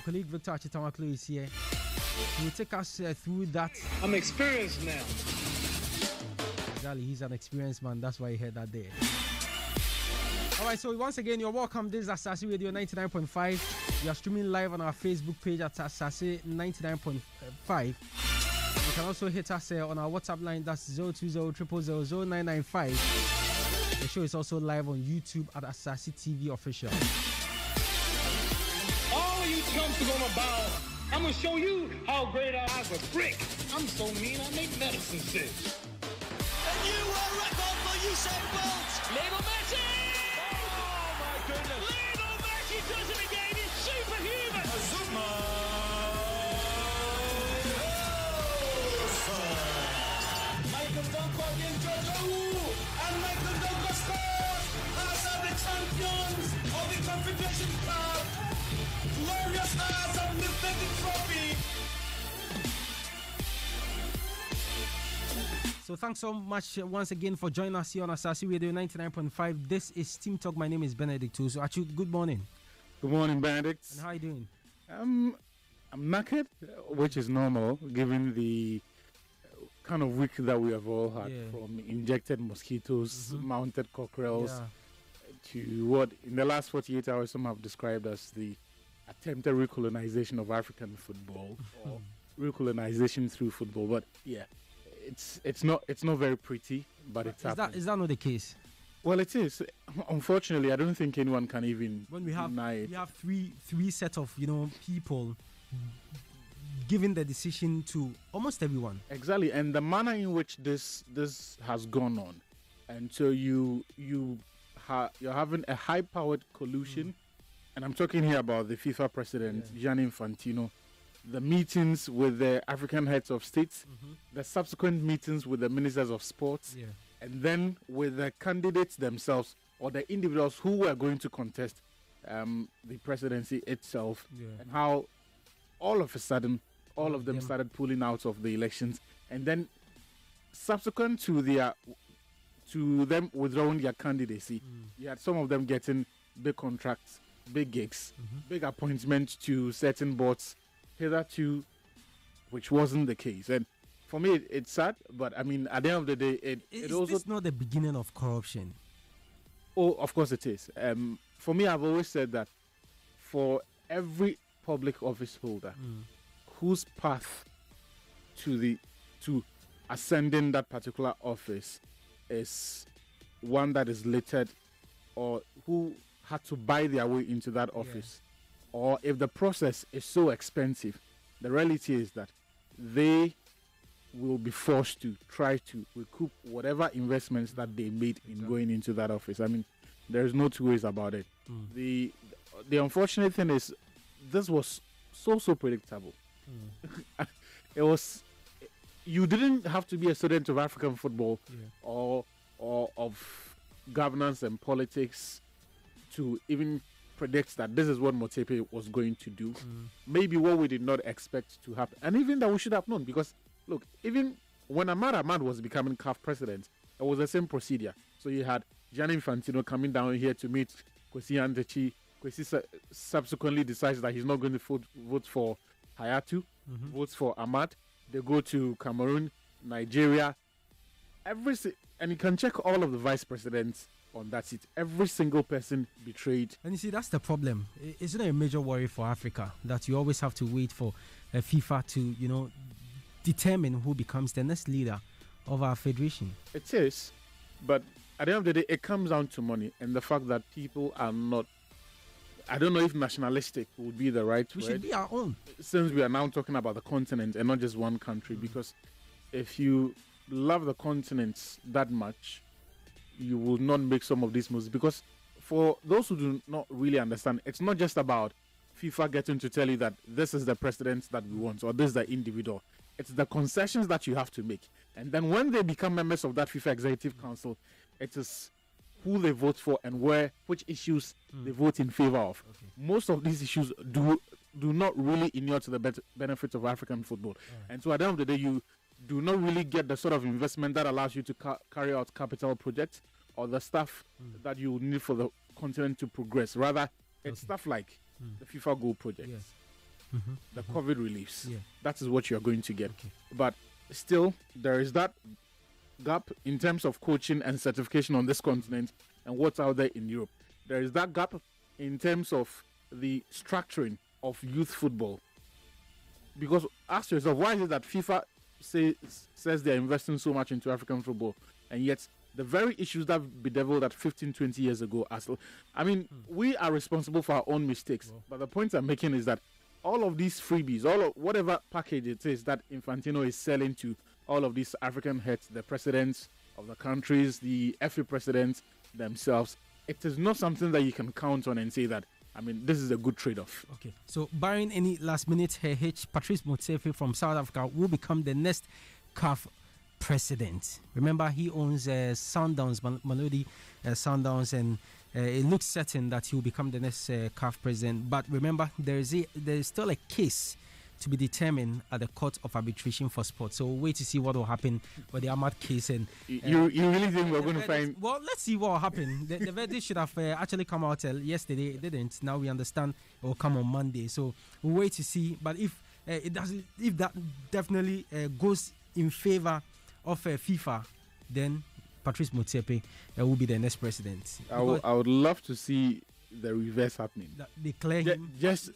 colleague Victor Achitamaklo is here. He will take us through that. I'm experienced now. Exactly, he's an experienced man. That's why he heard that there. All right, so once again, you're welcome. This is Asaase Radio 99.5. We are streaming live on our Facebook page at Asaase 99.5. You can also hit us on our WhatsApp line. That's 020-000-0995. The show is also live on YouTube at Asaase TV Official. All of you chumps are gonna bow. I'm gonna show you how great I am as a brick. I'm so mean, I make medicine sick. A new world record for Usain Bolt. Lionel Messi! Oh my goodness! Lionel Messi does it again. He's superhuman. Azuma. Michael Duncan against Jojo, and Michael Duncan scores. Us are the champions of the Confederation Cup. Glorious Hearts have lifted the trophy. So thanks so much once again for joining us here on Asaase Radio 99.5. This is Teamtalk. My name is Benedict Tuzo. Achu, good morning. Good morning, Benedict. And how are you doing? I'm knackered, which is normal given the kind of week that we have all had, from injected mosquitoes, mounted cockerels, to what in the last 48 hours some have described as the attempted recolonization of African football or recolonization through football. But yeah, it's not very pretty, but it's happening. Is that not the case? Well, it is. Unfortunately, I don't think anyone can even deny it. We have three set of people giving the decision to almost everyone. Exactly, and the manner in which this has gone on, and so you're having a high-powered collusion, and I'm talking here about the FIFA president Gianni Infantino, the meetings with the African heads of states, the subsequent meetings with the ministers of sports, and then with the candidates themselves or the individuals who were going to contest the presidency itself, and how all of a sudden all of them started pulling out of the elections, and then subsequent to them withdrawing their candidacy, you had some of them getting big contracts, big gigs, big appointments to certain boards, hitherto, which wasn't the case. And for me, it's sad, but I mean, at the end of the day, it also... It's not the beginning of corruption. Oh, of course it is. For me, I've always said that for every public office holder whose path to ascending that particular office is one that is littered, or who had to buy their way into that office, or if the process is so expensive, the reality is that they will be forced to try to recoup whatever investments that they made in going into that office. I mean, there's no two ways about it. The unfortunate thing is, this was so predictable. It was. You didn't have to be a student of African football or of governance and politics to even predict that this is what Motepe was going to do. Maybe what we did not expect to happen, and even that we should have known, because look, even when Ahmad was becoming CAF president, it was the same procedure. So you had Gianni Infantino coming down here to meet Kwesi Antechi. Kwesi subsequently decides that he's not going to vote for Hayatu, votes for Ahmad. They go to Cameroon, Nigeria, and you can check all of the vice presidents on that seat. Every single person betrayed. And you see, that's the problem. Isn't it a major worry for Africa that you always have to wait for FIFA to, determine who becomes the next leader of our federation? It is, but at the end of the day, it comes down to money and the fact that people are not. I don't know if nationalistic would be the right word. We should be our own. Since we are now talking about the continent and not just one country, because if you love the continent that much, you will not make some of these moves. Because for those who do not really understand, it's not just about FIFA getting to tell you that this is the president that we want or this is the individual. It's the concessions that you have to make. And then when they become members of that FIFA Executive Council, it is who they vote for and which issues they vote in favor of. Most of these issues do not really inure to the benefit of African football. And so at the end of the day, you do not really get the sort of investment that allows you to carry out capital projects or the stuff that you need for the continent to progress. Rather, it's stuff like the FIFA Goal project. the COVID reliefs. Yeah. That is what you are going to get. Okay. But still, there is that gap in terms of coaching and certification on this continent and what's out there in Europe. There is that gap in terms of the structuring of youth football. Because ask yourself, why is it that FIFA says they're investing so much into African football, and yet the very issues that bedeviled that 15, 20 years ago are still... I mean, we are responsible for our own mistakes. But the point I'm making is that all of these freebies, all of whatever package it is that Infantino is selling to all of these African heads, the presidents of the countries, the FA presidents themselves, it is not something that you can count on and say that, I mean, this is a good trade-off. Okay, so barring any last-minute hitch, Patrice Motsepe from South Africa will become the next CAF president. Remember, he owns Sundowns, Mamelodi Sundowns, and it looks certain that he will become the next CAF president. But remember, there is still a case to be determined at the Court of Arbitration for Sport. So we'll wait to see what will happen with the Ahmad case. And you really think we're going to find... Well, let's see what will happen. The verdict should have actually come out yesterday. It didn't. Now we understand it will come on Monday. So we'll wait to see. But if it doesn't, if that definitely goes in favor of FIFA, then Patrice Motsepe will be the next president. I would love to see the reverse happening. Declare him just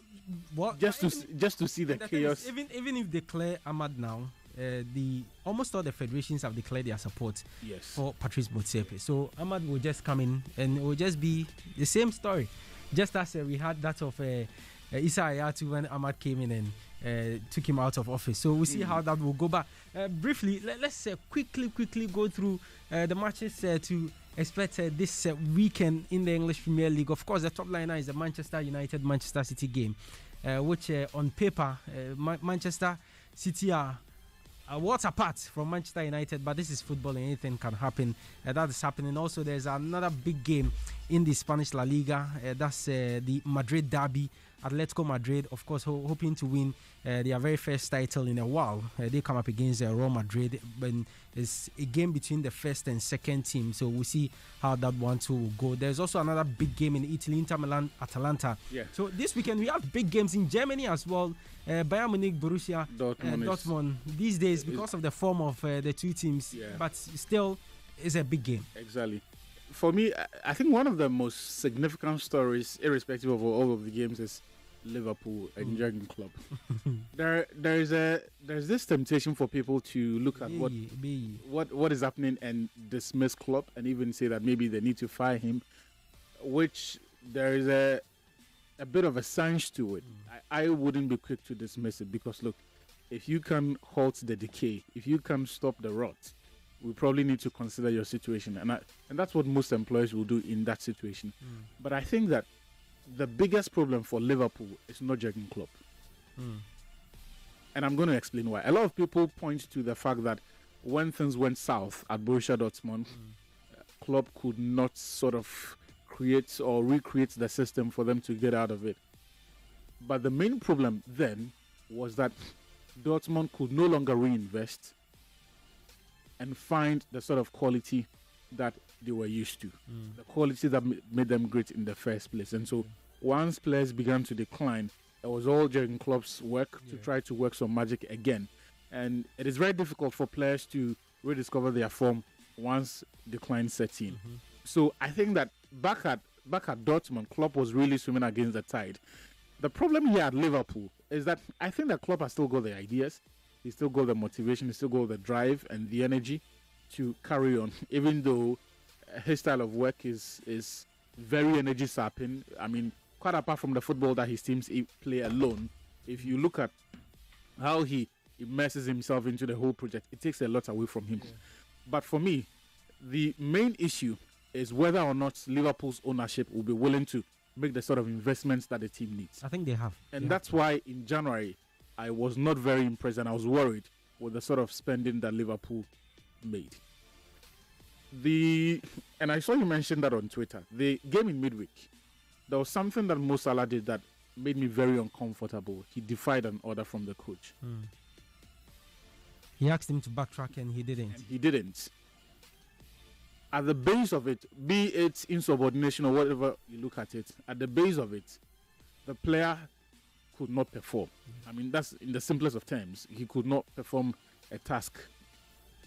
to see the chaos. Even if they declare Ahmad now, almost all the federations have declared their support for Patrice Motsepe. So Ahmad will just come in and it will just be the same story, just as we had that of Issa Hayatou when Ahmad came in and took him out of office. So we'll see how that will go. But briefly, let's quickly go through the matches to expect this weekend in the English Premier League. Of course, the top liner is the Manchester United-Manchester City game, which on paper, Manchester City are worlds apart from Manchester United, but this is football and anything can happen. That is happening. Also, there's another big game in the Spanish La Liga. That's the Madrid derby. Atletico Madrid, of course, hoping to win their very first title in a while. They come up against Real Madrid, but it's a game between the first and second team. So we'll see how that one too will go. There's also another big game in Italy, Inter Milan, Atalanta. Yeah. So this weekend we have big games in Germany as well. Bayern Munich, Borussia Dortmund. These days, because of the form of the two teams, but still, it's a big game. Exactly. For me, I think one of the most significant stories, irrespective of all of the games, is Liverpool and Jurgen Klopp. There's this temptation for people to look at what is happening and dismiss Klopp and even say that maybe they need to fire him, which there is a bit of a science to it. I wouldn't be quick to dismiss it because look, if you can halt the decay, if you can stop the rot, we probably need to consider your situation, and that's what most employers will do in that situation. But I think that the biggest problem for Liverpool is not Jurgen Klopp. And I'm going to explain why. A lot of people point to the fact that when things went south at Borussia Dortmund, Klopp could not sort of create or recreate the system for them to get out of it. But the main problem then was that Dortmund could no longer reinvest and find the sort of quality that they were used to, the quality that made them great in the first place. And so once players began to decline, it was all Jurgen Klopp's work to try to work some magic again. And it is very difficult for players to rediscover their form once decline sets in. So I think that back at Dortmund, Klopp was really swimming against the tide. The problem here at Liverpool is that I think that Klopp has still got the ideas, he still got the motivation, he still got the drive and the energy to carry on, even though his style of work is very energy sapping. I mean, quite apart from the football that his teams play alone, if you look at how he immerses himself into the whole project, it takes a lot away from him. But for me, the main issue is whether or not Liverpool's ownership will be willing to make the sort of investments that the team needs. I think they have. And that's why in January, I was not very impressed and I was worried with the sort of spending that Liverpool made. And I saw you mention that on Twitter. The game in midweek, there was something that Mo Salah did that made me very uncomfortable. He defied an order from the coach. He asked him to backtrack and he didn't. At the base of it, be it insubordination or whatever you look at it, at the base of it, the player could not perform. I mean, that's in the simplest of terms. He could not perform a task.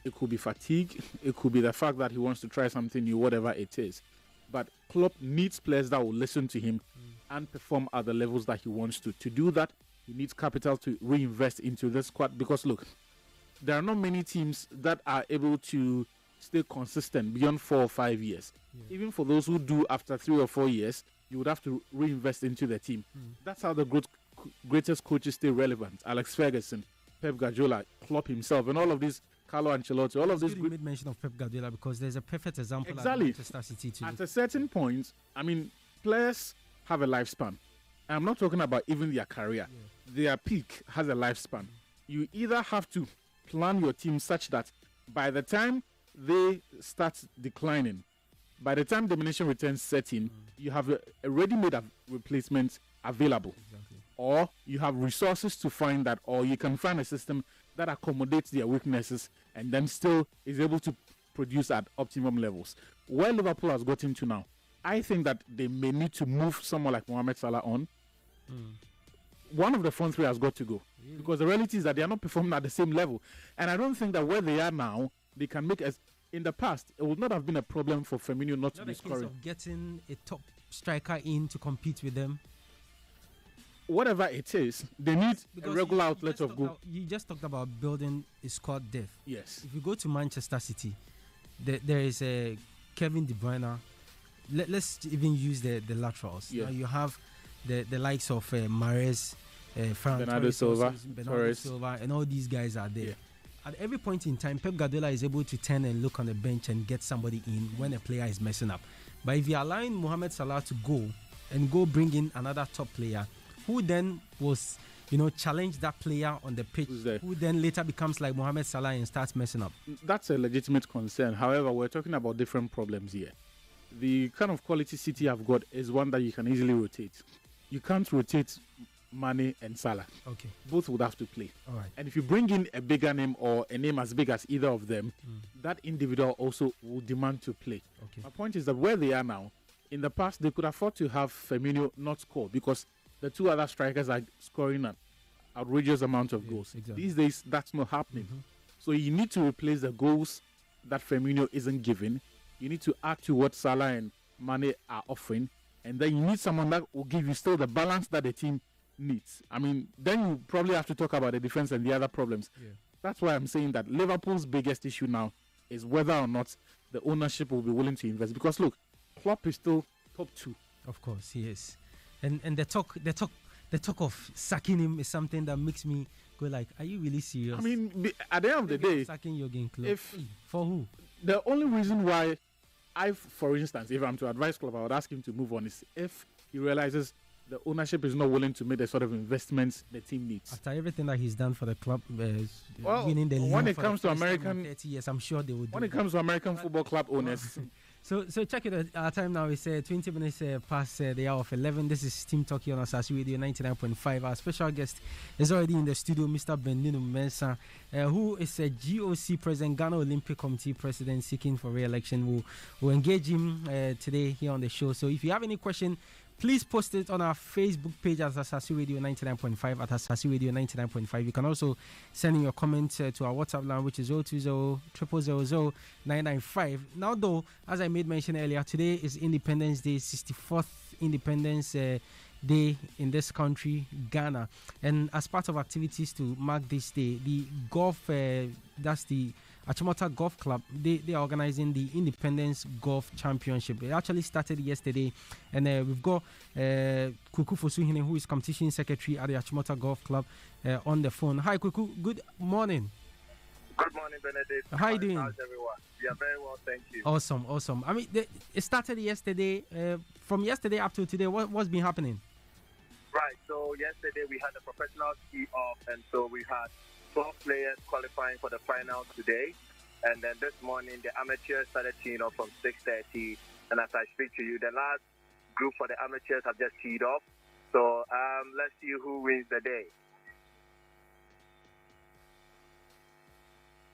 It could be fatigue. It could be the fact that he wants to try something new, whatever it is. But Klopp needs players that will listen to him and perform at the levels that he wants to. To do that, he needs capital to reinvest into the squad. Because look, there are not many teams that are able to stay consistent beyond 4 or 5 years. Even for those who do after 3 or 4 years, you would have to reinvest into the team. That's how the greatest coaches stay relevant. Alex Ferguson, Pep Guardiola, Klopp himself, and all of these, Carlo Ancelotti, all of these. You made mention of Pep Guardiola because there's a perfect example Exactly. at Manchester City too. At a certain point, I mean, players have a lifespan. I'm not talking about even their career. Their peak has a lifespan. You either have to plan your team such that by the time they start declining, by the time diminishing returns set in, you have a ready-made replacement available. Or you have resources to find that, or you can find a system that accommodates their weaknesses and then still is able to produce at optimum levels. Where Liverpool has gotten to now, I think that they may need to move someone like Mohamed Salah on. One of the front three has got to go. Because the reality is that they are not performing at the same level. And I don't think that where they are now, they can make as in the past, it would not have been a problem for Firmino not to be scoring. Of getting a top striker in to compete with them. Whatever it is, they need a regular outlet of goal. You just talked about building a squad depth. Yes. If you go to Manchester City, there is a Kevin De Bruyne. Let's even use the laterals. Yeah. Now you have the likes of Mahrez, Bernardo Silva, and all these guys are there. Yeah. At every point in time, Pep Guardiola is able to turn and look on the bench and get somebody in when a player is messing up. But if you're allowing Mohamed Salah to go bring in another top player, who then was, challenge that player on the pitch, who then later becomes like Mohamed Salah and starts messing up. That's a legitimate concern. However, we're talking about different problems here. The kind of quality City have got is one that you can easily rotate. You can't rotate Mane and Salah. Okay. Both would have to play. All right. And if you bring in a bigger name or a name as big as either of them, that individual also will demand to play. Okay. My point is that where they are now, in the past, they could afford to have Firmino not score because the two other strikers are scoring an outrageous amount of goals. Exactly. These days, that's not happening. So you need to replace the goals that Firmino isn't giving. You need to add to what Salah and Mane are offering. And then you need someone that will give you still the balance that the team needs. I mean, then you probably have to talk about the defense and the other problems. Yeah. That's why I'm saying that Liverpool's biggest issue now is whether or not the ownership will be willing to invest. Because look, Klopp is still top 2. Of course, he is. And the talk of sacking him is something that makes me go like, are you really serious? I mean, at the end of the day, sacking Jurgen Klopp. For who? The only reason why for instance, if I'm to advise Klopp, I would ask him to move on is if he realizes the ownership is not willing to make the sort of investments the team needs. After everything that he's done for the club, winning the league when it comes to American 30 years, I'm sure they would. When it comes to American football club owners. So check it. Our time now is 20 minutes past the hour of 11. This is Teamtalk here on Asaase Radio 99.5. Our special guest is already in the studio, Mr. Bendino Mensah, who is a GOC president, Ghana Olympic Committee president, seeking for re-election. We'll engage him today here on the show. So if you have any question, please post it on our Facebook page at Asaase Radio 99.5 at Asaase Radio 99.5. You can also send in your comments to our WhatsApp line, which is 020 000 995. Now, though, as I made mention earlier, today is Independence Day, 64th Independence Day in this country, Ghana. And as part of activities to mark this day, the golf, that's the Achimota Golf Club, they are organizing the Independence Golf Championship. It actually started yesterday, and we've got Kuku Fosuhine, who is competition secretary at the Achimota Golf Club, on the phone. Hi, Kuku. Good morning. Good morning, Benedict. How are you doing? How's everyone? We are very well, thank you. Awesome. I mean, it started yesterday. From yesterday up to today, what's been happening? Right, so yesterday we had the professional tee off, and so we had 12 players qualifying for the finals today. And then this morning, the amateurs started teeing off from 6:30. And as I speak to you, the last group for the amateurs have just teed off. So let's see who wins the day.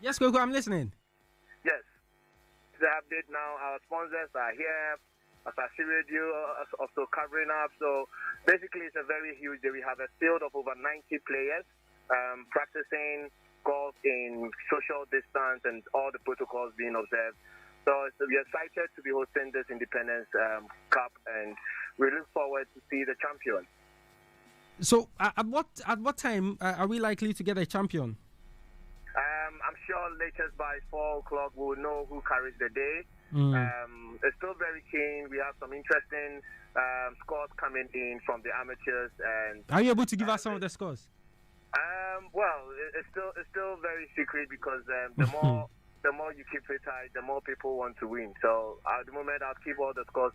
Yes, Kuku, I'm listening. Yes. The update now, our sponsors are here. Asaase Radio also covering up. So basically, it's a very huge day. We have a field of over 90 players practicing golf in social distance and all the protocols being observed. So we're excited to be hosting this Independence Cup, and we look forward to see the champion. So at what time are we likely to get a champion? I'm sure latest by 4 o'clock we'll know who carries the day. It's still very keen. We have some interesting scores coming in from the amateurs. And are you able to give us some of the scores? Well, it's still very secret because the more you keep it tight, the more people want to win. So at the moment, I'll keep all the scores.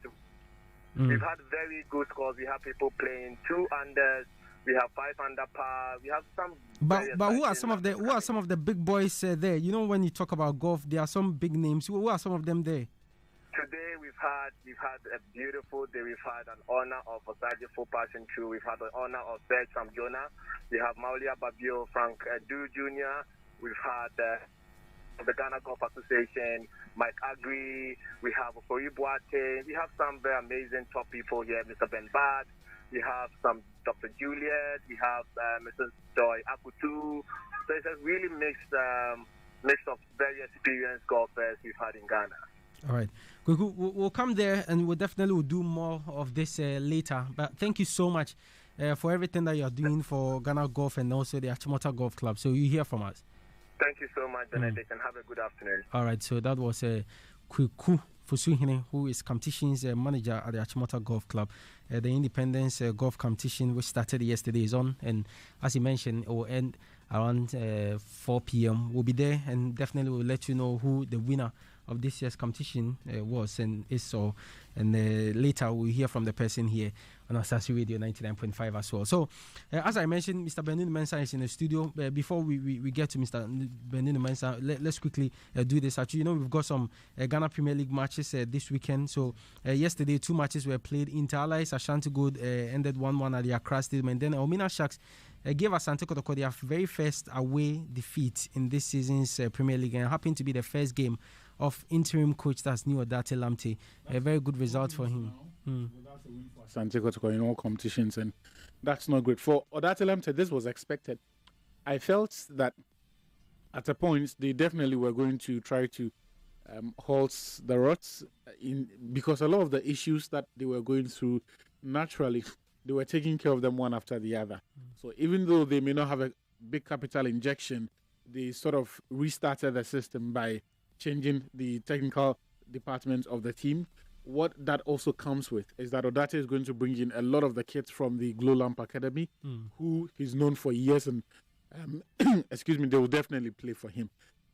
We've had very good scores. We have people playing 2 unders. We have 5 under par. We have some. But who are some of the big boys there? You know, when you talk about golf, there are some big names. Who are some of them there? Today we've had a beautiful day. We've had an honor of Asaase Full Passion Crew. We've had an honor of Serge from Jonah. We have Maulia Babio, Frank Du Jr. We've had the Ghana Golf Association, Mike Agri. We have Ofori Boate. We have some very amazing top people here, Mr. Ben Bad. We have some Dr. Juliet. We have Mrs. Joy Akutu. So it's a really mix of very experienced golfers we've had in Ghana. All right. We'll come there and we'll definitely do more of this later. But thank you so much for everything that you're doing for Ghana Golf and also the Achimota Golf Club. So you hear from us. Thank you so much, Benedict, and have a good afternoon. All right. So that was Kwiku Fusuhine, who is competitions manager at the Achimota Golf Club. The Independence Golf Competition, which started yesterday, is on. And as he mentioned, it will end around 4 p.m. We'll be there and definitely we'll let you know who the winner of this year's competition was and is so. And later we'll hear from the person here on Asaase Radio 99.5 as well. So, as I mentioned, Mr. Beninu Mensah is in the studio. Before we get to Mr. Beninu Mensah, let's quickly do this. Actually, you know, we've got some Ghana Premier League matches this weekend. So, yesterday, 2 matches were played. Inter Allies Ashanti Gold ended 1-1 at the Accra Stadium. And then Elmina Sharks gave Asante Kotoko their very first away defeat in this season's Premier League, and happened to be the first game of interim coach, that's New Odate Lamte. A very good result for him. Asante Kotoko in all competitions, and that's not great. For Odate Lamte, this was expected. I felt that at a point they definitely were going to try to halt the rots because a lot of the issues that they were going through, naturally, they were taking care of them one after the other. So even though they may not have a big capital injection, they sort of restarted the system by changing the technical department of the team. What that also comes with is that Odate is going to bring in a lot of the kids from the Glow Lamp Academy, who he's known for years, and excuse me, they will definitely play for him.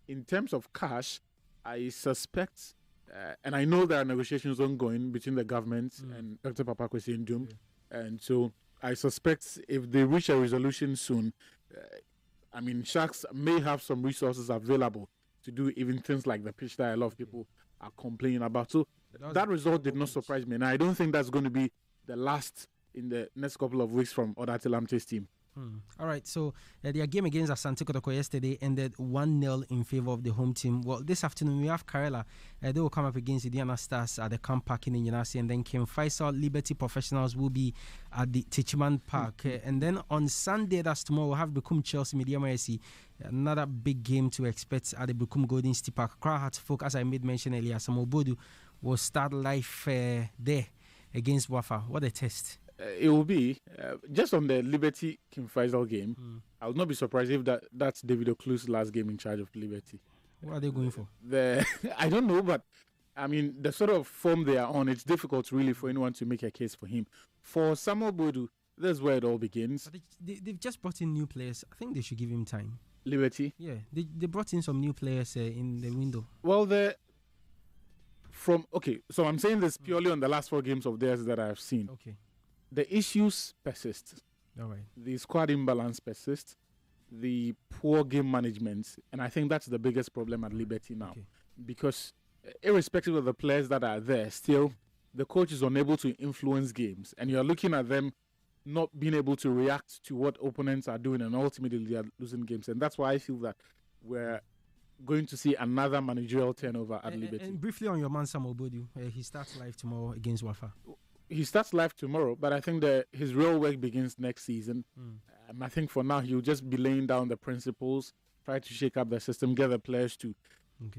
In terms of cash, I suspect, and I know there are negotiations ongoing between the government and Dr. Papa Kwesi Ndum, and so I suspect if they reach a resolution soon, I mean, Sharks may have some resources available to do even things like the pitch that a lot of people are complaining about. So that result did not surprise me. And I don't think that's going to be the last in the next couple of weeks from Odate Lamte's team. All right, so their game against Asante Kotoko yesterday ended 1-0 in favor of the home team. Well, this afternoon we have Karela. They will come up against the Diana Stars at the Camp Park in Yenasi, and then Kim Faisal Liberty Professionals will be at the Techiman Park. And then on Sunday, that's tomorrow, we'll have Bukum Chelsea Media Mercy. Another big game to expect at the Bukum Golden City Park. Accra Hearts Folk, as I made mention earlier, Samobodu will start life there against Wafa. What a test. It will be just on the Liberty Kim Faisal game. I would not be surprised if that's David Oklu's last game in charge of Liberty. What are they going for? I don't know, but I mean, the sort of form they are on, it's difficult really for anyone to make a case for him. For Samuel Bodu, that's where it all begins. But they've just brought in new players. I think they should give him time. Liberty? Yeah, they brought in some new players in the window. Well, so I'm saying this purely on the last 4 games of theirs that I've seen. Okay. The issues persist. All right. The squad imbalance persists. The poor game management. And I think that's the biggest problem at Liberty now. Okay. Because irrespective of the players that are there, still, the coach is unable to influence games. And you're looking at them not being able to react to what opponents are doing, and ultimately they are losing games. And that's why I feel that we're going to see another managerial turnover at Liberty. And briefly on your man Sam Obodu, he starts live tomorrow against Wafa. He starts live tomorrow, but I think that his real work begins next season. I think for now he'll just be laying down the principles, try to shake up the system, get the players to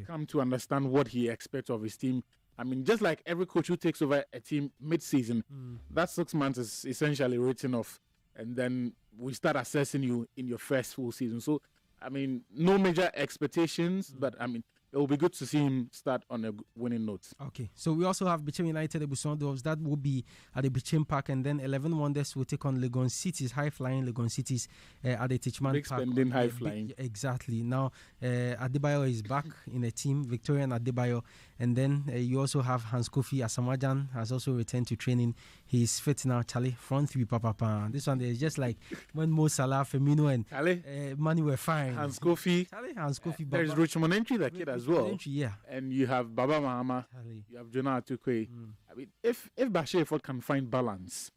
come to understand what he expects of his team. I mean, just like every coach who takes over a team mid-season, that 6 months is essentially written off, and then we start assessing you in your first full season. So, I mean, no major expectations, but I mean, it will be good to see him start on a winning note. Okay, so we also have Bichim United, the Buson Doves. That will be at the Bichim Park, and then 11 Wonders will take on Legon Cities, high-flying Legon Cities at the Tichman Big Park. spending, high-flying. Exactly. Now, Adebayo is back in a team, Victorian Adebayo. And then you also have Hans Kofi Asamajan has also returned to training. He's fit now, Charlie. Front three, papa. This one is just like when Mo Salah, Firmino, and Mane were fine. Hans Kofi. Charlie, Hans Kofi. There's Richmond Entry, that kid as well. Entry, yeah. And you have Baba Mahama. Charlie. You have Jonah Atukwe. I mean, if Bashir Ford can find balance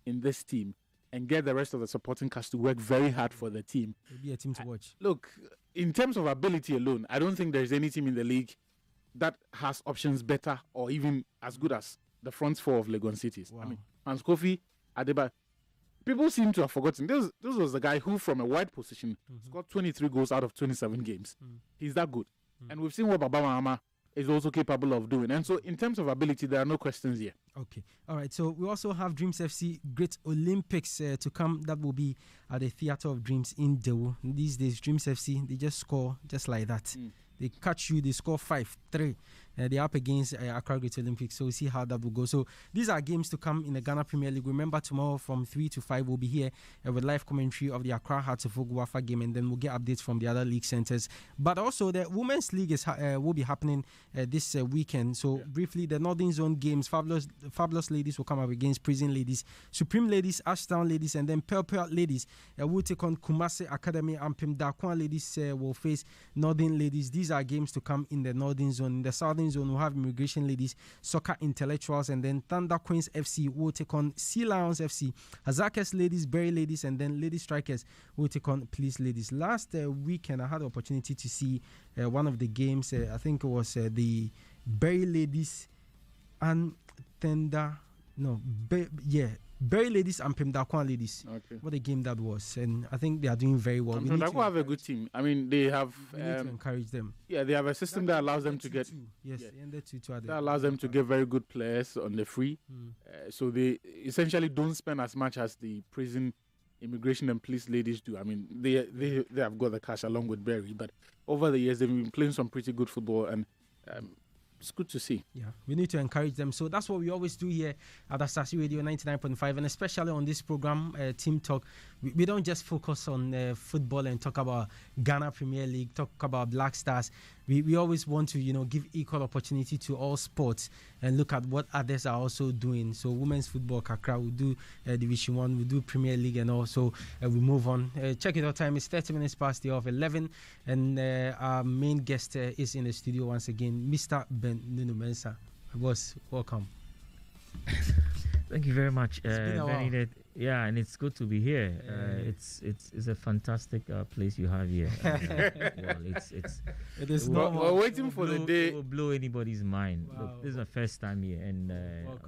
in this team and get the rest of the supporting cast to work very hard for the team, it'll be a team to watch. Look, in terms of ability alone, I don't think there's any team in the league that has options better or even as good as the front four of Legon Cities. Wow. I mean, Hans Kofi, Adebayo. People seem to have forgotten. This was the guy who, from a wide position, scored 23 goals out of 27 games. He's that good. And we've seen what Baba Mahama is also capable of doing. And so, in terms of ability, there are no questions here. Okay. All right. So, we also have Dreams FC Great Olympics to come. That will be at the Theatre of Dreams in Dewo. These days, Dreams FC, they just score just like that. They catch you, they score 5-3. They're up against Accra Great Olympics, so we'll see how that will go. So these are games to come in the Ghana Premier League. Remember, tomorrow from 3 to 5, we'll be here with live commentary of the Accra Hearts of Oak Wafa game, and then we'll get updates from the other league centres. But also, the Women's League is will be happening this weekend. So briefly, the Northern Zone games, Fabulous Ladies will come up against Prison Ladies, Supreme Ladies, Ashtown Ladies, and then Purple Ladies will take on Kumasi Academy, and Pim Dakwan Ladies will face Northern Ladies. These are games to come in the Northern Zone. In the Southern Zone, we'll have Immigration Ladies, Soccer Intellectuals, and then Thunder Queens FC will take on Sea Lions FC, Azakes Ladies, Berry Ladies, and then Lady Strikers will take on Police Ladies. Last weekend, I had the opportunity to see one of the games. I think it was the Berry Ladies and Berry Ladies and Pimdakwan Ladies. Okay. What a game that was. And I think they are doing very well. Pimdakwan have a good team. I mean, they have... We need to encourage them. Yeah, they have a system that allows them to get... Yes, that allows them to get very good players on the free. So they essentially don't spend as much as the prison, immigration and police ladies do. I mean, they have got the cash along with Berry. But over the years, they've been playing some pretty good football, and it's good to see. Yeah, we need to encourage them. So that's what we always do here at Asaase Radio 99.5, and especially on this program, Team Talk. We don't just focus on football and talk about Ghana Premier League, talk about Black Stars. We always want to, give equal opportunity to all sports and look at what others are also doing. So women's football, Kakra, we do Division 1, we do Premier League, and also we move on. Check it out, time is 30 minutes past the hour of 11, and our main guest is in the studio once again, Mr. Ben Nunu Mensah. Boss, welcome. Thank you very much. It's been a while. Yeah, and it's good to be here. It's a fantastic place you have here. Well, it is normal. We're waiting for the day. It will blow anybody's mind. Wow. Look, this is my first time here, and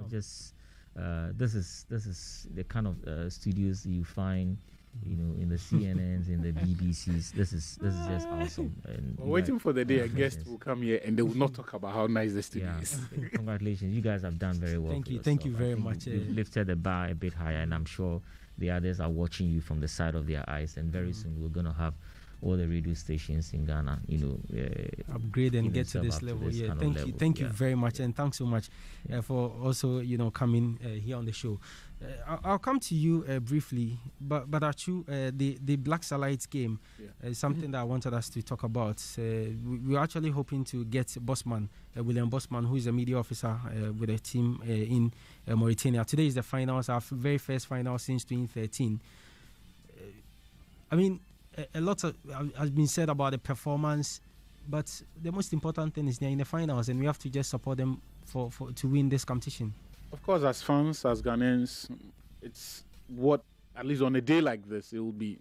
this is the kind of studios you find, in the CNNs, in the BBCs. This is just awesome. And we're waiting for the day a guest will come here and they will not talk about how nice the studio is. Congratulations, you guys have done very well. Thank you very much. You've lifted the bar a bit higher, and I'm sure the others are watching you from the side of their eyes. And very soon we're gonna have all the radio stations in Ghana, upgrade and get to this level. Thank you very much, and thanks so much for also coming here on the show. I'll come to you briefly, but Achu, the Black Starlights game is something that I wanted us to talk about. We're actually hoping to get Bossman, William Bossman, who is a media officer with a team in Mauritania. Today is the finals, our very first final since 2013. I mean, a lot has been said about the performance, but the most important thing is they're in the finals, and we have to just support them to win this competition. Of course, as fans, as Ghanaians, it's what, at least on a day like this, it will be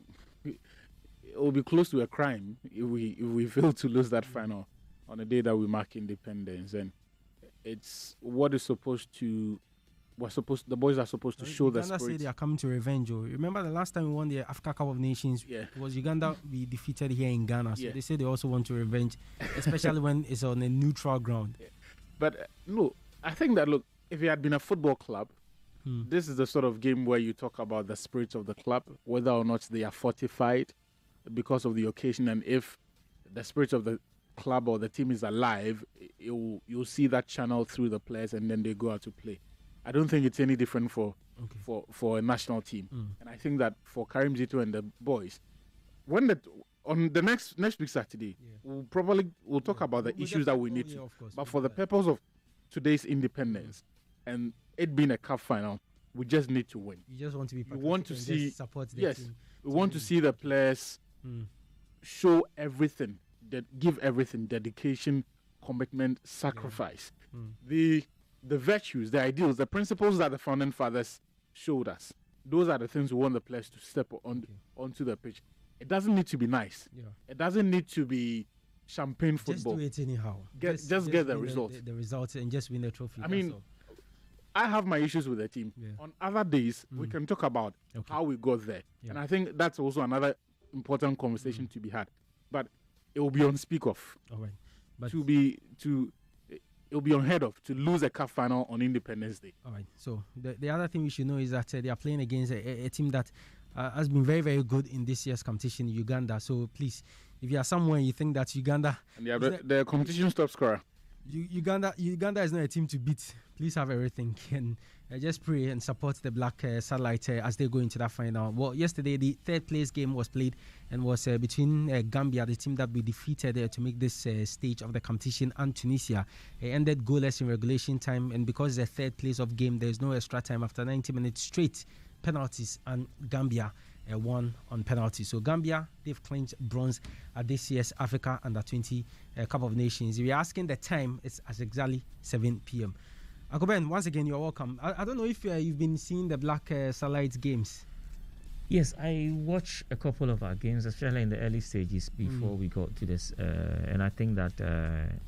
it will be close to a crime if we fail to lose that final on the day that we mark independence. And it's what is supposed to. The boys are supposed to show the Uganda spirit. say they are coming to revenge. Oh. Remember the last time we won the Africa Cup of Nations? Yeah. It was Uganda we defeated here in Ghana. So Yeah. they say they also want to revenge, especially when it's on a neutral ground. Yeah. But no, I think that look, if it had been a football club, this is the sort of game where you talk about the spirit of the club, whether or not they are fortified because of the occasion, and if the spirit of the club or the team is alive, you'll see that channel through the players, and then they go out to play. I don't think it's any different for a national team, and I think that for Karim Zito and the boys, on the next week Saturday, we'll talk about the issues that we need to. But for the purpose of today's independence and it being a cup final, we just need to win. You just want to be. We want to see support the team. We want to see the players show everything, give everything, dedication, commitment, sacrifice. The virtues, the ideals, the principles that the founding fathers showed us. Those are the things we want the players to step onto the pitch. It doesn't need to be nice. Yeah. It doesn't need to be champagne football. Just do it anyhow. Just get the results. The results and just win the trophy. I mean, I have my issues with the team. Yeah. On other days, we can talk about how we got there. Yeah. And I think that's also another important conversation to be had. But it will be unspeak of. All right. But it will be unheard of to lose a cup final on Independence Day. All right. So the other thing we should know is that they are playing against a team that has been very, very good in this year's competition, Uganda. So please, if you are somewhere you think that Uganda... And the competition top scorer. Uganda is not a team to beat. Please have everything and just pray and support the Black Satellite as they go into that final. Well, yesterday the third place game was played and was between Gambia, the team that we defeated to make this stage of the competition, and Tunisia. It ended goalless in regulation time, and because it's the third place of game, there is no extra time after 90 minutes straight penalties, and Gambia won on penalties. So Gambia, they've clinched bronze at this year's Africa Under-20 Cup of Nations. If you're asking the time, it's at exactly 7 p.m. Akoben, once again, you're welcome. I don't know if you've been seeing the Black Satellite games. Yes, I watched a couple of our games, especially in the early stages before we got to this, and I think that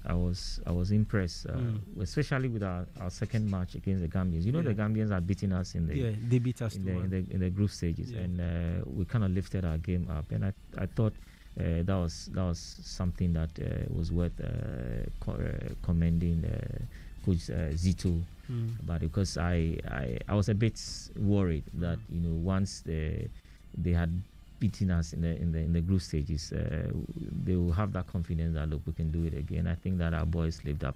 I was impressed, especially with our second match against the Gambians. You know, the Gambians are beating us in the they beat us in the group stages, and we kind of lifted our game up, and I thought that was something that was worth commending Coach Zito. But because I was a bit worried that once they had beaten us in the group stages, they will have that confidence that look, we can do it again. I think that our boys lived up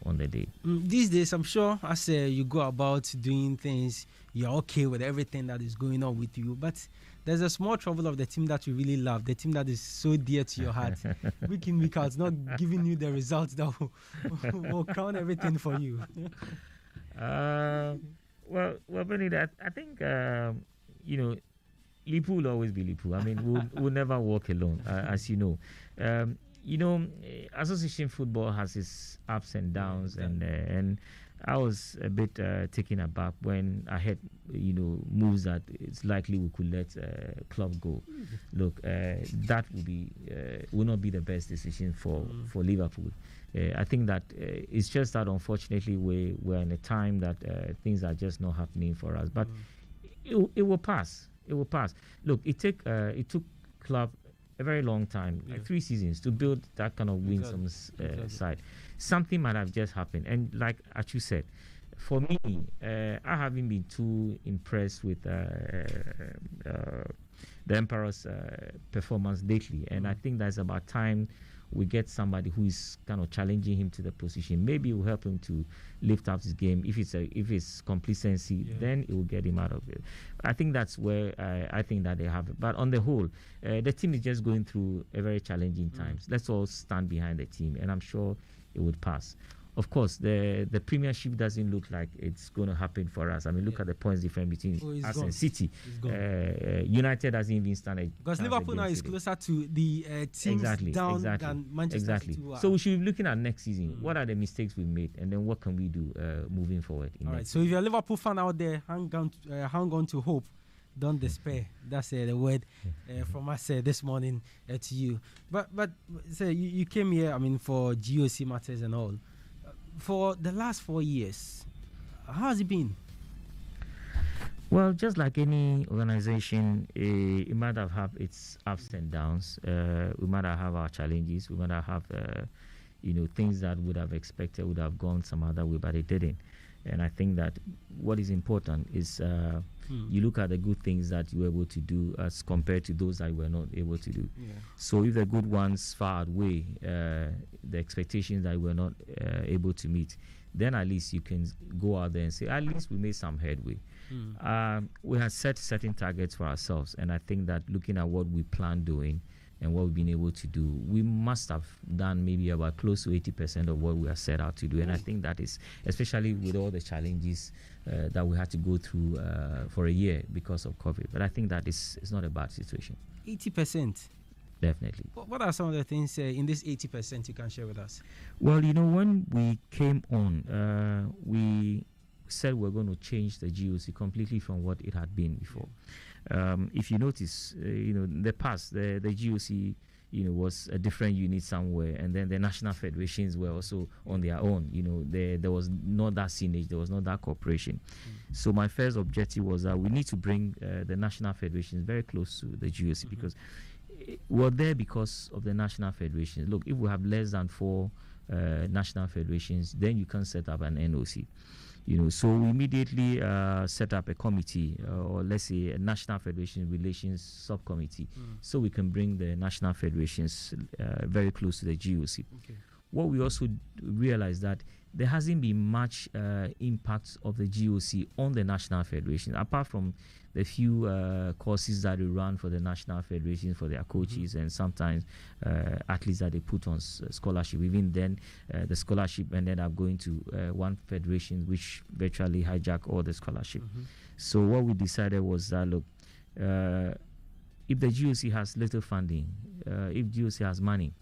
on the day. These days, I'm sure as you go about doing things, you're okay with everything that is going on with you. But there's a small trouble of the team that you really love, the team that is so dear to your heart. Week in, week out, not giving you the results that will crown everything for you. Well, Benny, I think Liverpool will always be Liverpool. I mean, we'll never walk alone, as you know. Association football has its ups and downs, and I was a bit taken aback when I heard moves that it's likely we could let club go. Look, that will not be the best decision for Liverpool. I think that it's just that unfortunately we're in a time that things are just not happening for us. But it will pass. It will pass. Look, it took club a very long time, like 3 seasons, to build that kind of winsome side. Something might have just happened, and like Achu said, for me, I haven't been too impressed with the Emperor's performance lately, and I think that's about time we get somebody who is kind of challenging him to the position. Maybe it will help him to lift up his game. If it's complacency, then it will get him out of it. I think that's where I think that they have it. But on the whole, the team is just going through a very challenging times. Let's all stand behind the team, and I'm sure it would pass. Of course, the Premiership doesn't look like it's going to happen for us. I mean, look at the points difference between us and City. United hasn't even started. Because Liverpool now is closer to the teams down than Manchester City. So we should be looking at next season. What are the mistakes we made, and then what can we do moving forward? All right. So if you're a Liverpool fan out there, hang on to hope Don't despair. That's the word from us this morning to you. But say you came here, I mean, for GOC matters and all. For the last 4 years, how has it been? Well, just like any organization, it might have had its ups and downs. We might have our challenges. We might have, things that would have expected would have gone some other way, but it didn't. And I think that what is important is you look at the good things that you were able to do as compared to those that you were not able to do. Yeah. So if the good ones far outweigh the expectations that you were not able to meet, then at least you can go out there and say, at least we made some headway. We had set certain targets for ourselves, and I think that looking at what we planned doing and what we've been able to do, we must have done maybe about close to 80% of what we are set out to do. And I think that is, especially with all the challenges that we had to go through for a year because of COVID. But I think that it's not a bad situation. 80%? Definitely. What are some of the things in this 80% you can share with us? Well, when we came on, we said we're going to change the GOC completely from what it had been before. If you notice, in the past, the GOC, was a different unit somewhere, and then the national federations were also on their own. There was not that synergy, there was not that cooperation. So my first objective was that we need to bring the national federations very close to the GOC, because we're there because of the national federations. Look, if we have less than 4 national federations, then you can set up an NOC. So we immediately set up a committee, or let's say a National Federation Relations Subcommittee, so we can bring the national federations very close to the GOC. Okay. What we also realized that there hasn't been much impact of the GOC on the national federation, apart from the few courses that we run for the national federation for their coaches, and sometimes athletes that they put on scholarship. Even then, the scholarship ended up going to one federation, which virtually hijacked all the scholarship. So what we decided was that, look, if the GOC has little funding, if GOC has money,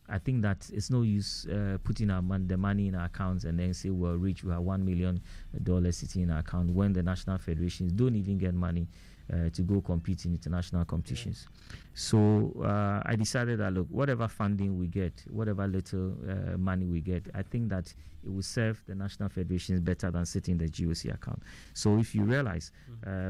I think that it's no use putting the money in our accounts and then say we're rich, we have $1 million sitting in our account, when the national federations don't even get money to go compete in international competitions. So I decided that, look, whatever funding we get, whatever little money we get, I think that it will serve the national federations better than sitting in the GOC account. So if you realize,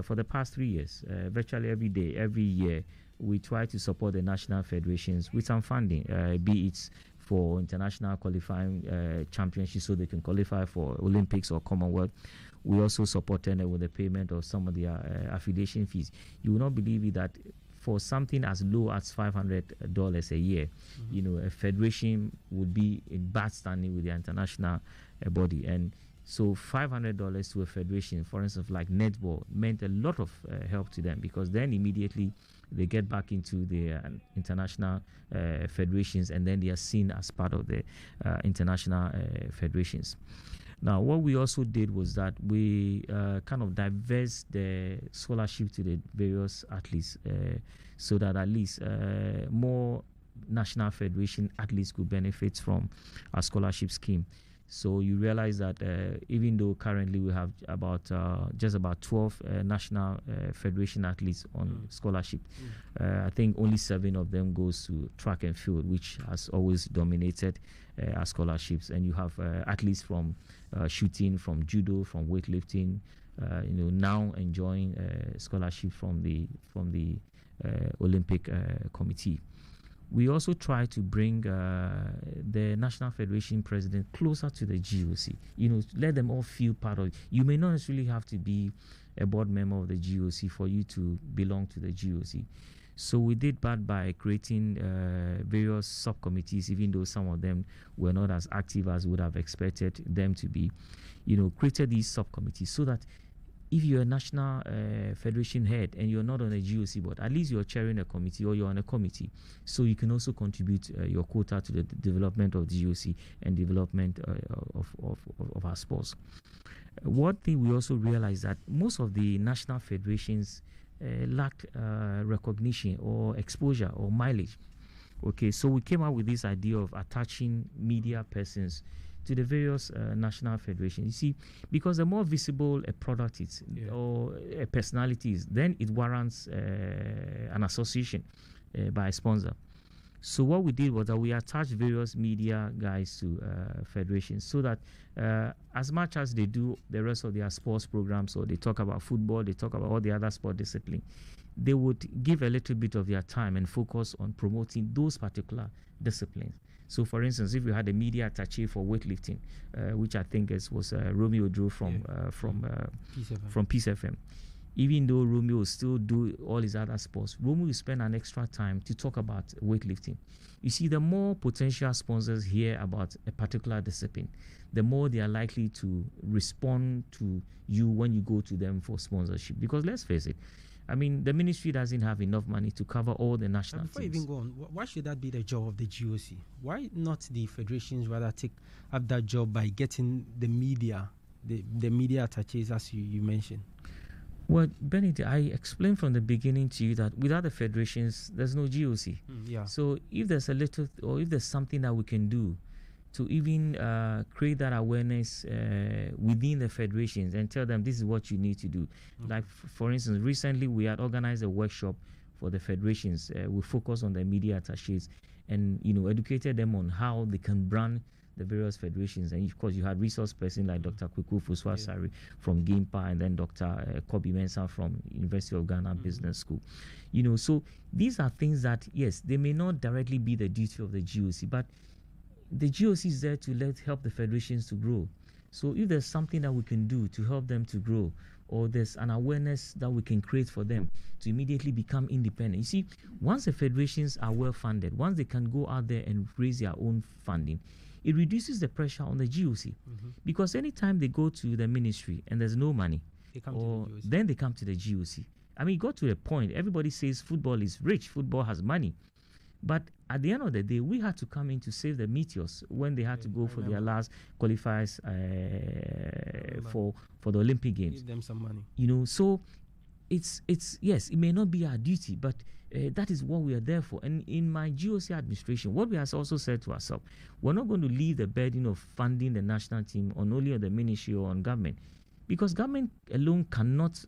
for the past 3 years, virtually every day, every year, we try to support the national federations with some funding, be it for international qualifying championships so they can qualify for Olympics or Commonwealth. We also supported them with the payment of some of their affiliation fees. You will not believe it that for something as low as $500 a year, a federation would be in bad standing with the international body. And so $500 to a federation, for instance, like netball, meant a lot of help to them, because then immediately they get back into the international federations, and then they are seen as part of the international federations. Now, what we also did was that we kind of diverse the scholarship to the various athletes, so that at least more national federation athletes could benefit from our scholarship scheme. So you realize that even though currently we have about just about 12 national federation athletes on scholarship, I think only 7 of them goes to track and field, which has always dominated our scholarships. And you have athletes from shooting, from judo, from weightlifting, now enjoying scholarship from the Olympic Committee. We also try to bring the National Federation president closer to the GOC. Let them all feel part of it. You may not necessarily have to be a board member of the GOC for you to belong to the GOC. So we did that by creating various subcommittees, even though some of them were not as active as would have expected them to be. Created these subcommittees so that if you're a national federation head and you're not on a GOC board, at least you're chairing a committee or you're on a committee, so you can also contribute your quota to the development of the GOC and development of our sports. One thing we also realized that most of the national federations lacked recognition or exposure or mileage. Okay, so we came up with this idea of attaching media persons to the various national federations. You see, because the more visible a product is or a personality is, then it warrants an association by a sponsor. So what we did was that we attached various media guys to federations, so that as much as they do the rest of their sports programs, or they talk about football, they talk about all the other sport disciplines, they would give a little bit of their time and focus on promoting those particular disciplines. So, for instance, if you had a media attaché for weightlifting, which I think was Romeo Drew from Peace FM. Even though Romeo will still do all his other sports, Romeo will spend an extra time to talk about weightlifting. You see, the more potential sponsors hear about a particular discipline, the more they are likely to respond to you when you go to them for sponsorship. Because let's face it, I mean, the ministry doesn't have enough money to cover all the national Before teams. you even go on, why should that be the job of the GOC? Why not the federations rather have that job by getting the media, the media attaches, as you mentioned? Well, Benedict, I explained from the beginning to you that without the federations, there's no GOC. So if there's a little, or if there's something that we can do to even create that awareness within the federations and tell them this is what you need to do. Like, for instance, recently we had organized a workshop for the federations. We focused on the media attachés and, educated them on how they can brand the various federations. And of course, you had resource person like Dr. Kweku Fuswasari from GIMPA, and then Dr. Kobe Mensah from University of Ghana Business School. So these are things that, yes, they may not directly be the duty of the GOC, but the GOC is there to help the federations to grow. So if there's something that we can do to help them to grow, or there's an awareness that we can create for them to immediately become independent. You see, once the federations are well funded, once they can go out there and raise their own funding, it reduces the pressure on the GOC. Because anytime they go to the ministry and there's no money, then they come to the GOC. I mean, it got to a point, everybody says football is rich, football has money. But at the end of the day, we had to come in to save the Meteors when they had to go for their last qualifiers for the Olympic Games. Give them some money. So it's yes, it may not be our duty, but that is what we are there for. And in my GOC administration, what we have also said to ourselves, we're not going to leave the burden of funding the national team on only the ministry or on government, because government alone cannot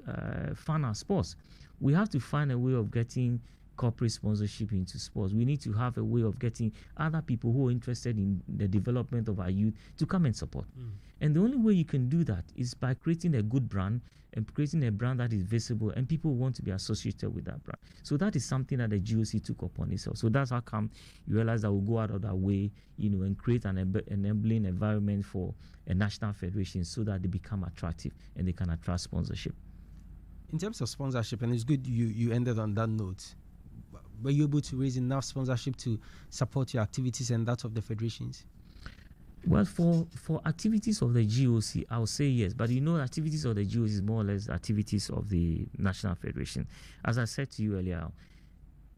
fund our sports. We have to find a way of getting corporate sponsorship into sports. We need to have a way of getting other people who are interested in the development of our youth to come and support. And the only way you can do that is by creating a good brand, and creating a brand that is visible and people want to be associated with that brand. So that is something that the GOC took upon itself. So that's how come you realize that we'll go out of that way, and create an enabling environment for a national federation so that they become attractive and they can attract sponsorship. In terms of sponsorship, and it's good you ended on that note, were you able to raise enough sponsorship to support your activities and that of the federations? Well, for activities of the GOC, I would say yes. But activities of the GOC is more or less activities of the National Federation. As I said to you earlier,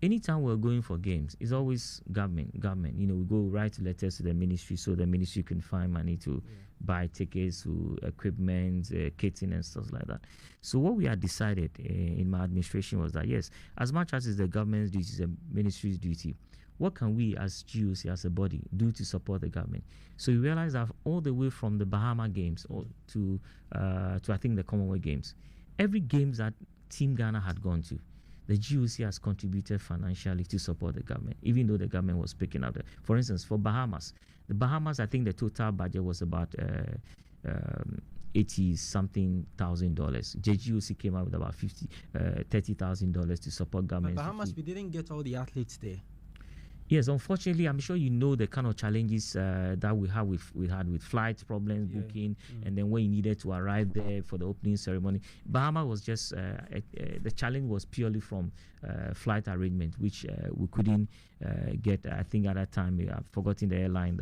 anytime we're going for games, it's always government. We go write letters to the ministry so the ministry can find money to buy tickets, to equipment, kitting and stuff like that. So what we had decided in my administration was that, yes, as much as it's the government's duty, it's the ministry's duty, what can we as GOC, as a body, do to support the government? So we realized that all the way from the Bahama Games to I think the Commonwealth Games, every games that Team Ghana had gone to, the GOC has contributed financially to support the government, even though the government was picking up. For instance, for Bahamas, I think the total budget was about $80-something thousand. GOC came up with about $30,000 to support government. But Bahamas, we didn't get all the athletes there. Yes, unfortunately, I'm sure you know the kind of challenges that we had with flight problems, booking, and then when you needed to arrive there for the opening ceremony. Bahama was just the challenge was purely from flight arrangement, which we couldn't get. I think at that time I've forgotten the airline,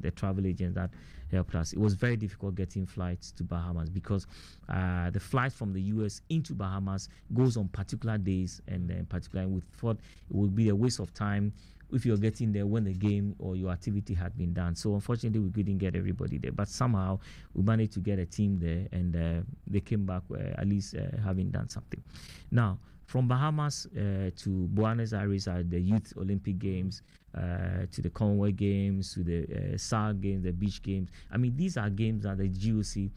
the travel agent that helped us. It was very difficult getting flights to Bahamas because the flight from the US into Bahamas goes on particular days, and then particularly we thought it would be a waste of time if you're getting there when the game or your activity had been done. So unfortunately, we couldn't get everybody there. But somehow, we managed to get a team there, and they came back at least having done something. Now, from Bahamas to Buenos Aires are the Youth Olympic Games, to the Commonwealth Games, to the SAR Games, the Beach Games. I mean, these are games that the GOC,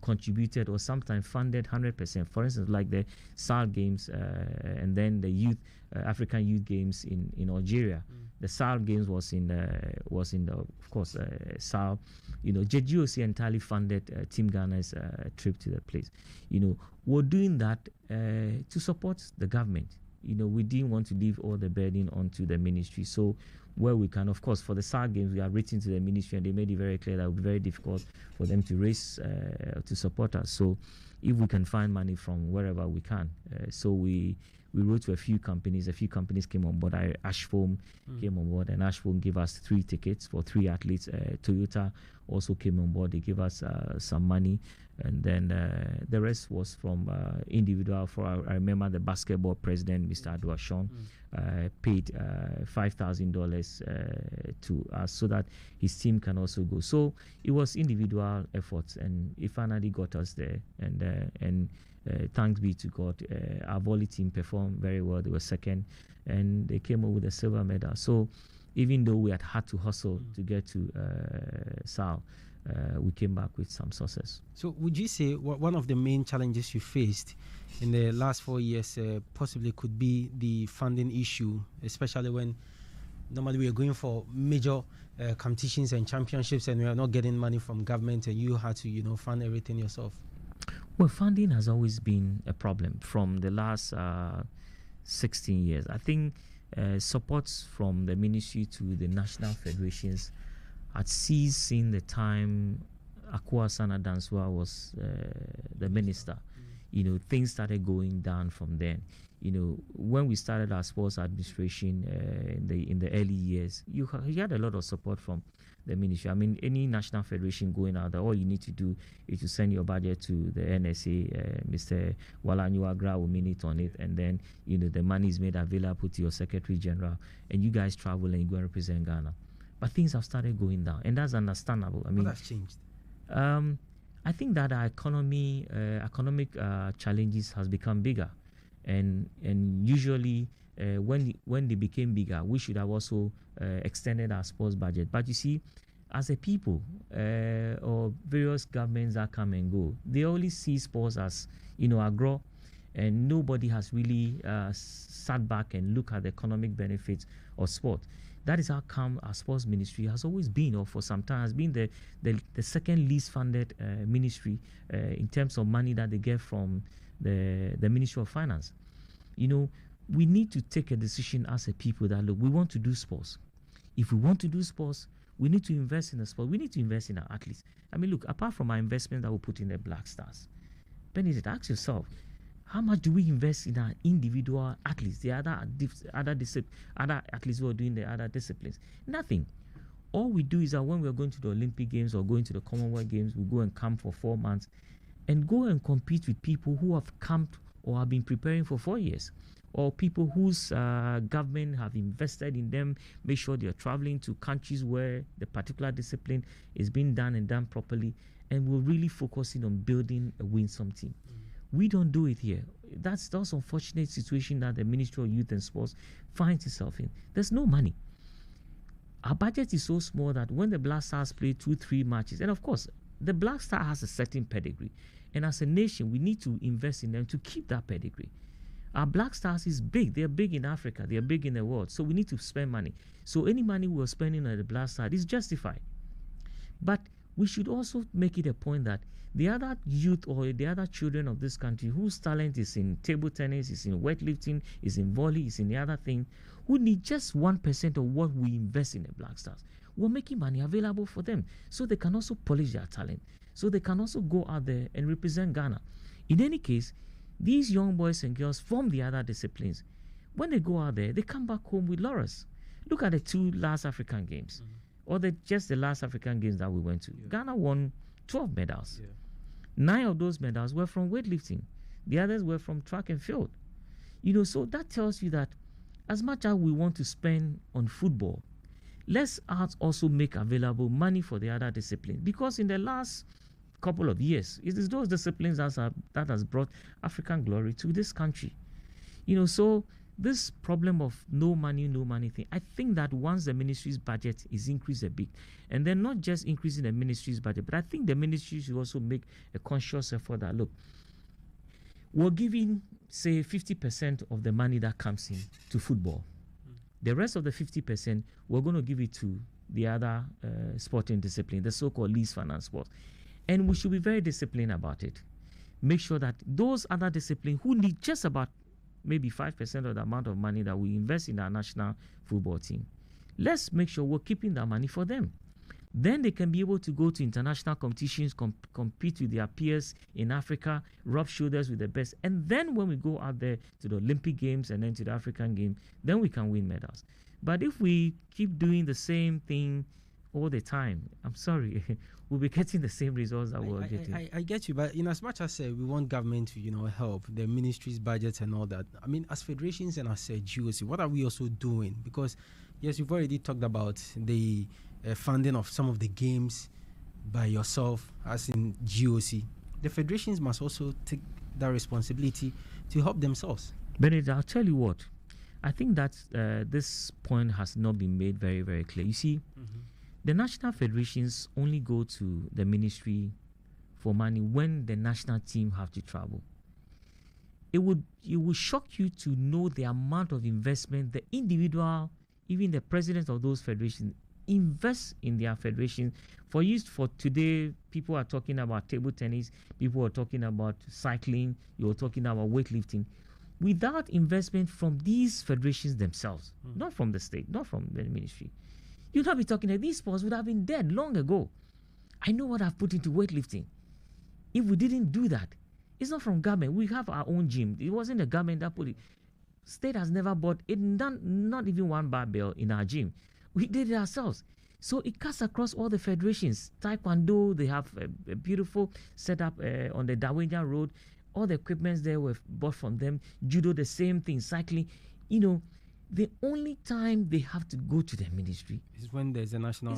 contributed or sometimes funded 100%. For instance, like the SAR Games and then the African Youth Games in Algeria. The SAR Games was in the of course SAR. The GOC entirely funded Team Ghana's trip to the place. We're doing that to support the government. We didn't want to leave all the burden onto the ministry. So where we can, of course, for the SAR Games, we have written to the ministry and they made it very clear that it would be very difficult for them to raise, to support us. So if we can find money from wherever we can. So we wrote to a few companies came on board. Ashfoam came on board, and Ashfoam gave us 3 tickets for 3 athletes. Toyota also came on board. They gave us some money, and then the rest was from individual. I remember the basketball president, Mr. Aduashon, paid $5,000 to us so that his team can also go. So it was individual efforts, and it finally got us there. And thanks be to God, our volley team performed very well. They were second, and they came up with a silver medal. So even though we had to hustle to get to SAL, we came back with some success. So would you say one of the main challenges you faced in the last 4 years possibly could be the funding issue, especially when normally we are going for major competitions and championships and we are not getting money from government, and you had to fund everything yourself? Well, funding has always been a problem from the last 16 years. I think supports from the ministry to the national federations had ceased since the time Akua Sana Danswa was the minister. Things started going down from then. When we started our sports administration in the early years, you had a lot of support from the ministry. I mean, any national federation going out there, all you need to do is to send your budget to the NSA. Mr. Walanyuagra will minute on it, and then the money is made available to your Secretary General, and you guys travel and you go and represent Ghana. But things have started going down, and that's understandable. I mean, what has changed? I think that our economic challenges has become bigger, and usually when they became bigger, we should have also extended our sports budget. But you see, as a people or various governments that come and go, they only see sports as a grow, and nobody has really sat back and look at the economic benefits of sport. That is how come our sports ministry has always been, or for some time has been, the second least funded ministry in terms of money that they get from the Ministry of Finance. We need to take a decision as a people that, look, we want to do sports. If we want to do sports, we need to invest in the sport. We need to invest in our athletes. I mean, look, apart from our investment that we put in the Black Stars, Benedict, ask yourself, how much do we invest in our individual athletes, the other athletes who are doing the other disciplines? Nothing. All we do is that when we are going to the Olympic Games or going to the Commonwealth Games, we go and camp for 4 months and go and compete with people who have camped or have been preparing for 4 years, or people whose government have invested in them, make sure they are traveling to countries where the particular discipline is being done and done properly, and we're really focusing on building a winsome team. We don't do it here. That's the unfortunate situation that the Ministry of Youth and Sports finds itself in. There's no money. Our budget is so small that when the Black Stars play 2-3 matches, and of course, the Black Star has a certain pedigree, and as a nation, we need to invest in them to keep that pedigree. Our Black Stars is big. They're big in Africa. They're big in the world. So we need to spend money. So any money we're spending on the Black Star is justified. But we should also make it a point that the other youth or the other children of this country whose talent is in table tennis, is in weightlifting, is in volley, is in the other thing, who need just 1% of what we invest in the Black Stars. We're making money available for them so they can also polish their talent, so they can also go out there and represent Ghana. In any case, these young boys and girls from the other disciplines, when they go out there, they come back home with laurels. Look at the 2 last African Games, or just the last African Games that we went to. Yeah. Ghana won 12 medals. Yeah. 9 of those medals were from weightlifting. The others were from track and field. So that tells you that as much as we want to spend on football, let's also make available money for the other disciplines. Because in the last couple of years, it is those disciplines that has brought African glory to this country. So this problem of no money thing, I think that once the ministry's budget is increased a bit, and then not just increasing the ministry's budget, but I think the ministry should also make a conscious effort that, look, we're giving, say, 50% of the money that comes in to football. The rest of the 50%, we're going to give it to the other sporting discipline, the so-called least finance sports. And we should be very disciplined about it. Make sure that those other disciplines who need just about maybe 5% of the amount of money that we invest in our national football team, let's make sure we're keeping that money for them. Then they can be able to go to international competitions, compete with their peers in Africa, rub shoulders with the best. And then when we go out there to the Olympic Games and then to the African Games, then we can win medals. But if we keep doing the same thing all the time, I'm sorry, we'll be getting the same results that we're getting. I get you, but in as much as we want government to, help the ministry's budgets and all that, I mean, as federations and as GOC, what are we also doing? Because, yes, you've already talked about the funding of some of the games by yourself, as in GOC. The federations must also take that responsibility to help themselves. Benedict, I'll tell you what, I think that this point has not been made very, very clear. You see, the national federations only go to the ministry for money when the national team have to travel. It would shock you to know the amount of investment the individual, even the president of those federations, invest in their federation. For today, people are talking about table tennis, people are talking about cycling, you're talking about weightlifting. Without investment from these federations themselves, not from the state, not from the ministry, you'd not be talking that these sports would have been dead long ago. I know what I've put into weightlifting. If we didn't do that, it's not from government. We have our own gym. It wasn't the government that put it. State has never bought it, not even one barbell in our gym. We did it ourselves. So it cuts across all the federations. Taekwondo, they have a beautiful setup on the Dawenja Road. All the equipments there were bought from them. Judo, the same thing. Cycling. The only time they have to go to the ministry is when there's a national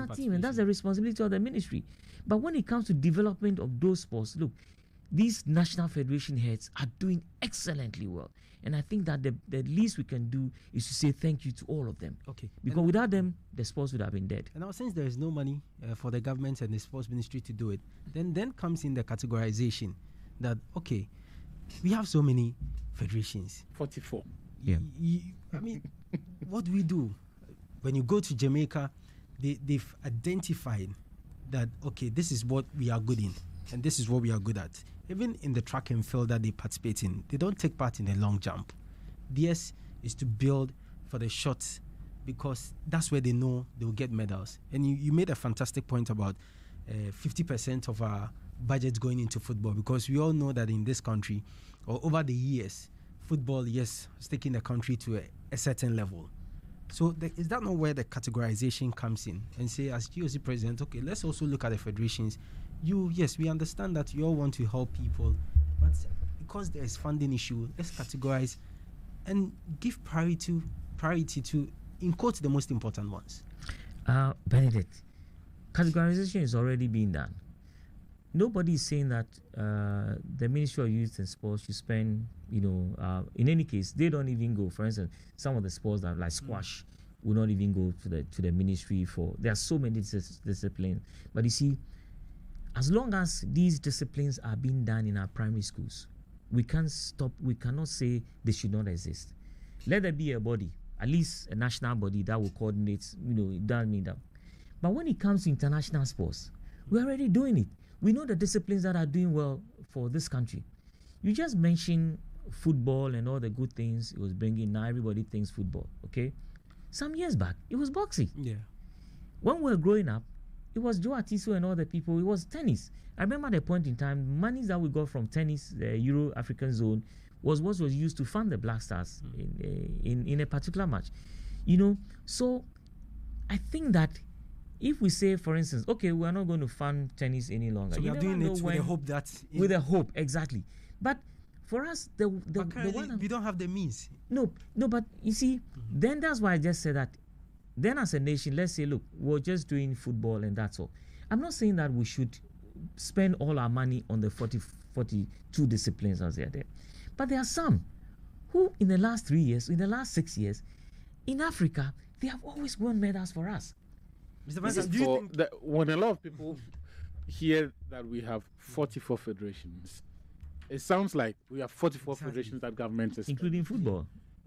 team, and that's the responsibility of the ministry. But when it comes to development of those sports, look, these national federation heads are doing excellently well. And I think that the least we can do is to say thank you to all of them. Okay. Because without them, the sports would have been dead. And now, since there is no money for the government and the sports ministry to do it, then comes in the categorization that, okay, we have so many federations. 44. Yeah. I mean, what do we do? When you go to Jamaica, they've identified that, okay, this is what we are good in, and this is what we are good at. Even in the track and field that they participate in, they don't take part in a long jump. Theirs is to build for the shots, because that's where they know they will get medals. And you made a fantastic point about 50% of our budget going into football, because we all know that in this country, or over the years, football, yes, is taking the country to a certain level. So is that not where the categorization comes in? And say, as GOC president, okay, let's also look at the federations. Yes, we understand that you all want to help people, but because there is funding issue, let's categorize and give priority to, in quotes, the most important ones. Benedict, categorization is already being done. Nobody is saying that the Ministry of Youth and Sports should spend, in any case, they don't even go. For instance, some of the sports that like squash will not even go to the ministry for. There are so many disciplines. But you see, as long as these disciplines are being done in our primary schools, we can't stop. We cannot say they should not exist. Let there be a body, at least a national body that will coordinate. It doesn't mean that. But when it comes to international sports, we're already doing it. We know the disciplines that are doing well for this country. You just mentioned football and all the good things it was bringing. Now everybody thinks football, okay? Some years back, it was boxing. Yeah. When we were growing up, it was Joe Atiso and all the people. It was tennis. I remember the point in time, monies that we got from tennis, the Euro-African zone, was what was used to fund the Black Stars in a particular match. So I think that if we say, for instance, okay, we are not going to fund tennis any longer. So we are doing it with the hope that... With a hope, exactly. But for us, the one... we don't have the means. No, but you see, then that's why I just said that. Then as a nation, let's say, look, we're just doing football and that's all. I'm not saying that we should spend all our money on the 42 disciplines as they are there. But there are some who in the last 3 years, in the last 6 years, in Africa, they have always won medals for us. Mr. Vincent, do you think when a lot of people hear that we have 44 federations, it sounds like we have 44 federations that government is including football.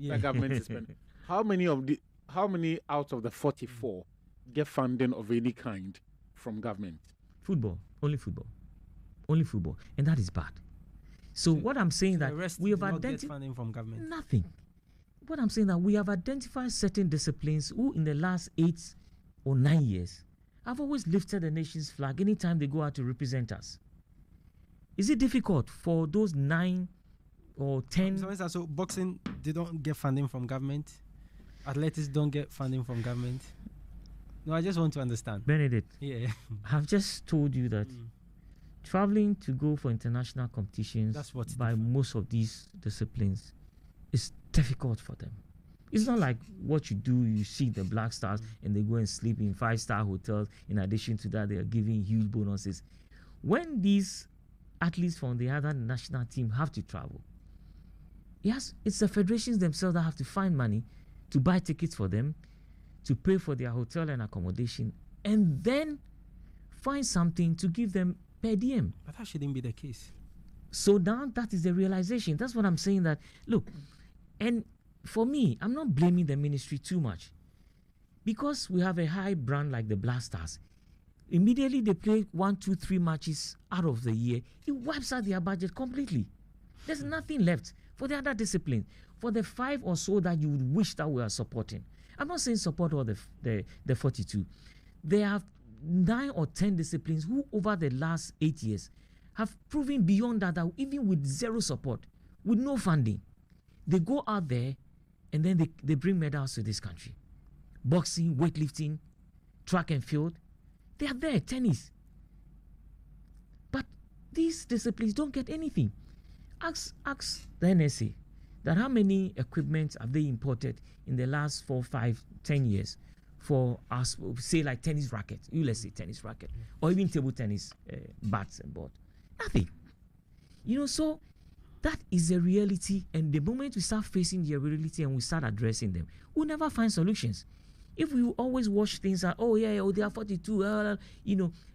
that government is spending. How many out of the 44 get funding of any kind from government? Football, only football, and that is bad. So what I'm saying that we have identified funding from government. Nothing. What I'm saying that we have identified certain disciplines who in the last 8 or 9 years have always lifted the nation's flag anytime they go out to represent us. Is it difficult for those 9 or 10? So boxing, they don't get funding from government. Athletics don't get funding from government. No, I just want to understand. Benedict, Yeah. I've just told you that traveling to go for international competitions by most of these disciplines is difficult for them. It's not like what you do, you see the Black Stars and they go and sleep in 5-star hotels. In addition to that, they are giving huge bonuses. When these athletes from the other national team have to travel, yes, it's the federations themselves that have to find money to buy tickets for them, to pay for their hotel and accommodation, and then find something to give them per diem. But that shouldn't be the case. So now that is the realization. That's what I'm saying, that, look, and for me, I'm not blaming the ministry too much. Because we have a high brand like the Black Stars, immediately they play 1, 2, 3 matches out of the year, it wipes out their budget completely. There's nothing left for the other disciplines, for the 5 or so that you would wish that we are supporting. I'm not saying support all the 42. There are 9 or 10 disciplines who over the last 8 years have proven beyond that even with zero support, with no funding, they go out there and then they bring medals to this country. Boxing, weightlifting, track and field, they are there, tennis. But these disciplines don't get anything. Ask the NSA that how many equipment have they imported in the last 4, 5, 10 years for us, say like tennis racket, let's say tennis racket, or even table tennis bats and board. Nothing. So that is a reality, and the moment we start facing the reality and we start addressing them, we'll never find solutions. If we always watch things that, they are 42,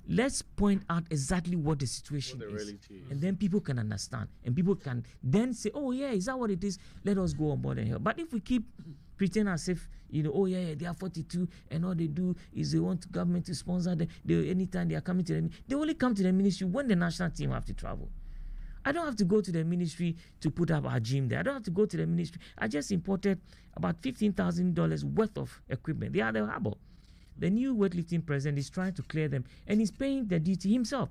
let's point out exactly what the situation is. And then people can understand. And people can then say, is that what it is? Let us go on board and help. But if we keep pretending as if, they are 42 and all they do is they want government to sponsor them, anytime they are coming to them, they only come to the ministry when the national team have to travel. I don't have to go to the ministry to put up our gym there. I don't have to go to the ministry. I just imported about $15,000 worth of equipment. They are the harbor. The new weightlifting president is trying to clear them, and he's paying the duty himself.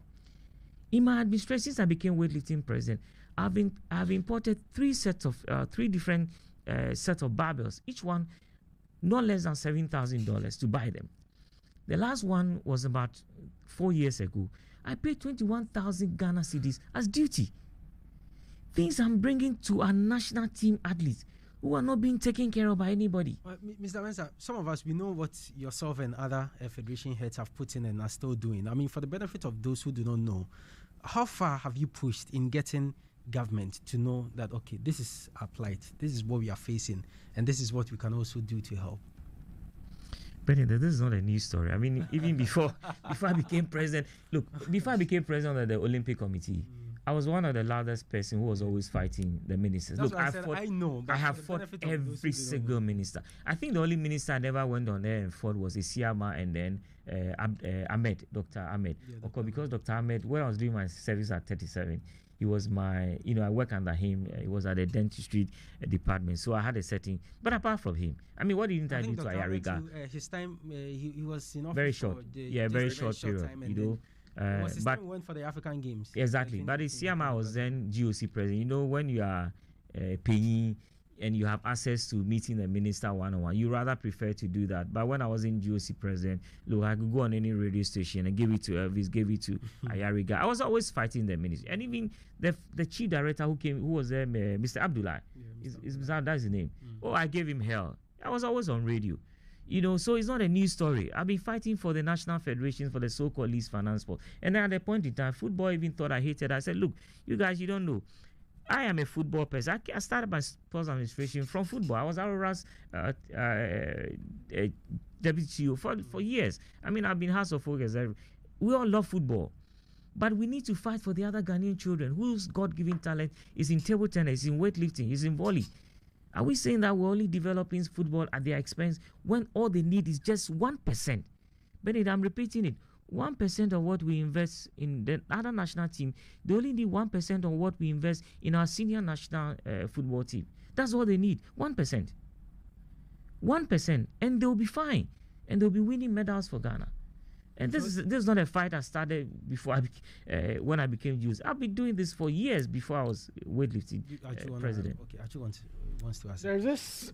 In my administration, since I became weightlifting president, I've imported 3 different sets of barbells, each one not less than $7,000 to buy them. The last one was about 4 years ago. I paid 21,000 Ghana cedis as duty. Things I'm bringing to our national team athletes who are not being taken care of by anybody. Mr. Mensah, some of us, we know what yourself and other federation heads have put in and are still doing. I mean, for the benefit of those who do not know, how far have you pushed in getting government to know that, okay, this is our plight, this is what we are facing, and this is what we can also do to help? Benedict, this is not a new story. I mean, even before I became president, before I became president of the Olympic Committee, I was one of the loudest person who was always fighting the ministers. That's I have fought every single minister. I think the only minister I never went on there and fought was Isiama and then Ahmed, Dr. Ahmed. Yeah, because Dr. Ahmed, when I was doing my service at 37, he was my, I work under him. He was at the dentistry department, so I had a setting. But apart from him, I mean, what didn't I do to Ayariga? His time, he was very short. Very short period. But he went for the African Games. Exactly. But Isiama was then GOC president. When you are paying and you have access to meeting the minister one-on-one, you rather prefer to do that. But when I was in GOC president, I could go on any radio station and give it to Elvis, give it to Ayariga. I was always fighting the ministry. And even the chief director who was there, Mr. Abdullah, that's his name. I gave him hell. I was always on radio. So it's not a new story. I've been fighting for the national federation for the so-called least finance sport. And then at a point in time, football even thought I hated. I said, look, you guys, you don't know. I am a football person. I started my sports administration from football. I was Aurora's deputy CEO for years. I mean, I've been House of Focus. We all love football. But we need to fight for the other Ghanaian children whose God-given talent is in table tennis, is in weightlifting, is in volley. Are we saying that we're only developing football at their expense when all they need is just 1%? Bennett, I'm repeating it. 1% of what we invest in the other national team, they only need 1% of what we invest in our senior national football team. That's all they need, 1%. 1%, and they'll be fine. And they'll be winning medals for Ghana. And this is not a fight I started before when I became Jews. I've been doing this for years before I was weightlifting president. Okay, I wants to ask. There's this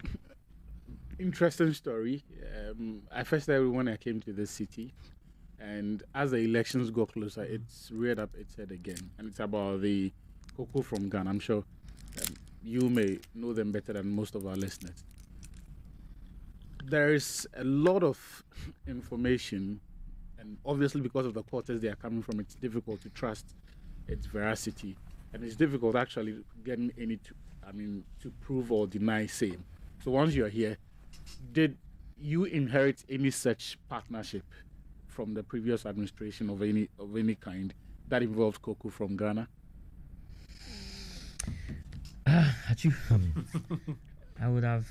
interesting story. I first started when I came to this city, and as the elections got closer, it's reared up its head again, and it's about the cocoa from Ghana. I'm sure you may know them better than most of our listeners. There's a lot of information. And obviously, because of the quarters they are coming from, it's difficult to trust its veracity, and it's difficult actually getting any to prove or deny same. So once you're here, did you inherit any such partnership from the previous administration of any kind that involves cocoa from Ghana? I would have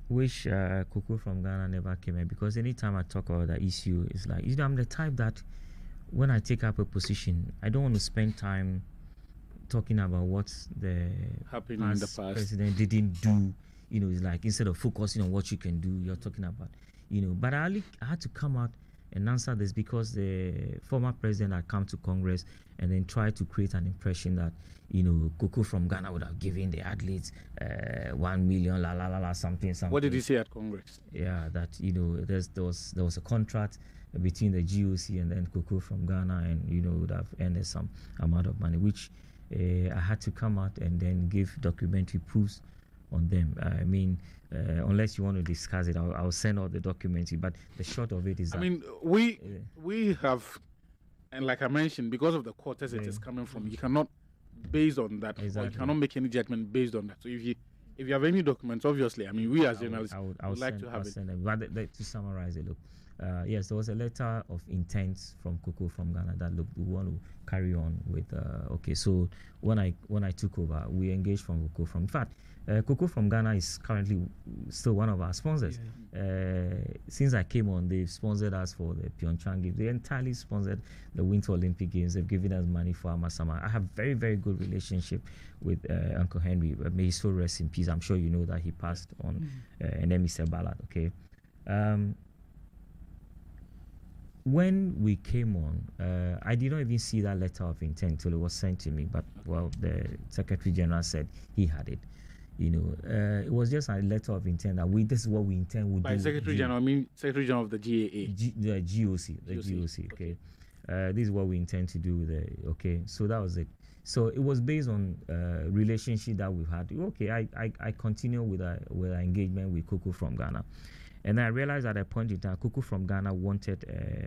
wish Cocoa from Ghana never came in, because anytime I talk about that issue, it's like, I'm the type that when I take up a position, I don't want to spend time talking about what the past president didn't do. It's like, instead of focusing on what you can do, you're talking about, But I had to come out and answer this because the former president had come to Congress and then tried to create an impression that, Cocoa from Ghana would have given the athletes 1 million, something. What did he say at Congress? Yeah, that, there was a contract between the GOC and then Cocoa from Ghana, and, would have earned some amount of money, which I had to come out and then give documentary proofs on them. I mean, unless you want to discuss it, I'll send out the documentary. But the short of it is we have, and like I mentioned, because of the quarters it is coming from, you cannot, based on that, or you cannot make any judgment based on that. So if you have any documents, obviously, I mean, we as journalists would like to have it. But to summarize it, look, yes, there was a letter of intent from Cocoa from Ghana that, look, we want to carry on with. Okay, so when I took over, we engaged from Cocoa from. In fact, Cocoa from Ghana is currently still one of our sponsors. Since I came on, they've sponsored us for the Pyeongchang Games. They entirely sponsored the Winter Olympic Games. They've given us money for Amasama. I have very, very good relationship with Uncle Henry. May his soul rest in peace. I'm sure you know that he passed on, and then Mr. Ballard. Okay. When we came on, I did not even see that letter of intent till it was sent to me. But, well, the Secretary General said he had it. It was just a letter of intent that this is what we intend would do. By Secretary General, I mean Secretary General of the GAA. The GOC, okay. This is what we intend to do okay. So that was it. So it was based on relationship that we've had. Okay, I continue with our engagement with Cocoa from Ghana. And I realized at a point in time, Cocoa from Ghana wanted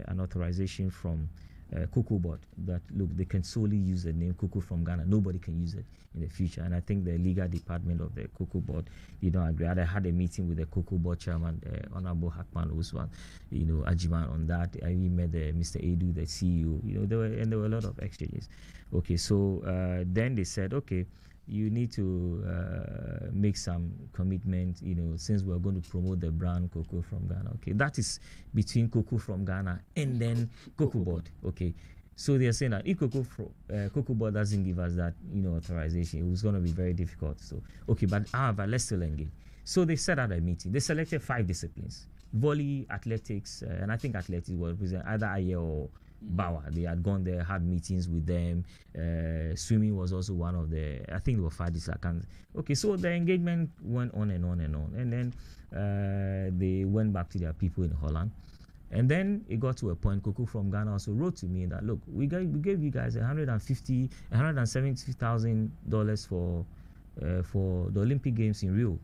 an authorization from Cocoa Board that, look, they can solely use the name Cocoa from Ghana. Nobody can use it in the future. And I think the legal department of the Cocoa Board, agree. I had a meeting with the Cocoa Board chairman, Honorable Hakman Usman, Ajiman on that. I even met Mr. Edu, the CEO. There were a lot of exchanges. Okay, so then they said, okay, you need to make some commitment, since we're going to promote the brand Cocoa from Ghana. Okay, that is between Cocoa from Ghana and then Cocoa Board. Okay, so they're saying that if Cocoa Board doesn't give us that, authorization, it was going to be very difficult. So, okay, but however, let's still engage. So they set out a meeting. They selected 5 disciplines: volley, athletics, and I think athletics was represented either Aye or Bauer. They had gone there, had meetings with them. Swimming was also one of I think there were 5 disciplines. Okay, so the engagement went on and on and on. And then they went back to their people in Holland. And then it got to a point, Cocoa from Ghana also wrote to me that, look, we gave you guys $170,000 for the Olympic Games in Rio.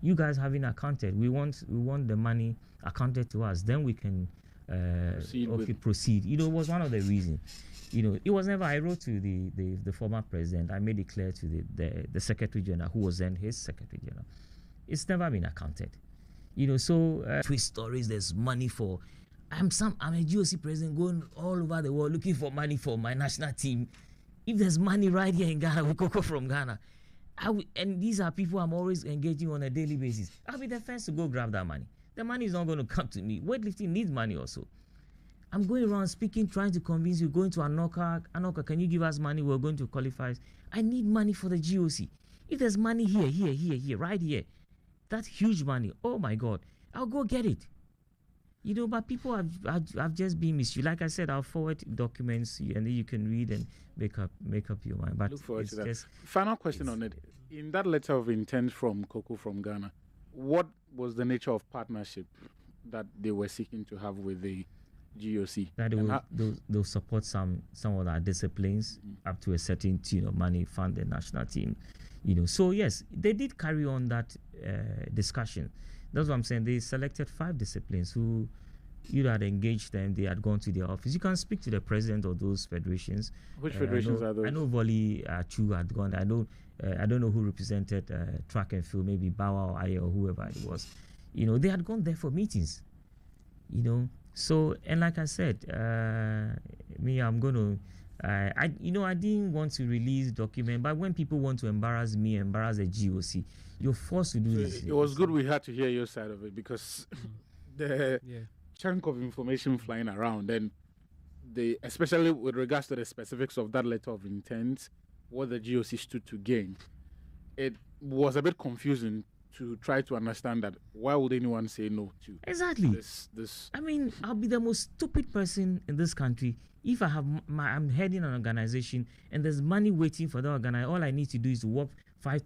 You guys haven't accounted. We want the money accounted to us. Then we can proceed. You know, it was one of the reasons. You know, it was never. I wrote to the former president. I made it clear to the Secretary General, who was then his Secretary General. It's never been accounted. You know, so twist stories. There's money for. I'm a GOC president going all over the world looking for money for my national team. If there's money right here in Ghana, we could go from Ghana. And these are people I'm always engaging on a daily basis. I'll be the first to go grab that money. The money is not going to come to me. Weightlifting needs money also. I'm going around speaking, trying to convince you, going to Anoka. Anoka, can you give us money? We're going to qualify. I need money for the GOC. If there's money here, right here, that's huge money. Oh my God, I'll go get it. You know, but people have just been misused. Like I said, I'll forward documents and then you can read and make up your mind. But look forward to that. Final question on it. In that letter of intent from Coco from Ghana, what was the nature of partnership that they were seeking to have with the GOC? That they'll support some of our disciplines up to a certain money, fund the national team. You know, so yes, they did carry on that discussion. That's what I'm saying. They selected 5 disciplines who you had engaged them. They had gone to their office. You can speak to the president of those federations. Which federations are those? I know Volley Chu had gone. I don't know who represented track and field. Maybe Bawa or Aye or whoever it was. You know, they had gone there for meetings. You know, so and like I said, I'm going to. I didn't want to release document, but when people want to embarrass me, embarrass the GOC, you're forced to do this. It was good we had to hear your side of it because the chunk of information flying around, and especially with regards to the specifics of that letter of intent, what the GOC stood to gain, it was a bit confusing to try to understand that. Why would anyone say no to exactly this? I mean, I'll be the most stupid person in this country if I'm heading an organization and there's money waiting for the organization. All I need to do is to walk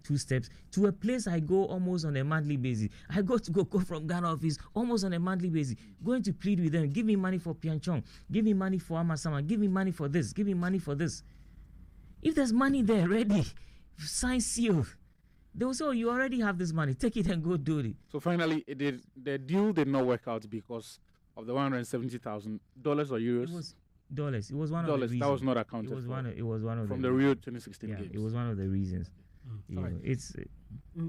2 steps to a place I go almost on a monthly basis. I go from Ghana office almost on a monthly basis, going to plead with them. Give me money for Pianchong. Give me money for Amasama. Give me money for this. Give me money for this. If there's money there ready, sign seal. They will say, you already have this money. Take it and go do it. So finally, the deal did not work out because of the $170,000 or euros? It was dollars. It was one of the reasons. That was not accounted for. It was one of from the Rio 2016 games. It was one of the reasons.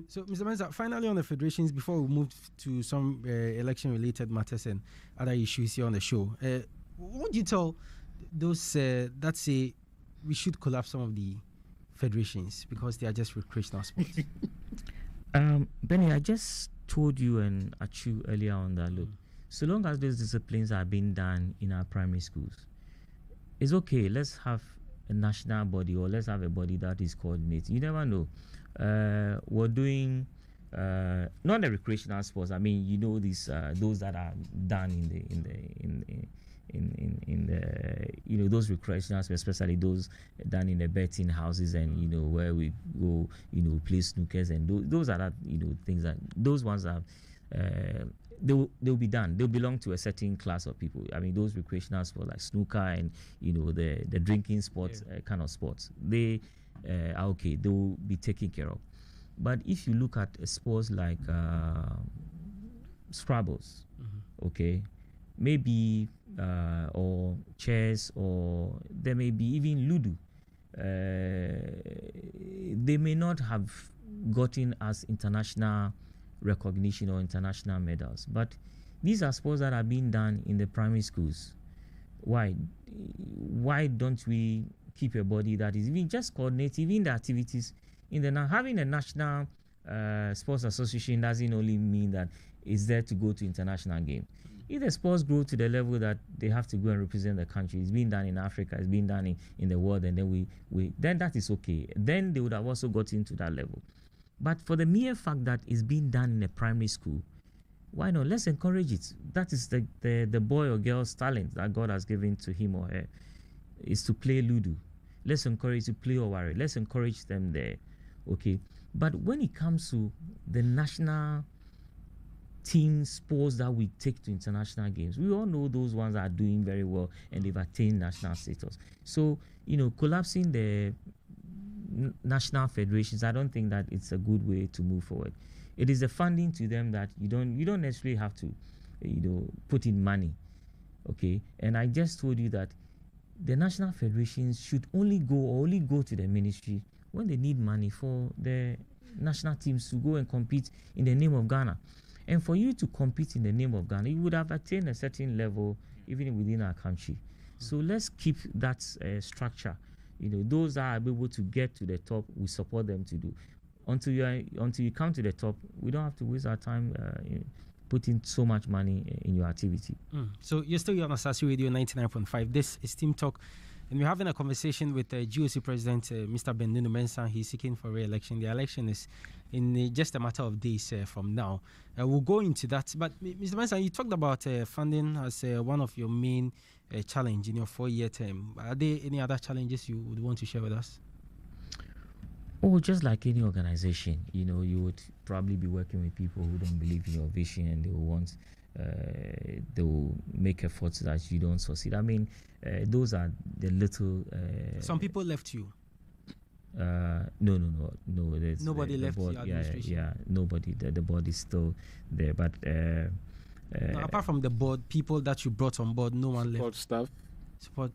So, Mr. Mensah, finally on the federations, before we move to some election-related matters and other issues here on the show, what do you tell those that say we should collapse some of the federations because they are just recreational sports? Benny, I just told you and Achu earlier on that, look, so long as those disciplines are being done in our primary schools, it's okay. Let's have a national body, or let's have a body that is coordinated. You never know. We're doing not the recreational sports. I mean, you know, those that are done in the those recreational sports, especially those done in the betting houses and where we go play snookers, and those are things that those ones are. They'll be done. They'll belong to a certain class of people. I mean, those recreational sports like snooker and the drinking sports kind of sports, they are okay. They will be taken care of. But if you look at sports like Scrabbles, okay, maybe or chess, or there may be even Ludo. They may not have gotten us international recognition or international medals, but these are sports that are being done in the primary schools. Why don't we keep a body that is even just coordinate even the activities in the having a national sports association doesn't only mean that it's there to go to international game. If the sports grow to the level that they have to go and represent the country, it's being done in Africa, it's being done in the world, and then then that is okay. Then they would have also got into that level. But for the mere fact that it's being done in a primary school, why not? Let's encourage it. That is the boy or girl's talent that God has given to him or her, is to play Ludo. Let's encourage to play Owari. Let's encourage them there. Okay. But when it comes to the national team sports that we take to international games, we all know those ones are doing very well and they've attained national status. So, collapsing the national federations, I don't think that it's a good way to move forward. It is the funding to them that you don't necessarily have to put in money. Okay, and I just told you that the national federations should only go to the ministry when they need money for the national teams to go and compete in the name of Ghana. And for you to compete in the name of Ghana, you would have attained a certain level even within our country. So let's keep that structure. Those that are able to get to the top, we support them to do. Until you come to the top, we don't have to waste our time putting so much money in your activity. So you're still on Asaase Radio 99.5. This is Team Talk, and we're having a conversation with GOC President Mr. Bendino Mensah. He's seeking for re-election. The election is in just a matter of days from now. We'll go into that. But Mr. Mensah, you talked about funding as one of your main challenge in your 4-year term. Are there any other challenges you would want to share with us? Oh, just like any organization, you would probably be working with people who don't believe in your vision, and they will make efforts that you don't succeed. I mean, those are the little. Some people left you. No. Nobody left board, the administration. Yeah, nobody. The board is still there, but. No, apart from the board, people that you brought on board, no one left. Support.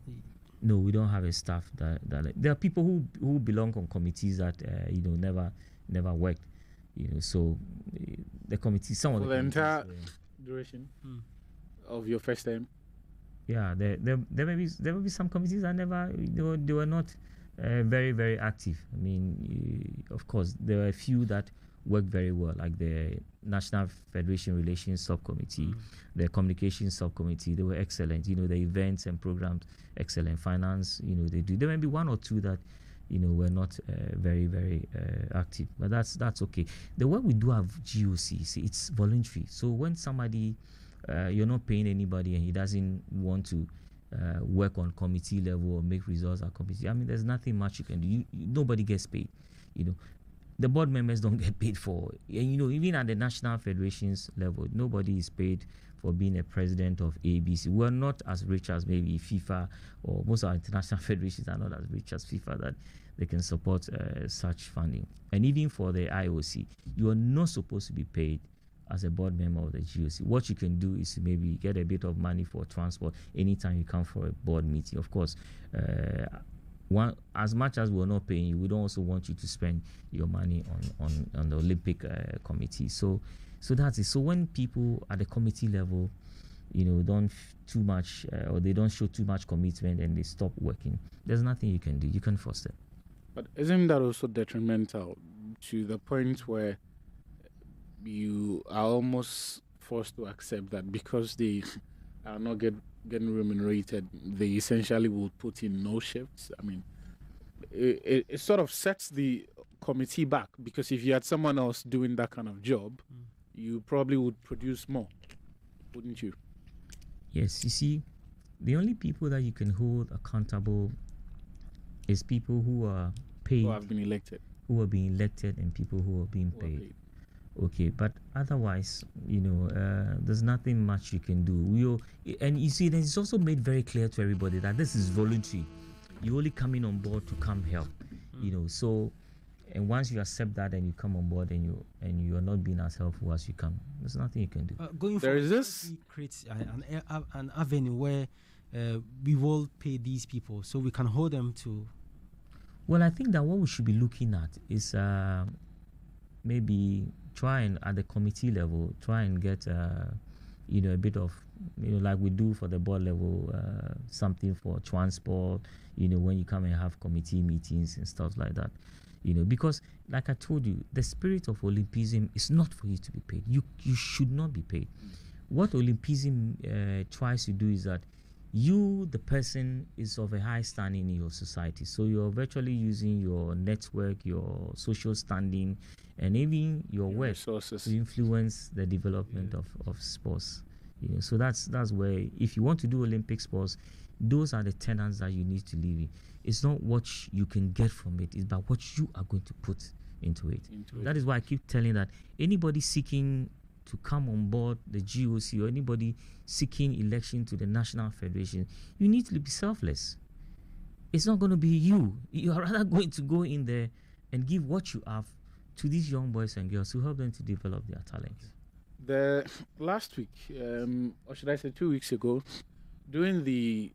No, we don't have a staff that there are people who belong on committees that never worked. So the committee, some of the entire duration of your first time. Yeah, there may be some committees that they were not very, very active. I mean, of course, there were a few that worked very well, like the National Federation Relations Subcommittee, the Communications Subcommittee. They were excellent. The events and programs, excellent. Finance, they do. There may be one or two that, were not very, very active, but that's okay. The way we do have GOC, it's voluntary. So when somebody, you're not paying anybody and he doesn't want to work on committee level or make results at committee, I mean, there's nothing much you can do. Nobody gets paid. The board members don't get paid for, even at the national federations level, nobody is paid for being a president of ABC. We're not as rich as maybe FIFA, or most of our international federations are not as rich as FIFA that they can support such funding. And even for the IOC, you are not supposed to be paid as a board member of the GOC. What you can do is maybe get a bit of money for transport anytime you come for a board meeting. Of course, as much as we're not paying you, we don't also want you to spend your money on the Olympic committee. So that's it. So when people at the committee level, don't too much or they don't show too much commitment and they stop working, there's nothing you can do. You can force them. But isn't that also detrimental to the point where you are almost forced to accept that because they are not getting remunerated, they essentially will put in no shifts? I mean, it sort of sets the committee back, because if you had someone else doing that kind of job, you probably would produce more, wouldn't you? Yes, you see, the only people that you can hold accountable is people who are paid, who have been elected, and people who are being paid. Okay, but otherwise, there's nothing much you can do. And you see, it's also made very clear to everybody that this is voluntary. You're only coming on board to come help. So, and once you accept that and you come on board and you are not being as helpful as you can, there's nothing you can do. Going there forward, is this create an avenue where we will pay these people so we can hold them to. Well, I think that what we should be looking at is maybe try and at the committee level try and get a bit of like we do for the board level, something for transport, when you come and have committee meetings and stuff like that, because like I told you, the spirit of Olympism is not for you to be paid. You should not be paid. What Olympism tries to do is that you, the person, is of a high standing in your society. So you're virtually using your network, your social standing, and even your work resources to influence the development of sports. So that's where, if you want to do Olympic sports, those are the tenets that you need to live in. It's not what you can get from it, it's about what you are going to put into it. That is why I keep telling that anybody seeking to come on board the GOC or anybody seeking election to the National Federation, you need to be selfless. It's not going to be you. You are rather going to go in there and give what you have to these young boys and girls to help them to develop their talents. The last week, or should I say 2 weeks ago, during the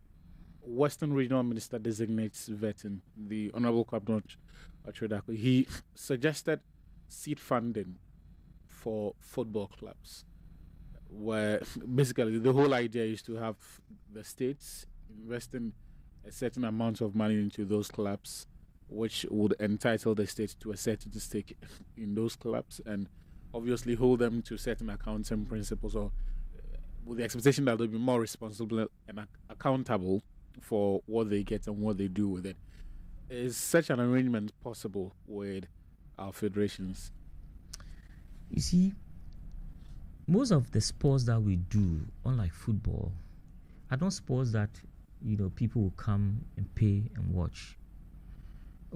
Western Regional Minister designates vetting, the Honorable Kwabena Ochodako, he suggested seed funding for football clubs, where basically the whole idea is to have the states investing a certain amount of money into those clubs, which would entitle the state to a certain stake in those clubs, and obviously hold them to certain accounting principles, or with the expectation that they'll be more responsible and accountable for what they get and what they do with it. Is such an arrangement possible with our federations? You see, most of the sports that we do, unlike football, are not sports that people will come and pay and watch.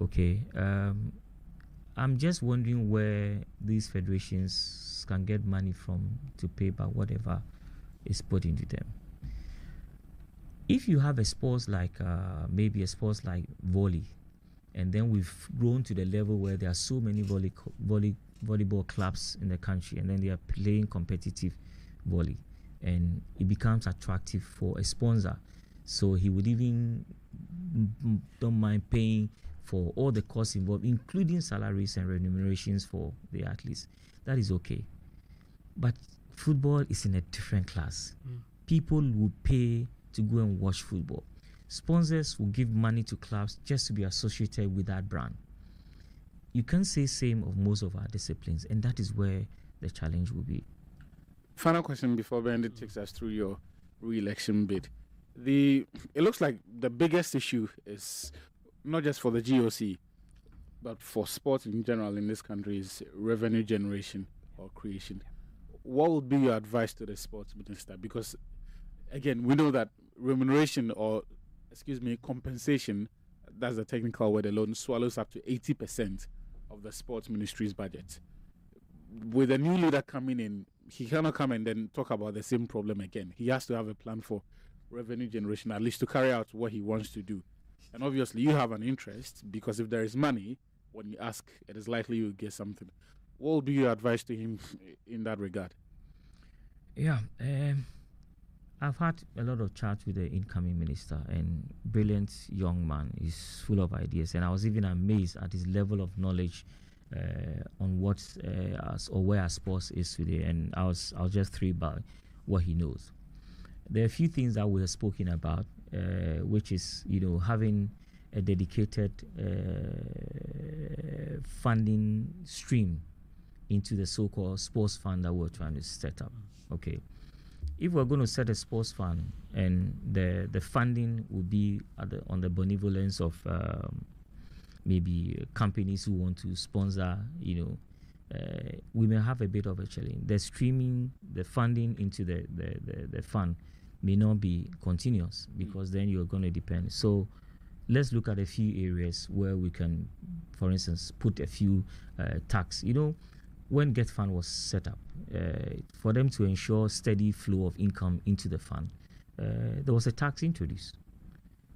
Okay, I'm just wondering where these federations can get money from to pay back whatever is put into them. If you have a sports like maybe a sports like volley, and then we've grown to the level where there are so many volleyball clubs in the country, and then they are playing competitive volley, and it becomes attractive for a sponsor, so he would even don't mind paying for all the costs involved, including salaries and remunerations for the athletes. That is okay. But football is in a different class. People will pay to go and watch football. Sponsors will give money to clubs just to be associated with that brand. You can't say same of most of our disciplines, and that is where the challenge will be. Final question before Bandit takes us through your re-election bid. It looks like the biggest issue is not just for the GOC, but for sports in general in this country, is revenue generation or creation. What would be your advice to the sports minister? Because, again, we know that remuneration compensation, that's the technical word alone, swallows up to 80% of the sports ministry's budget. With a new leader coming in, he cannot come and then talk about the same problem again. He has to have a plan for revenue generation, at least to carry out what he wants to do. And obviously you have an interest, because if there is money, when you ask, it is likely you'll get something. What will be your advice to him in that regard? Yeah, I've had a lot of chats with the incoming minister, and brilliant young man. He's full of ideas, and I was even amazed at his level of knowledge on what or where our sports is today, and I was just thrilled by what he knows. There are a few things that we have spoken about, which is having a dedicated funding stream into the so-called sports fund that we're trying to set up. Okay, if we're going to set a sports fund, and the funding will be on the benevolence of maybe companies who want to sponsor, we may have a bit of a challenge. The funding into the fund may not be continuous, because then you're going to depend. So let's look at a few areas where we can, for instance, put a few tax. When Get Fund was set up, for them to ensure steady flow of income into the fund, there was a tax introduced.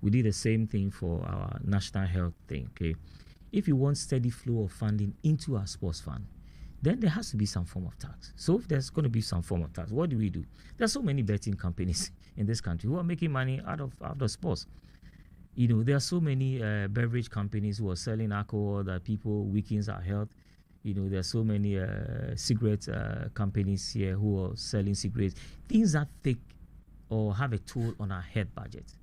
We did the same thing for our national health thing. Okay, if you want steady flow of funding into our sports fund, then there has to be some form of tax. So if there's going to be some form of tax, what do? There are so many betting companies in this country who are making money out of sports. There are so many beverage companies who are selling alcohol that people weakens our health. There are so many cigarette companies here who are selling cigarettes. Things that take or have a toll on our head budget.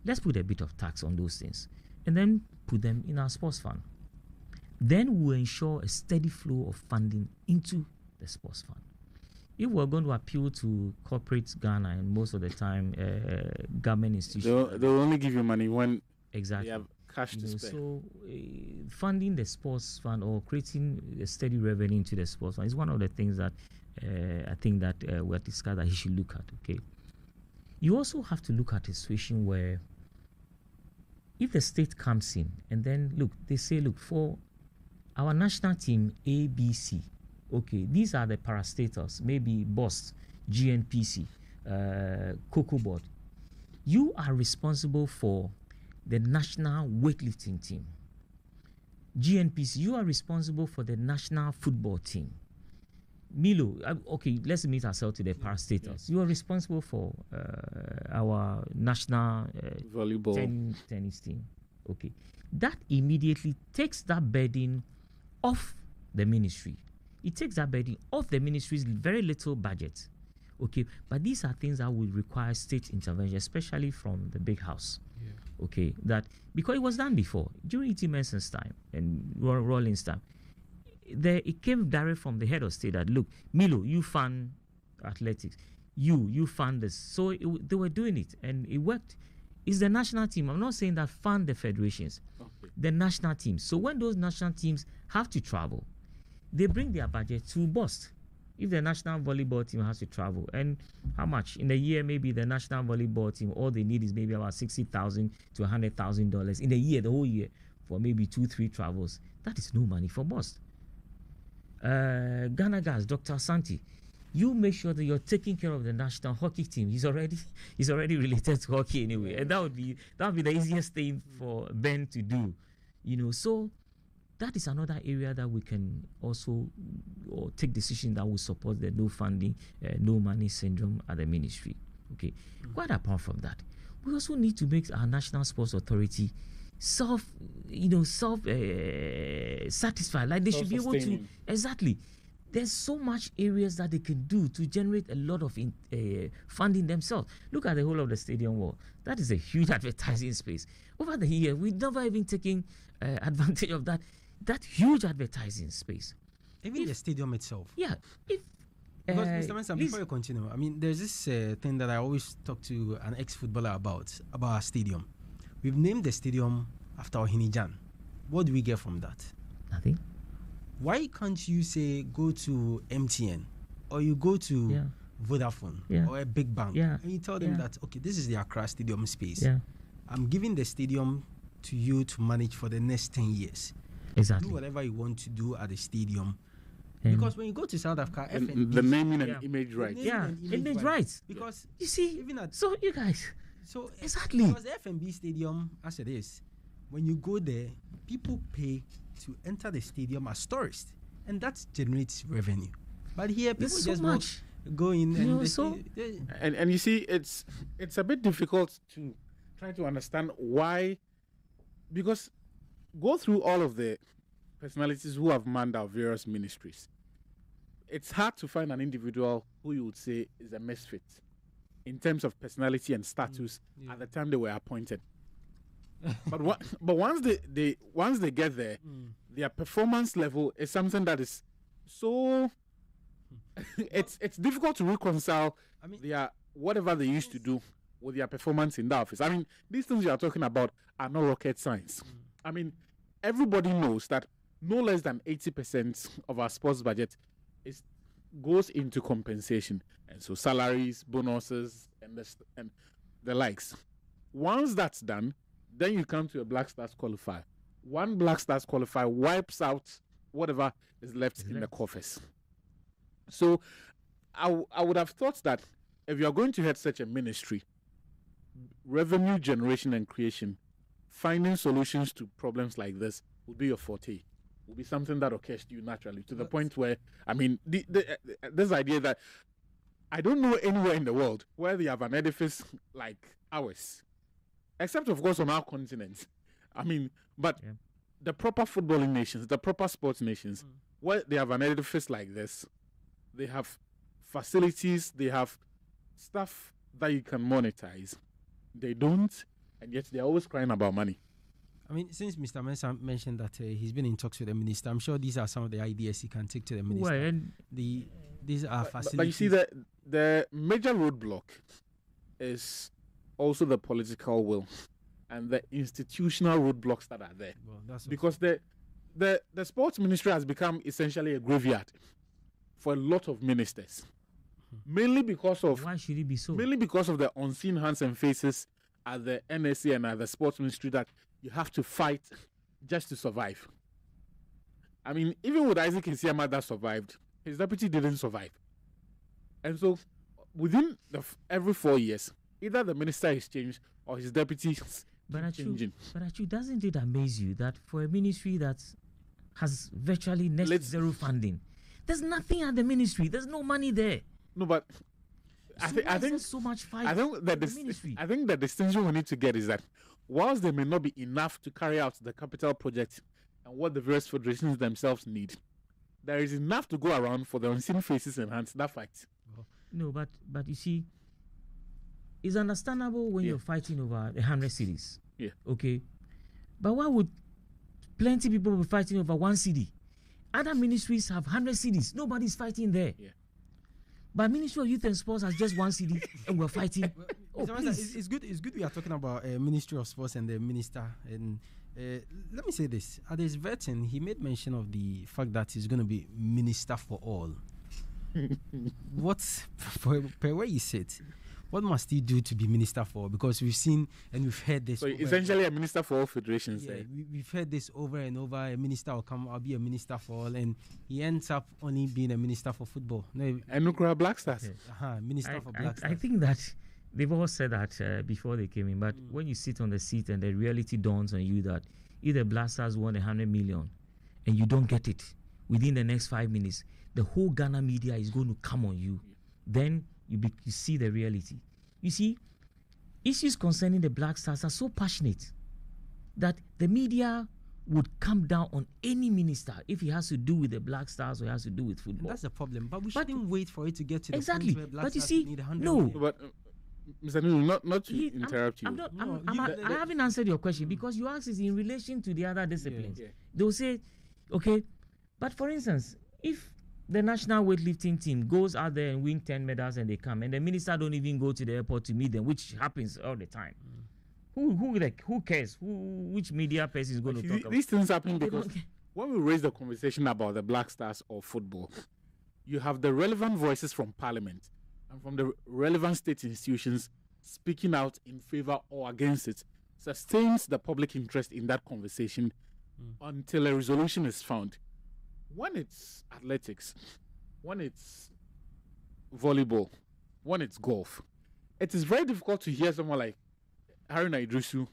Let's put a bit of tax on those things, and then put them in our sports fund. Then we'll ensure a steady flow of funding into the sports fund. If we're going to appeal to corporate Ghana, and most of the time government institutions, they'll only give you money when exactly they have cash to spend. So funding the sports fund or creating a steady revenue into the sports fund is one of the things that I think that we're discussed that he should look at. Okay, you also have to look at a situation where if the state comes in and then they say, for our national team ABC, okay, these are the parastatals, maybe BOST, GNPC, Cocoa Board. You are responsible for the national weightlifting team. GNPC, you are responsible for the national football team. Milo, okay, let's meet ourselves to the parastatals. You are responsible for our national volleyball tennis team. Okay, that immediately takes that burden off the ministry. It takes that burden off the ministry's very little budget. Okay, but these are things that will require state intervention, especially from the big house. Yeah. Okay, that because it was done before during E.T. Menson's time and Rawlings' time. It came direct from the head of state that, look, Milo, you fund athletics, you fund this. So they were doing it and it worked. It's the national team. I'm not saying that fund the federations, the national teams. So when those national teams have to travel, they bring their budget to bust. If the national volleyball team has to travel, and how much in a year? Maybe the national volleyball team, all they need is maybe about $60,000 to $100,000 in a year, the whole year, for maybe 2-3 travels. That is no money for bust. Ghana guys, Dr. Asante, you make sure that you're taking care of the national hockey team. He's already related to hockey anyway, and that would be the easiest thing for Ben to do, So that is another area that we can also take decisions that will support the no funding, no money syndrome at the ministry. Okay, quite apart from that, we also need to make our national sports authority satisfied. Like they should be able to exactly. There's so much areas that they can do to generate a lot of funding themselves. Look at the whole of the stadium wall. That is a huge advertising space. Over the year, we've never even taken advantage of that huge advertising space. Even the stadium itself. Yeah. Because Mr. Mensah, before you continue, I mean, there's this thing that I always talk to an ex-footballer about our stadium. We've named the stadium after Ohinijan. What do we get from that? Nothing. Why can't you say go to MTN or you go to Vodafone or a big bank and you tell them that, okay, this is the Accra Stadium space. Yeah. I'm giving the stadium to you to manage for the next 10 years. Exactly. Do whatever you want to do at the stadium. Because when you go to South Africa, the naming and image rights. Image rights. Because you see, even at, so you guys. So exactly. Because the FNB Stadium, as it is, when you go there, people pay to enter the stadium as tourists, and that generates revenue. But here, people so just much. Go in and you see, it's a bit difficult to try to understand why, because go through all of the personalities who have manned our various ministries. It's hard to find an individual who you would say is a misfit in terms of personality and status at the time they were appointed. but once they get there, their performance level is something that is so it's difficult to reconcile their whatever they used to do with their performance in the office. I mean, these things you are talking about are not rocket science. I mean, everybody knows that no less than 80% of our sports budget goes into compensation, and so salaries, bonuses, and the likes. Once that's done, then you come to a Black Stars qualifier. One Black Stars qualifier wipes out whatever is left in the coffers. So I would have thought that if you are going to head such a ministry, revenue generation and creation, finding solutions to problems like this would be your forte. Will be something that occurs to you naturally, to the point where, I mean, this idea that I don't know anywhere in the world where they have an edifice like ours, except of course on our continent. I mean, but the proper footballing nations, the proper sports nations, where they have an edifice like this, they have facilities, they have stuff that you can monetize. They don't, and yet they're always crying about money. I mean, since Mr. Mensah mentioned that he's been in talks with the minister, I'm sure these are some of the ideas he can take to the minister. Well, and these are facilities. But you see, the major roadblock is also the political will and the institutional roadblocks that are there. Well, that's because the sports ministry has become essentially a graveyard for a lot of ministers. Mainly because of... Why should it be so? Mainly because of the unseen hands and faces at the NSA and at the sports ministry that you have to fight just to survive. I mean, even with Isaac Isiama that survived, his deputy didn't survive. And so, within every 4 years, either the minister is changed or his deputy is changing. But actually, doesn't it amaze you that for a ministry that has virtually net zero funding, There's nothing at the ministry. There's no money there. No, but I So think why is there so much fight. I think that in the ministry. I think the distinction we need to get is that whilst there may not be enough to carry out the capital project and what the various federations themselves need, there is enough to go around for the unseen faces and hands that fight. No, but you see, it's understandable when Yeah. you're fighting over 100 cities. Yeah. Okay. But why would plenty people be fighting over one city? Other ministries have 100 cities. Nobody's fighting there. Yeah. But Ministry of Youth and Sports has just one city, and we're fighting. Oh, Mr. Master, please. it's good. It's good we are talking about Ministry of Sports and the minister. And let me say this: at his vetting, he made mention of the fact that he's going to be minister for all. What, per where you sit, what must he do to be minister for all? Because we've seen and we've heard this. So over- essentially a minister for all federations. yeah, eh? we've heard this over and over. A minister will come, I'll be a minister for all, and he ends up only being a minister for football. No, And Nukra Black Stars. minister for Black I Stars. think that they've all said that before they came in. But when you sit on the seat and the reality dawns on you that if the Blasters won 100 million and you don't get it within the next 5 minutes, the whole Ghana media is going to come on you. Then you see the reality. You see, issues concerning the Black Stars are so passionate that the media would come down on any minister if he has to do with the Black Stars or he has to do with And football. that's the problem. But we But- shouldn't wait for it to get to the Exactly. point where Black But you Stars see, need 100 no. million. But Mr. Nunu, not to He- interrupt I'm you. not, No, I haven't answered your question because you asked is in relation to the other disciplines. Yeah. They'll say, okay, but for instance, if the national weightlifting team goes out there and win 10 medals and they come and the minister don't even go to the airport to meet them, which happens all the time. Who cares? Which media person is going to talk about? These things happen They because don't care. when we raise the conversation about the Black Stars or football, you have the relevant voices from Parliament and from the relevant state institutions speaking out in favor or against it, sustains the public interest in that conversation until a resolution is found. When it's athletics, when it's volleyball, when it's golf, it is very difficult to hear someone like Haruna Idrisu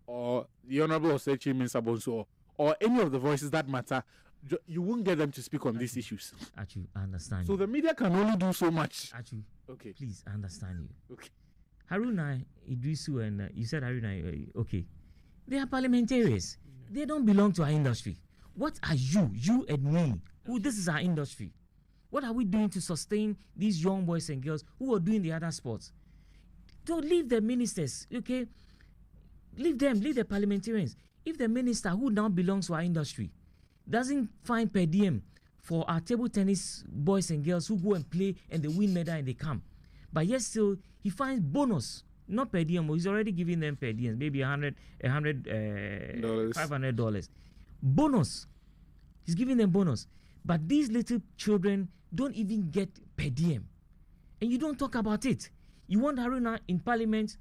or the Honorable Osechi Minsabonso or any of the voices that matter. You won't get them to speak on these issues. Achu, I understand So you. the media can only do so much. Achu, Okay. please, I understand you. Okay. Haruna Idrisu and you said Haruna, okay. They are parliamentarians. They don't belong to our industry. What are you and me, who this is our industry? What are we doing to sustain these young boys and girls who are doing the other sports? Don't leave the ministers, okay? Leave them, leave the parliamentarians. If the minister who now belongs to our industry doesn't find per diem for our table tennis boys and girls who go and play and they win medal and they come, but yet still he finds bonus, not per diem. He's already giving them per diem, maybe $100, $500 bonus. He's giving them bonus, but these little children don't even get per diem, and you don't talk about it. You want Haruna in Parliament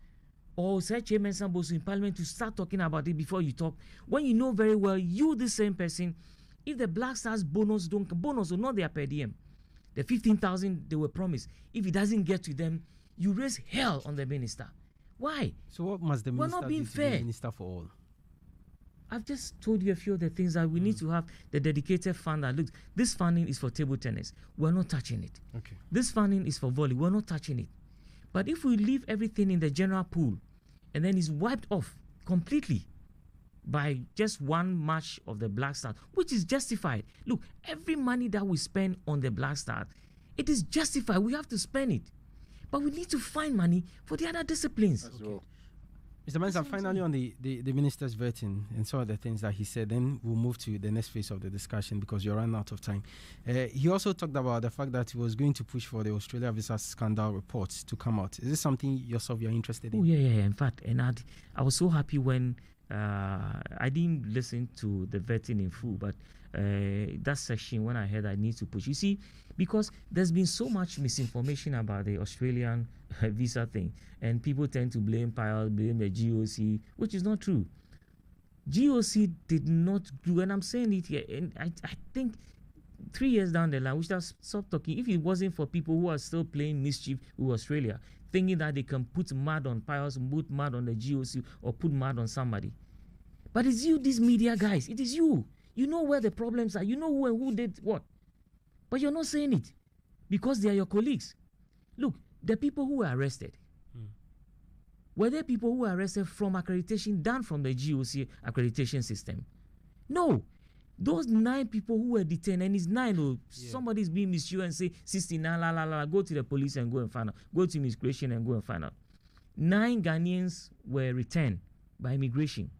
or say Chairman Sambosu in Parliament to start talking about it before you talk, when you know very well you the same person. If the Black Stars bonus or not their per diem, the 15,000 they were promised, if it doesn't get to them, you raise hell on the minister. Why? So what must the We're minister not being do to be fair. minister for all? I've just told you a few of the things that we need to have the dedicated fund that looks. This funding is for table tennis. We're not touching it. Okay. This funding is for volley. We're not touching it. But if we leave everything in the general pool and then it's wiped off completely by just one match of the Black Stars, which is justified. Look, every money that we spend on the Black Stars, it is justified. We have to spend it. But we need to find money for the other disciplines. As well. Mr. Mensah, finally on the minister's vetting and some of the things that he said, then we'll move to the next phase of the discussion because you're running out of time. He also talked about the fact that he was going to push for the Australia visa scandal reports to come out. Is this something yourself you're interested in? Oh, yeah. In fact, and I was so happy when I didn't listen to the vetting in full, but that section when I heard I need to push. You see, because there's been so much misinformation about the Australian visa thing, and people tend to blame Piles, blame the GOC, which is not true. GOC did not do, and I'm saying it here, and I think 3 years down the line, we should have stopped talking. If it wasn't for people who are still playing mischief with Australia, thinking that they can put mud on Piles, put mud on the GOC, or put mud on somebody. But it's you, these media guys. It is you. You know where the problems are. You know who and who did what. But you're not saying it because they are your colleagues. Look, the people who were arrested, were there people who were arrested from accreditation done from the GOC accreditation system? No. Those 9 people who were detained, and it's 9, somebody's being misused and say 69, go to the police and go and find out. Go to immigration and go and find out. 9 Ghanaians were returned by immigration.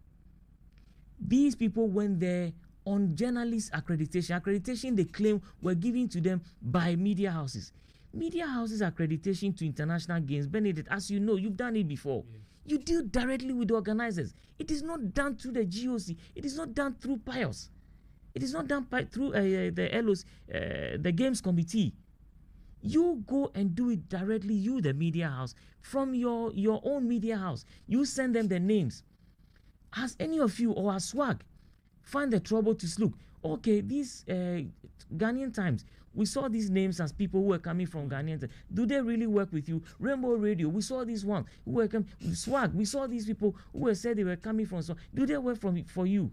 These people went there on journalist accreditation. Accreditation they claim were given to them by media houses. Media houses accreditation to international games, Benedict, as you know, you've done it before. You deal directly with the organizers. It is not done through the GOC. It is not done through PIOS. It is not done through the LOS, the games committee. You go and do it directly, you, the media house, from your own media house. You send them the names. Has any of you or a swag find the trouble to look? Okay, these Ghanaian Times, we saw these names as people who were coming from Ghanaian Times. Do they really work with you? Rainbow Radio, we saw this one who were coming. Swag, we saw these people who were said they were coming from. So do they work for you?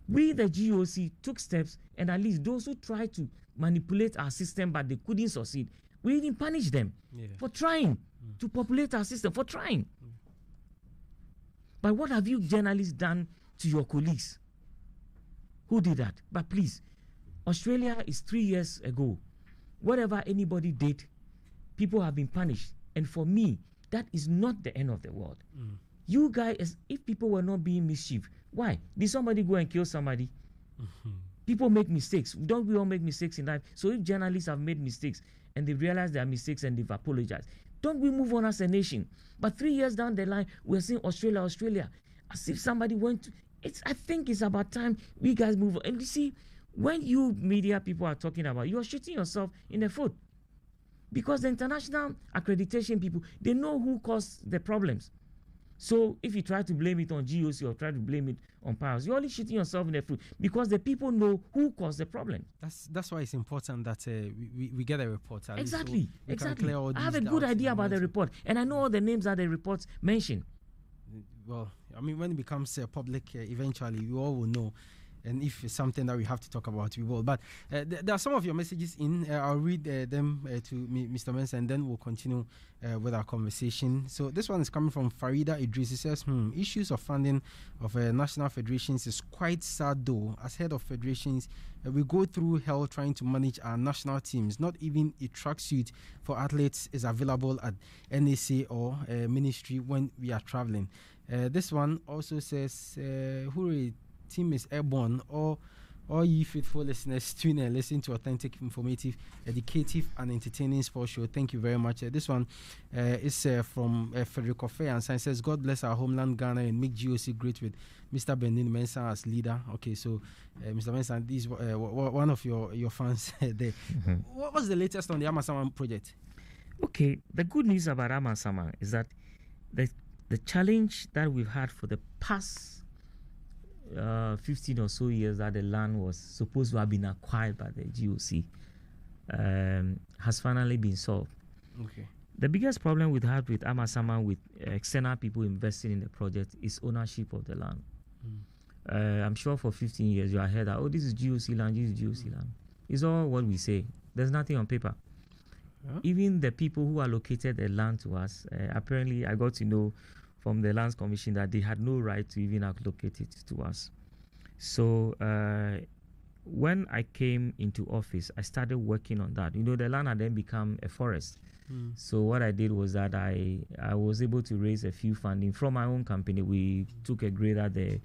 We, the GOC, took steps, and at least those who tried to manipulate our system but they couldn't succeed, we even punished them for trying to populate our system, for trying. But what have you journalists done to your colleagues who did that? But please, Australia is 3 years ago. Whatever anybody did, people have been punished. And for me, that is not the end of the world. You guys, if people were not being mischief, why? Did somebody go and kill somebody? People make mistakes. Don't we all make mistakes in life? So if journalists have made mistakes and they realize their mistakes and they've apologized, don't we move on as a nation? But 3 years down the line, we're saying Australia, as if somebody went to... I think it's about time we guys move on. And you see, when you media people are talking about, you're shooting yourself in the foot. Because the international accreditation people, they know who caused the problems. So if you try to blame it on GOC or try to blame it on powers, you're only shooting yourself in the foot because the people know who caused the problem. That's why it's important that we get a report. Exactly, so exactly. I have a good idea about the report, and I know all the names that the reports mention. Well, I mean, when it becomes public, eventually we all will know. And if it's something that we have to talk about, we will. But there are some of your messages in. I'll read them to Mr. Mensah, and then we'll continue with our conversation. So this one is coming from Farida Idris. He says, issues of funding of national federations is quite sad though. As head of federations, we go through hell trying to manage our national teams. Not even a tracksuit for athletes is available at NSA or ministry when we are traveling. This one also says, hooray, team is airborne. All ye faithful listeners, tune and listen to authentic, informative, educative, and entertaining sports show. Thank you very much. This one is from Federico Faye, and says, God bless our homeland Ghana and make GOC great with Mr. Benin Mensah as leader. Okay, so Mr. Mensah, this is one of your fans there. What was the latest on the Asaase project? Okay, the good news about Asaase is that the challenge that we've had for the past 15 or so years that the land was supposed to have been acquired by the GOC has finally been solved. Okay. The biggest problem we've had with Asaase, with external people investing in the project, is ownership of the land. I'm sure for 15 years you have heard that, this is GOC land, this is GOC land. It's all what we say. There's nothing on paper. Even the people who allocated the land to us, apparently I got to know from the Lands Commission that they had no right to even allocate it to us. So when I came into office, I started working on that. The land had then become a forest. So what I did was that I was able to raise a few funding from my own company. We took a grader there,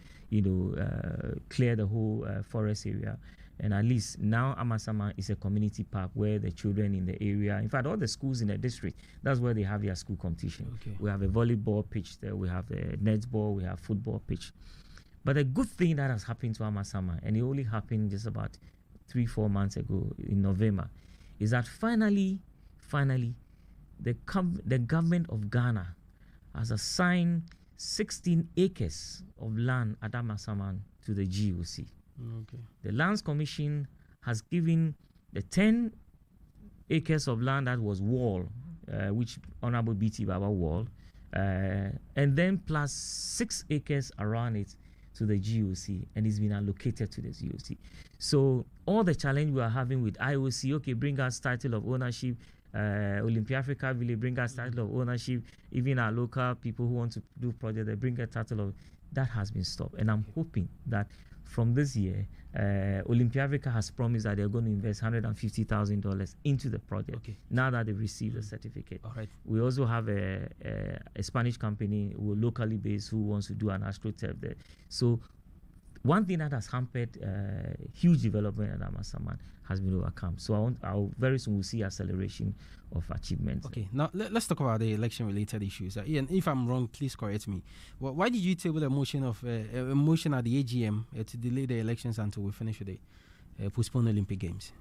clear the whole forest area. And at least now Asaase is a community park where the children in the area, in fact, all the schools in the district, that's where they have their school competition. Okay. We have a volleyball pitch there, we have the netball, we have football pitch. But the good thing that has happened to Asaase, and it only happened just about 3-4 months ago in November, is that finally, the government of Ghana has assigned 16 acres of land at Asaase to the GOC. Okay. The Lands Commission has given the 10 acres of land that was wall, which Honorable BT Baba wall, and then plus 6 acres around it to the GOC, and it's been allocated to the GOC. So all the challenge we are having with IOC, okay, bring us title of ownership, Olympia Africa really bring us title of ownership, even our local people who want to do project, they bring a title of, that has been stopped. And I'm hoping that from this year, Olympia Africa has promised that they're going to invest $150,000 into the project. Okay. Now that they've received the certificate. All right. We also have a Spanish company who are locally based who wants to do an astroturf there. So one thing that has hampered huge development at Amasaman has been overcome. So I'll very soon we'll see acceleration of achievements. Okay, now let's talk about the election-related issues. Ian, if I'm wrong, please correct me. Why did you table a motion at the AGM to delay the elections until we finish with the postponed Olympic Games?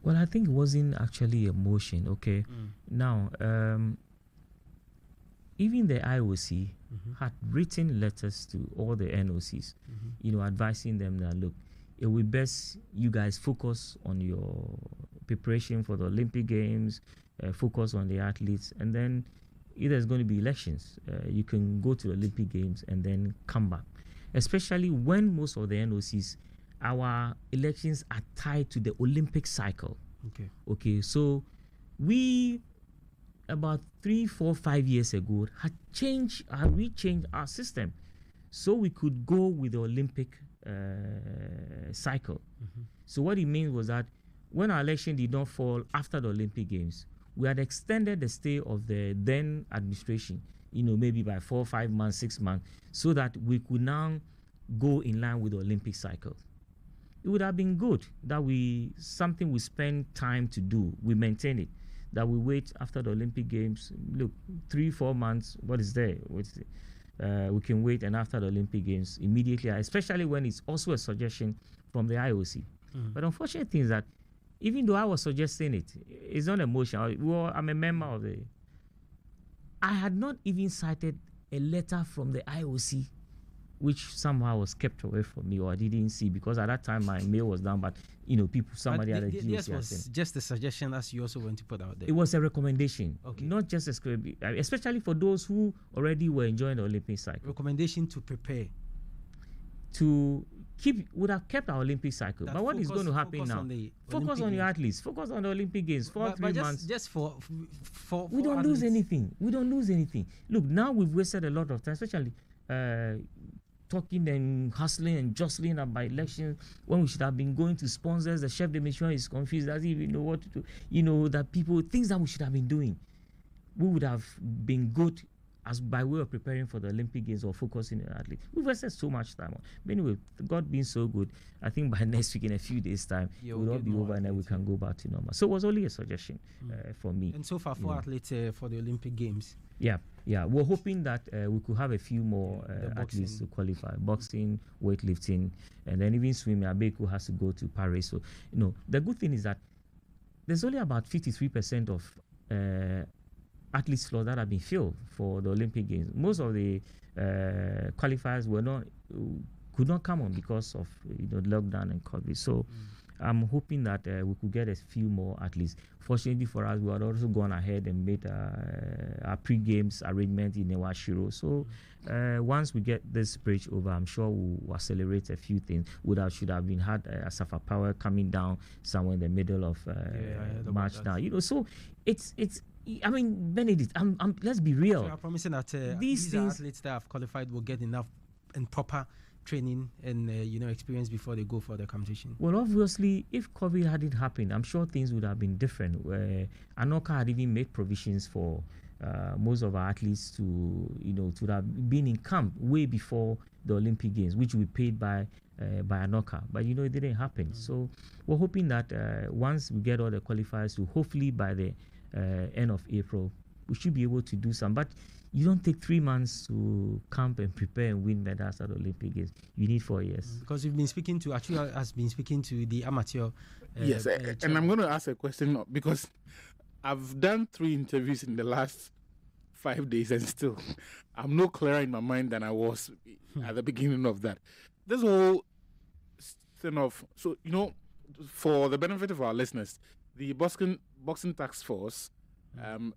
Well, I think it wasn't actually a motion. Okay, now even the IOC had written letters to all the NOCs, advising them that, look, it will best you guys focus on your preparation for the Olympic Games, focus on the athletes, and then if there's going to be elections, you can go to the Olympic Games and then come back. Especially when most of the NOCs, our elections are tied to the Olympic cycle. Okay, so we, about 3, 4, 5 years ago, had changed our system so we could go with the Olympic cycle. So what it means was that when our election did not fall after the Olympic Games, we had extended the stay of the then administration, maybe by 4, 5 months, 6 months, so that we could now go in line with the Olympic cycle. It would have been good that something we spend time to do, we maintain it, that we wait after the Olympic Games. Look, 3, 4 months, what is there? We can wait, and after the Olympic Games, immediately, especially when it's also a suggestion from the IOC. But unfortunate thing is that even though I was suggesting it, it's not a motion. Well, I'm a member of I had not even cited a letter from the IOC, which somehow was kept away from me, or I didn't see, because at that time my mail was down, but somebody at the GOC. This was just a suggestion as you also want to put out there. It was a recommendation, not just a script, especially for those who already were enjoying the Olympic cycle. Recommendation to prepare. Would have kept our Olympic cycle. But what is going to happen now? Focus on your athletes. Focus on the Olympic Games for 3 months. Just for we don't lose anything. We don't lose anything. Look, now we've wasted a lot of time, especially talking and hustling and jostling about elections when we should have been going to sponsors. The chef de mission is confused, doesn't even know what to do. That people, things that we should have been doing, we would have been good as by way of preparing for the Olympic Games or focusing on athletes. We've wasted so much time on. But anyway, God being so good, I think by next week, in a few days' time, we'll all be over and then we can go back to normal. So it was only a suggestion for me. And so far, 4 athletes for the Olympic Games. Yeah. We're hoping that we could have a few more athletes to qualify. Boxing, weightlifting, and then even swimming. Abeku has to go to Paris. So, the good thing is that there's only about 53% of athletes slots that have been filled for the Olympic Games. Most of the qualifiers could not come on because of lockdown and COVID. So I'm hoping that we could get a few more athletes. Fortunately for us, we had also gone ahead and made our pre-games arrangement in Ewashiro. So once we get this bridge over, I'm sure we'll accelerate a few things. Should have been had Asafa Power coming down somewhere in the middle of March now. So it's. I mean, Benedict, let's be real. So you're promising that these athletes that have qualified will get enough and proper training and experience before they go for the competition? Well, obviously, if COVID hadn't happened, I'm sure things would have been different. Anoka had even made provisions for most of our athletes to have been in camp way before the Olympic Games, which we paid by Anoka. But it didn't happen. So we're hoping that once we get all the qualifiers, to hopefully by the end of April, we should be able to do some. But you don't take 3 months to camp and prepare and win medals at the Olympic Games. You need 4 years. Because you've been speaking to, actually has been speaking to the amateur. Yes, and I'm going to ask a question because I've done 3 interviews in the last 5 days and still I'm no clearer in my mind than I was at the beginning of that. This whole thing of, for the benefit of our listeners, the Boxing Task Force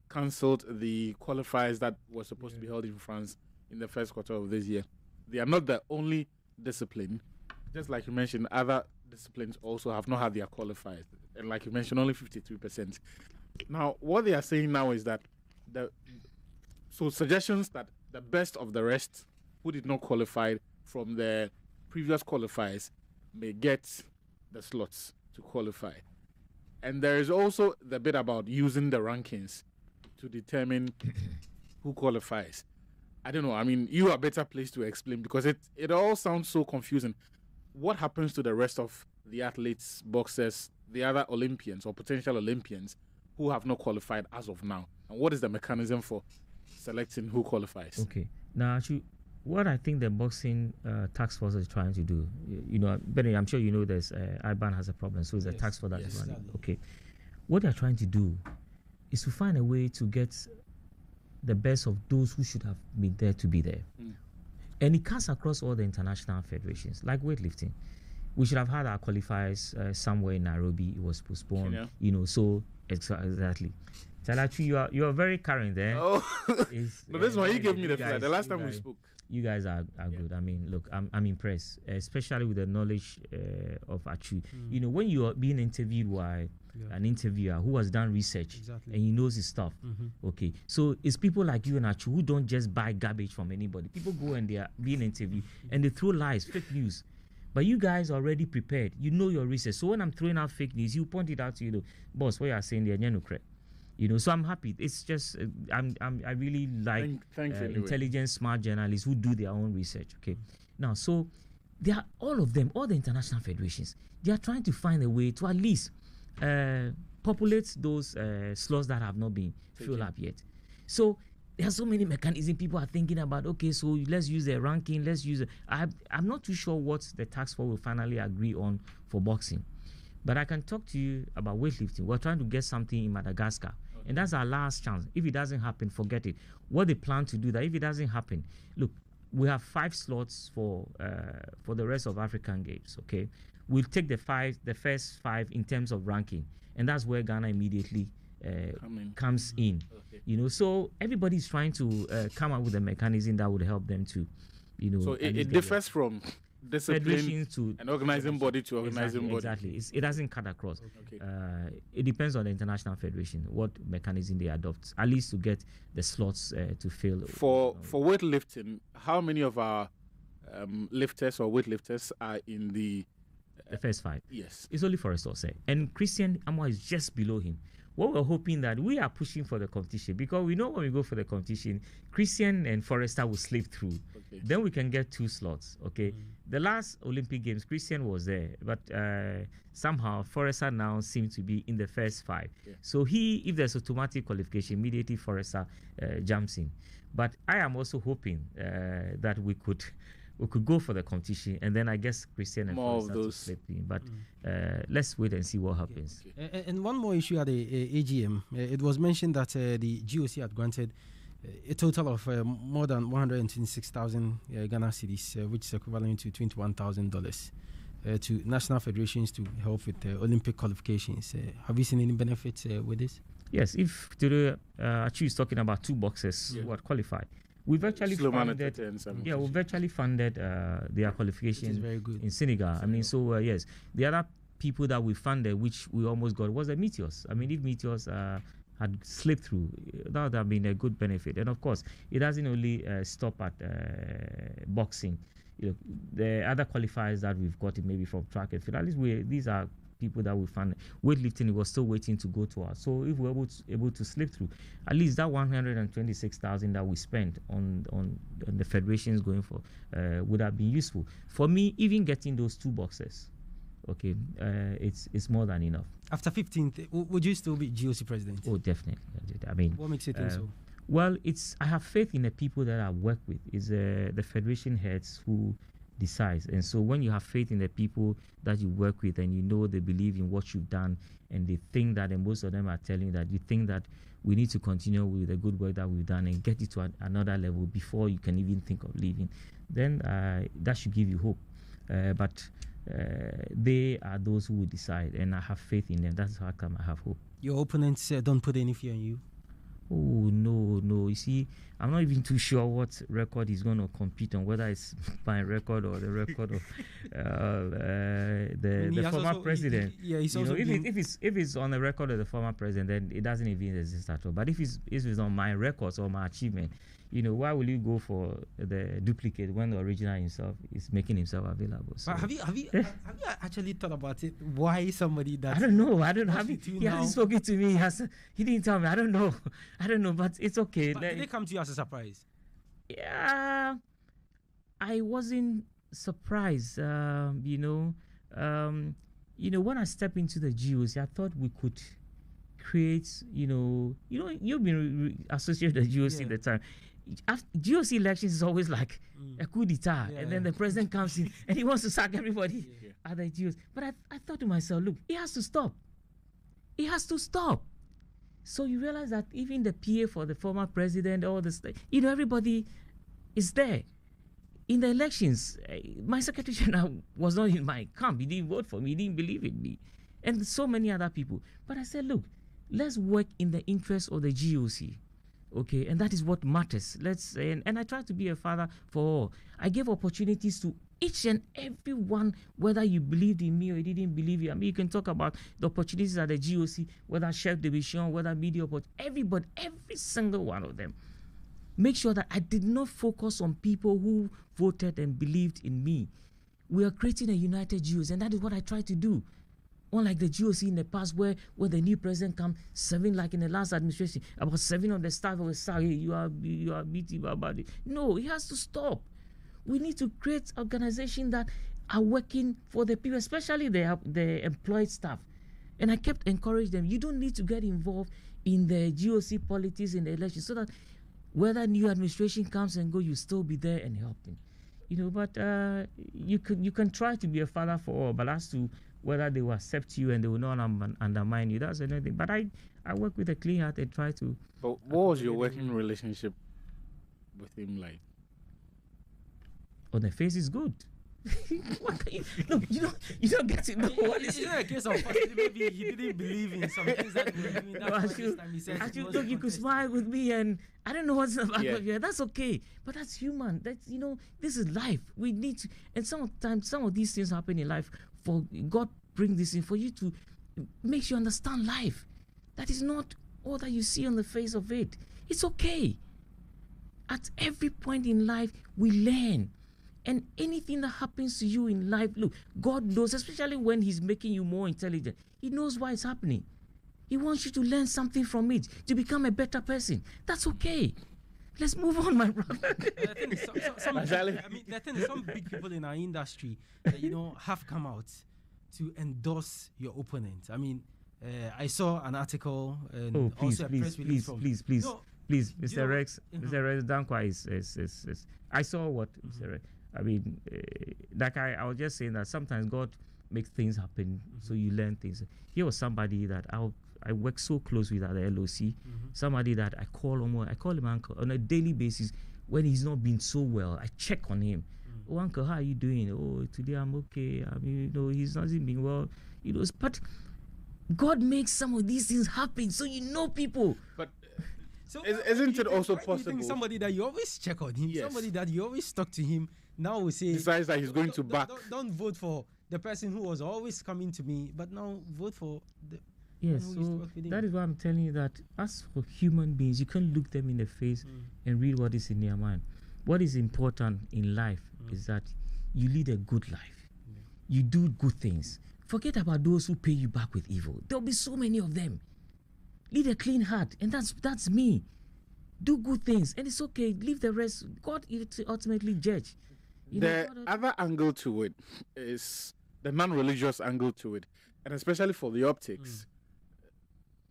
cancelled the qualifiers that were supposed to be held in France in the first quarter of this year. they are not the only discipline. Just like you mentioned, other disciplines also have not had their qualifiers. And like you mentioned, only 53%. Now, what they are saying now is that suggestions that the best of the rest who did not qualify from the previous qualifiers may get the slots to qualify. And there is also the bit about using the rankings to determine who qualifies. I don't know. I mean, you are better placed to explain because it all sounds so confusing. What happens to the rest of the athletes, boxers, the other Olympians or potential Olympians who have not qualified as of now? And what is the mechanism for selecting who qualifies? Okay. Now, actually, what I think the boxing task force is trying to do, Benny, I'm sure you know this, IBAN has a problem, so it's a task force that is running. Okay. What they're trying to do is to find a way to get the best of those who should have been there to be there. And it cuts across all the international federations, like weightlifting. We should have had our qualifiers somewhere in Nairobi. It was postponed, so exactly. Talachi, you are very current there. Oh, no, this one you gave me the flag. The last time we spoke. You guys are good. I mean, look, I'm impressed, especially with the knowledge of Achu. When you are being interviewed by an interviewer who has done research and he knows his stuff. Okay, so it's people like you and Achu who don't just buy garbage from anybody. People go and they are being interviewed and they throw lies, fake news. But you guys are already prepared. You know your research. So when I'm throwing out fake news, you point it out to boss, what you are saying there, no correct. So I'm happy. It's just I really like intelligent, smart journalists who do their own research. Okay, now so they are all of them, all the international federations. They are trying to find a way to at least populate those slots that have not been filled up yet. So there are so many mechanisms people are thinking about. Okay, so let's use the ranking. Let's use it. I'm not too sure what the task force will finally agree on for boxing. But I can talk to you about weightlifting. We're trying to get something in Madagascar. And that's our last chance. If it doesn't happen, forget it. What they plan to do that, if it doesn't happen, look, we have 5 slots for the rest of African Games, okay? We'll take the first 5 in terms of ranking. And that's where Ghana immediately comes in. Okay. So everybody's trying to come up with a mechanism that would help them to, So it differs from discipline to an organizing body to organizing body. Exactly. It doesn't cut across. Okay. It depends on the international federation, what mechanism they adopt, at least to get the slots to fill. For weightlifting, how many of our lifters or weightlifters are in the first 5? Yes. It's only for Asaase. And Christian Amwa is just below him. What we're hoping that we are pushing for the competition, because we know when we go for the competition, Christian and Forrester will slip through. Okay. Then we can get 2 slots. Okay. The last Olympic Games, Christian was there, but somehow Forrester now seems to be in the first 5. Yeah. So if there's automatic qualification, immediately Forrester jumps in. But I am also hoping that we could go for the competition, and then I guess Christian and more Forrester of those. Slip in. But let's wait and see what happens. Okay. And one more issue at the AGM. It was mentioned that the GOC had granted a total of more than 126,000 Ghana cedis, which is equivalent to $21,000 to national federations to help with Olympic qualifications. Have you seen any benefits with this? Yes, if today Achu is talking about 2 boxers who had qualified, we virtually funded. We virtually funded their qualification in Senegal. I mean, so yes, the other people that we funded, which we almost got, was the Meteors. I mean, if Meteors had slipped through, that would have been a good benefit. And of course, it doesn't only stop at boxing. The other qualifiers that we've got, maybe from track and field, at least these are people that we found. Weightlifting was still waiting to go to us. So if we're able to slip through, at least that 126,000 that we spent on the federations going for would have been useful. For me, even getting those 2 boxes, okay, it's more than enough. After 15th, would you still be GOC president? Oh, definitely. I mean, what makes you think so? Well, I have faith in the people that I work with. It's the federation heads who decides. And so when you have faith in the people that you work with, and they believe in what you've done, and they think that, and most of them are telling that you think that we need to continue with the good work that we've done and get it to another level before you can even think of leaving, then that should give you hope. But they are those who will decide, and I have faith in them. That's how come I have hope. Your opponents don't put any fear in you? Oh no! You see, I'm not even too sure what record he's going to compete on, whether it's my record or the record of the former president. He's you know, also if it's on the record of the former president, then it doesn't even exist at all. But if it's on my records or my achievement, why will you go for the duplicate when the original himself is making himself available? So, but have you actually thought about it? Why somebody that I don't know. He hasn't spoken to me. He didn't tell me. I don't know. But it's okay. But did they come to you as a surprise? Yeah, I wasn't surprised. When I stepped into the GOC, I thought we could create. You've been associated with the GOC at the time. GOC elections is always like a coup d'etat, and then the president comes in and he wants to sack everybody at the GOC. But I thought to myself, look, it has to stop. It has to stop. So you realize that even the PA for the former president, all this, everybody is there. In the elections, my secretary general was not in my camp. He didn't vote for me. He didn't believe in me. And so many other people. But I said, look, let's work in the interest of the GOC. Okay, and that is what matters. And I try to be a father for all. I gave opportunities to each and every one, whether you believed in me or you didn't believe in me. You can talk about the opportunities at the GOC, whether chef division, whether media, everybody, every single one of them. Make sure that I did not focus on people who voted and believed in me. We are creating a united GOC, and that is what I try to do. Unlike the GOC in the past, where the new president comes, 7, like in the last administration, about 7 of the staff will say, hey, you are beating about it. No, it has to stop. We need to create organizations that are working for the people, especially the employed staff. And I kept encouraging them, you don't need to get involved in the GOC politics in the election, so that whether new administration comes and go, you still be there and helping. But you can try to be a father for all, but as to whether they will accept you and they will not undermine you, that's another thing. But I work with a clean heart and try to. But what was your working relationship with him like? On the face is good. Look, you don't get to know what is. It's not a case of maybe he didn't believe in some things that he believed in. That's the time he said. Look, you could smile with me, and I don't know what's in the back of your head. That's okay, but that's human. That's this is life. We need to, and sometimes some of these things happen in life. For God bring this in for you to make you understand life. That is not all that you see on the face of it. It's okay. At every point in life, we learn. And anything that happens to you in life, look, God knows, especially when He's making you more intelligent. He knows why it's happening. He wants you to learn something from it, to become a better person. That's okay. Let's move on, my brother. The thing is, some big people in our industry, have come out to endorse your opponent. I mean, I saw an article and also a press release from... Please, Mr. Rex, Mr. Rex Dankwa is. I saw what Mr. Rex. I mean, I was just saying that sometimes God makes things happen, so you learn things. Here was somebody that I work so close with at the LOC, somebody that I call him uncle on a daily basis. When he's not been so well, I check on him. Oh, uncle, how are you doing? Oh, today I'm okay. I mean, he's not been well. But God makes some of these things happen, so people. But isn't it also possible? You think somebody that you always check on him, somebody that you always talk to him, now we say decides that he's going to back. Don't vote for the person who was always coming to me, but now vote for the. Yes, so that is why I'm telling you that as for human beings, you can't look them in the face and read what is in their mind. What is important in life is that you lead a good life. You do good things. Forget about those who pay you back with evil. There'll be so many of them. Lead a clean heart, and that's me. Do good things, and it's okay. Leave the rest. God ultimately judge. The other angle to it is the non-religious angle to it, and especially for the optics.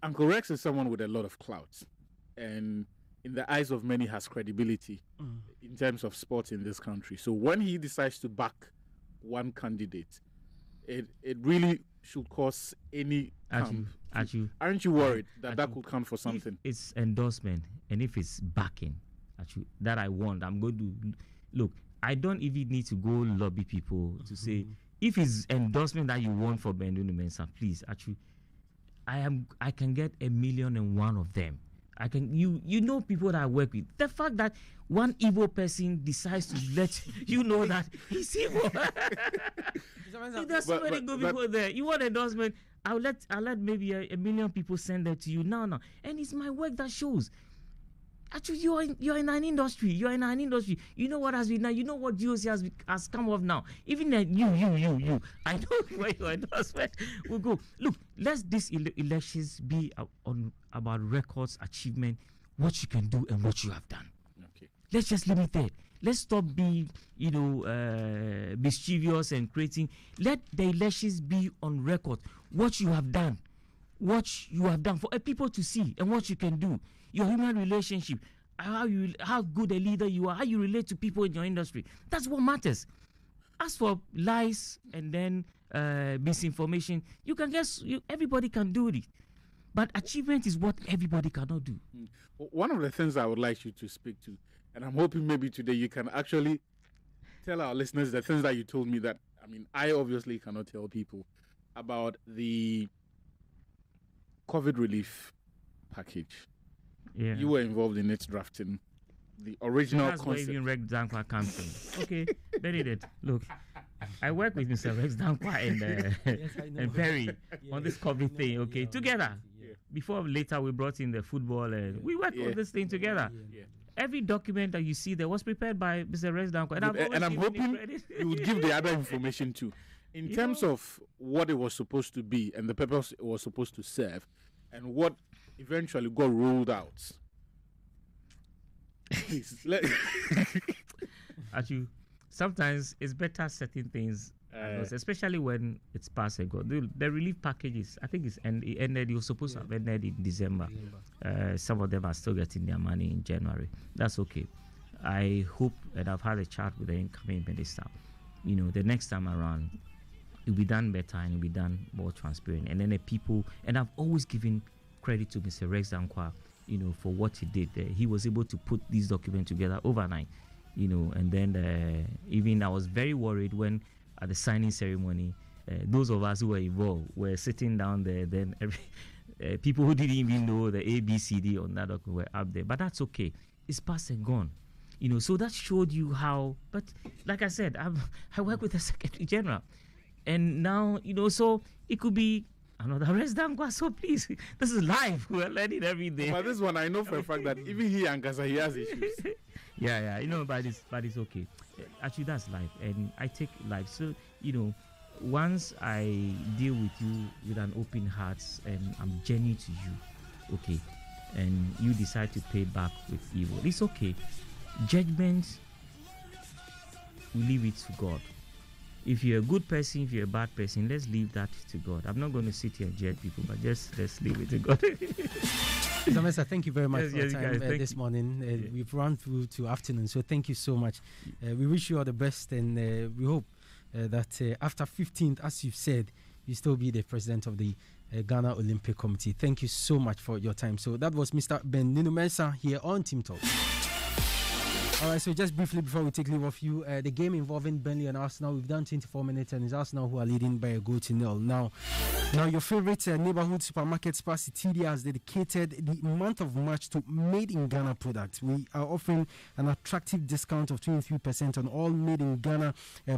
Uncle Rex is someone with a lot of clout, and in the eyes of many has credibility in terms of sports in this country. So when he decides to back one candidate, it really should cause any camp. Aren't you worried that could count for something? If it's endorsement and if it's backing, that I want, I'm going to look. I don't even need to go lobby people to say if it's endorsement that you want for Bendunu Mensah, please, I can get 1,000,001 of them. I can you know people that I work with. The fact that one evil person decides to let you know that he's evil. There's so many good people there. You want endorsement? I'll let maybe a million people send that to you now, and it's my work that shows. Actually, you're in an industry. You know what has been now. You know what GOC has come off now. Even you. I know where your endorsement will go. Look, let these elections be about records, achievement, what you can do and what you have done. Okay. Let's just leave it there. Let's stop being, mischievous and creating. Let the elections be on record. What you have done for people to see and what you can do. Your human relationship, how good a leader you are, how you relate to people in your industry. That's what matters. As for lies and then misinformation, everybody can do it. But achievement is what everybody cannot do. One of the things I would like you to speak to, and I'm hoping maybe today you can actually tell our listeners the things that you told me that, I obviously cannot tell people about the COVID relief package. Yeah. You were involved in its drafting. The original That's concept. where even Rex Dankwa comes from. Okay, very good. Look, I work with Mr. Rex Dankwa and Perry on this COVID thing, okay, together. Yeah. Before later we brought in the football and we worked on this thing together. Yeah. Every document that you see there was prepared by Mr. Rex Dankwa. And I'm hoping you would give the other information too. In terms of what it was supposed to be and the purpose it was supposed to serve and what eventually got rolled out. Actually, sometimes it's better setting things, especially when it's past and gone. The relief packages, I think it ended. It was supposed to have ended in December. Some of them are still getting their money in January. That's okay. I hope, and I've had a chat with the incoming minister. The next time around, it'll be done better and it'll be done more transparent. And then the people, and I've always given credit to Mr. Rex Dankwa, for what he did there. He was able to put these documents together overnight, and then even I was very worried when at the signing ceremony, those of us who were involved were sitting down there, then people who didn't even know the ABCD on that document were up there. But that's okay. It's past and gone. So that showed you how, but like I said, I work with the Secretary General. And now, so it could be another Rex Dankwa. So please, this is live. We're learning every day. But this one, I know for a fact that even he and Gaza, he has issues. Yeah, but it's okay. Actually, that's life, and I take life. So, once I deal with you with an open heart and I'm genuine to you, okay, and you decide to pay back with evil, it's okay. Judgment, we leave it to God. If you're a good person, if you're a bad person, let's leave that to God. I'm not going to sit here and judge people, but just let's leave it to God. Zamesa, thank you very much for your time guys, this morning. We've run through to afternoon, so thank you so much. We wish you all the best, and we hope that after 15th, as you've said, you still be the president of the Ghana Olympic Committee. Thank you so much for your time. So that was Mr. Ben Ninumensa here on Team Talk. All right, so just briefly before we take leave of you, the game involving Burnley and Arsenal, we've done 24 minutes and it's Arsenal who are leading by a goal to nil. Now your favorite neighborhood supermarket Asaase TD has dedicated the month of March to made in Ghana products. We are offering an attractive discount of 23% on all made in Ghana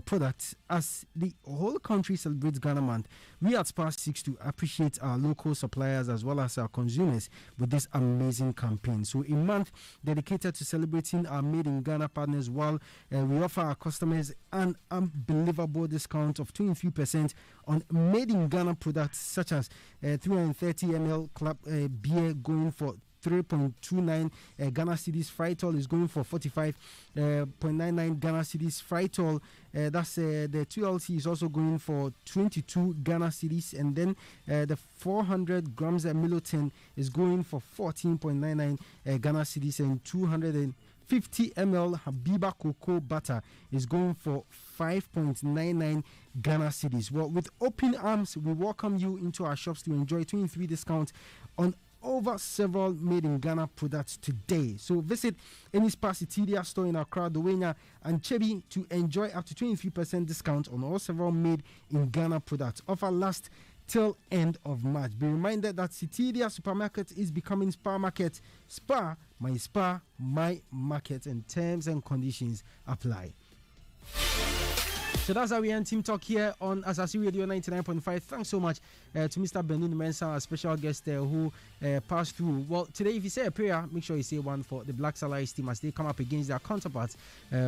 products as the whole country celebrates Ghana month. We at Asaase seek to appreciate our local suppliers as well as our consumers with this amazing campaign. So a month dedicated to celebrating our made in Ghana partners, while we offer our customers an unbelievable discount of 23% on made in Ghana products such as 330 ml club beer going for 3.29 Ghana cedis. Fritol is going for 45.99 Ghana cedis. Fritol, that's the 2LT is also going for 22 Ghana cedis, and then the 400 grams Milotin is going for 14.99 Ghana cedis, and 250 ml Habiba cocoa butter is going for 5.99 Ghana cedis. Well, with open arms, we welcome you into our shops to enjoy 23 discounts on over several made in Ghana products today. So visit any Asaase TDR store in Accra, Dowenya, and Chebi to enjoy up to 23% discount on all several made in Ghana products. Offer last till end of March. Be reminded that Citidia Supermarket is becoming Spar Market. Spar, my market, and terms and conditions apply. So that's how we end Team Talk here on Asaase Radio 99.5. Thanks so much to Mr. Benin Mensah, our special guest there who passed through. Well, today, if you say a prayer, make sure you say one for the Black Allies team as they come up against their counterparts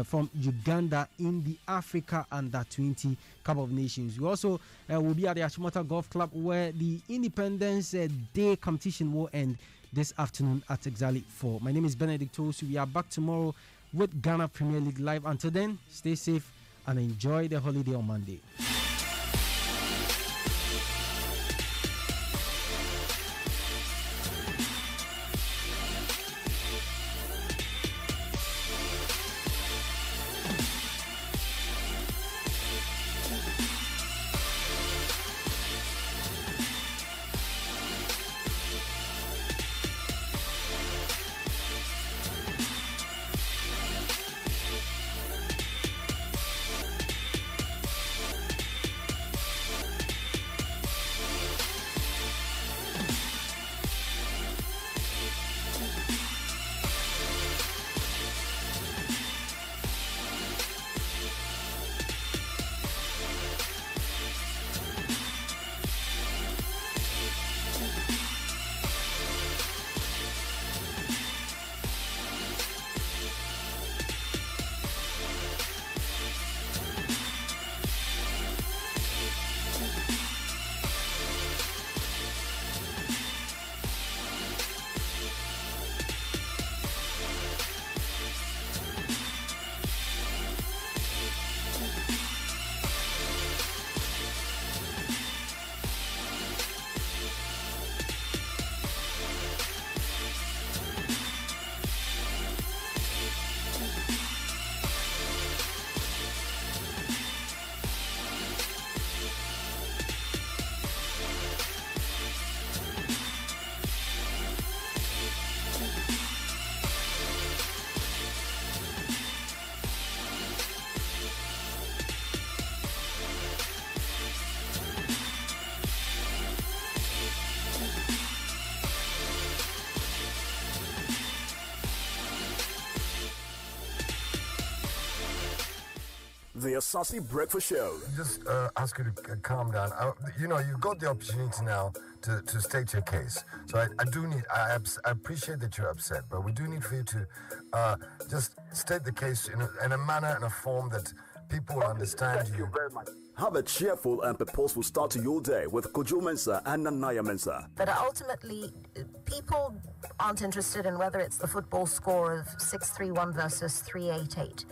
from Uganda in the Africa Under-20 Cup of Nations. We also will be at the Ashimota Golf Club where the Independence Day competition will end this afternoon at exactly 4. My name is Benedict Tosu. We are back tomorrow with Ghana Premier League Live. Until then, stay safe and enjoy the holiday on Monday. The Asaase Breakfast Show. Just ask you to calm down. You've got the opportunity now to state your case. So I appreciate that you're upset, but we do need for you to just state the case in a manner and a form that people will understand Thank you very much. Have a cheerful and purposeful start to your day with Kojo Mensah and Nanaya Mensah. But ultimately, people aren't interested in whether it's the football score of 6-3-1 versus 3-8-8.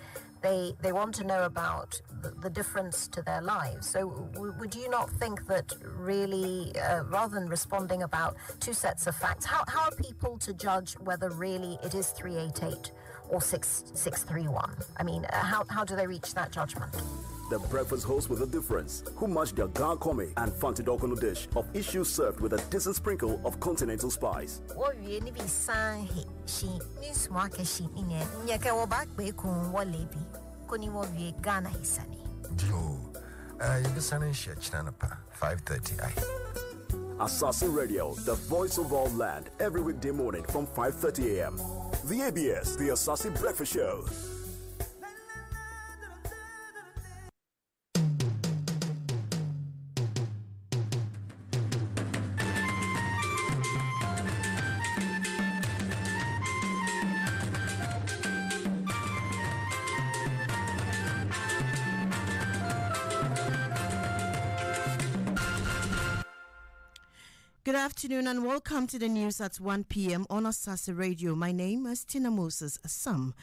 They want to know about the difference to their lives. So would you not think that really, rather than responding about two sets of facts, how are people to judge whether really it is 3-8-8 or 6-3-1? I mean, how do they reach that judgment? The breakfast host with a difference, who matched their Gankome and Fantidokono dish of issues served with a decent sprinkle of continental spice. Asaase Radio, the voice of all land, every weekday morning from 5:30 a.m. The ABS, the Asaase Breakfast Show. Good afternoon and welcome to the news at 1 p.m. on Asaase Radio. My name is Tina Moses Assam.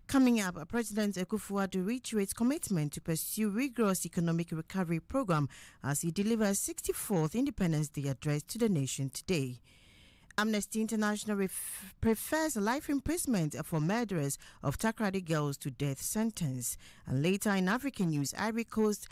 Coming up, President Akufo-Addo reiterates commitment to pursue rigorous economic recovery program as he delivers 64th Independence Day address to the nation today. Amnesty International prefers life imprisonment for murderers of Takoradi girls to death sentence. And later in African news, Ivory Coast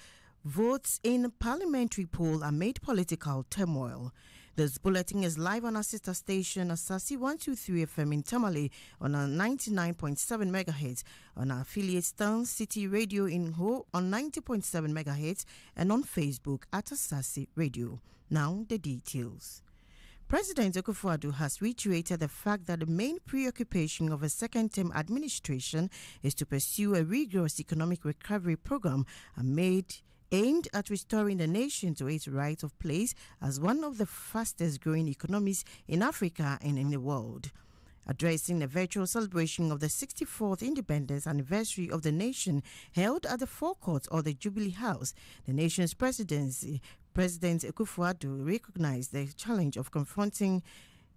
votes in parliamentary poll amid political turmoil. This bulletin is live on our sister station, Asaase 123 FM in Tamale on our 99.7 MHz, on our affiliate Stone City Radio in Ho on 90.7 MHz, and on Facebook at Asaase Radio. Now the details. President Akufo-Addo has reiterated the fact that the main preoccupation of a second-term administration is to pursue a rigorous economic recovery program aimed at restoring the nation to its right of place as one of the fastest-growing economies in Africa and in the world. Addressing a virtual celebration of the 64th independence anniversary of the nation held at the forecourt of the Jubilee House, the nation's President Akufo-Addo recognized the challenge of confronting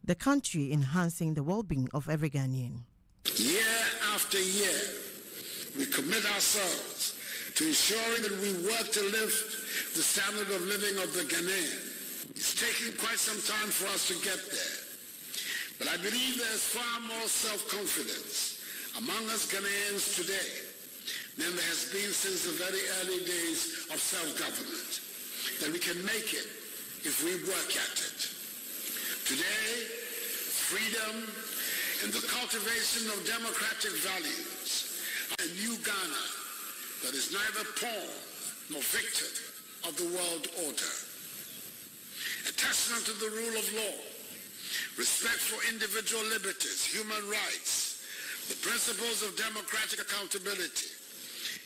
the country, enhancing the well-being of every Ghanaian. Year after year, we commit ourselves to ensuring that we work to lift the standard of living of the Ghanaian. It's taken quite some time for us to get there. But I believe there's far more self-confidence among us Ghanaians today than there has been since the very early days of self-government, that we can make it if we work at it. Today, freedom and the cultivation of democratic values are a new Ghana that is neither pawn nor victim of the world order. A testament to the rule of law, respect for individual liberties, human rights, the principles of democratic accountability,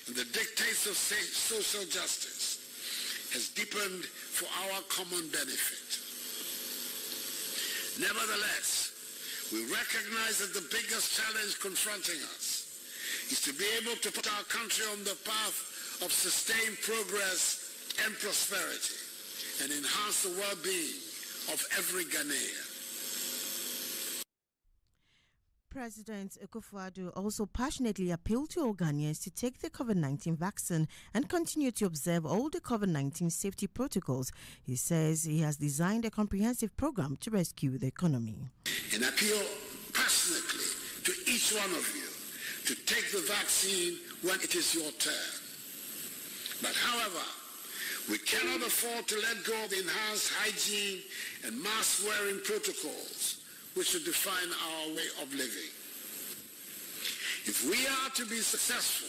and the dictates of social justice has deepened for our common benefit. Nevertheless, we recognize that the biggest challenge confronting us is to be able to put our country on the path of sustained progress and prosperity and enhance the well-being of every Ghanaian. President Akufo-Addo also passionately appealed to all Ghanaians to take the COVID-19 vaccine and continue to observe all the COVID-19 safety protocols. He says he has designed a comprehensive program to rescue the economy. And appeal passionately to each one of you to take the vaccine when it is your turn. But however, we cannot afford to let go of the enhanced hygiene and mask-wearing protocols which should define our way of living. If we are to be successful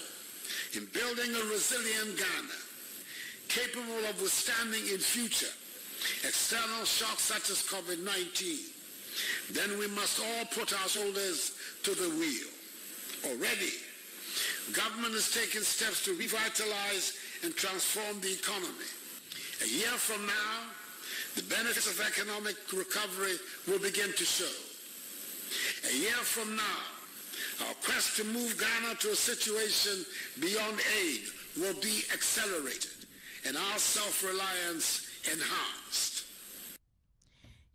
in building a resilient Ghana, capable of withstanding in future external shocks such as COVID-19, then we must all put our shoulders to the wheel. Already, government is taking steps to revitalize and transform the economy. A year from now, the benefits of economic recovery will begin to show. A year from now, our quest to move Ghana to a situation beyond aid will be accelerated and our self-reliance enhanced.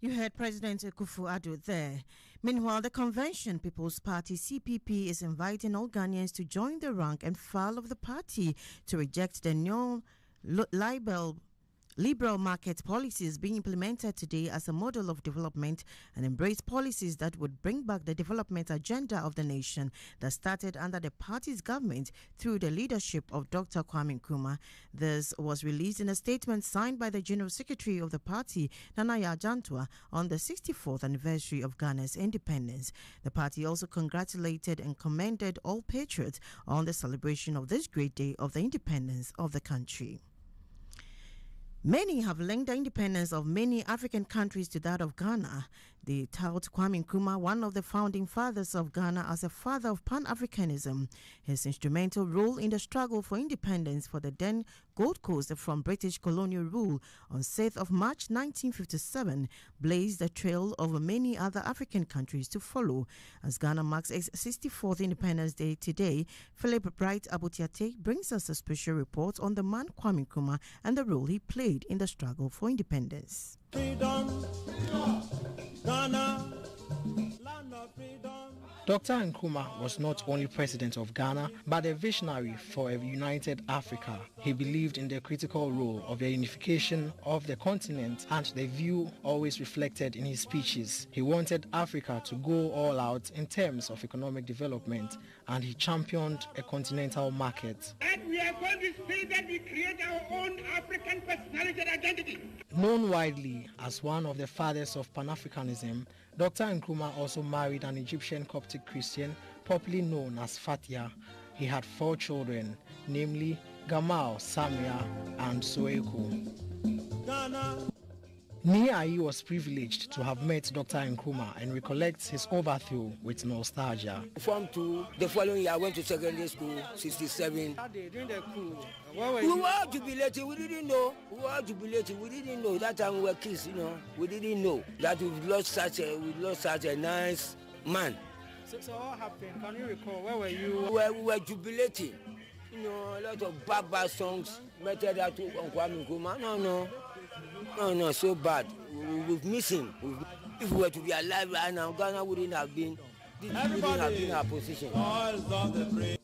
You heard President Akufo-Addo there. Meanwhile, the Convention People's Party CPP is inviting all Ghanaians to join the rank and file of the party to reject the liberal market policies being implemented today as a model of development and embrace policies that would bring back the development agenda of the nation that started under the party's government through the leadership of Dr. Kwame Nkrumah. This was released in a statement signed by the General Secretary of the party, Nana Yar'Adua, on the 64th anniversary of Ghana's independence. The party also congratulated and commended all patriots on the celebration of this great day of the independence of the country. Many have linked the independence of many African countries to that of Ghana. They tout Kwame Nkrumah, one of the founding fathers of Ghana, as a father of Pan-Africanism. His instrumental role in the struggle for independence for the then Gold Coast from British colonial rule on 6th of March 1957 blazed the trail of many other African countries to follow. As Ghana marks its 64th Independence Day today, Philip Bright Abutiate brings us a special report on the man Kwame Nkrumah and the role he played in the struggle for independence. Freedom, Ghana, land of freedom. Dr. Nkrumah was not only president of Ghana, but a visionary for a united Africa. He believed in the critical role of the unification of the continent and the view always reflected in his speeches. He wanted Africa to go all out in terms of economic development, and he championed a continental market. And we are going to say that we create our own African personality and identity. Known widely as one of the fathers of Pan-Africanism, Dr. Nkrumah also married an Egyptian Coptic Christian, popularly known as Fatia. He had 4 children, namely Gamal, Samia, and Soeko. Ghana, Niai was privileged to have met Dr. Nkrumah and recollects his overthrow with nostalgia. Form 2, the following year I went to secondary school, 67. During the coup, we were jubilating, we didn't know. We were jubilating, we didn't know. That time we were kids, we didn't know that we lost such a nice man. So what happened? Can you recall? Where were you? We were jubilating. A lot of bad songs, better that to Kwame Nkrumah. No, so bad. We've missed him. If we were to be alive right now, Ghana wouldn't have been our position. Blame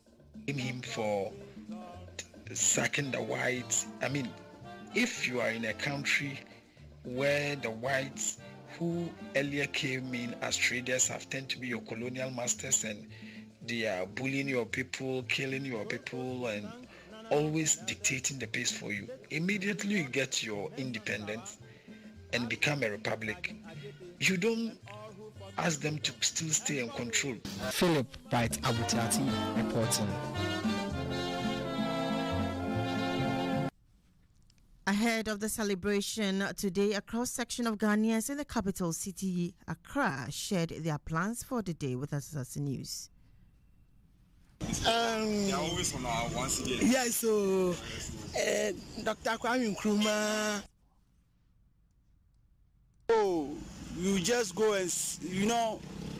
him for sacking the whites. I mean, if you are in a country where the whites who earlier came in as traders have tended to be your colonial masters and they are bullying your people, killing your people, and always dictating the pace for you. Immediately you get your independence and become a republic. You don't ask them to still stay in control. Philip Wright Abutiati reporting. Ahead of the celebration today, a cross-section of Ghanaians in the capital city, Accra, shared their plans for the day with Asaase News. Always on our once again. Yes, so Dr. Kwame Nkrumah. Oh, you just go and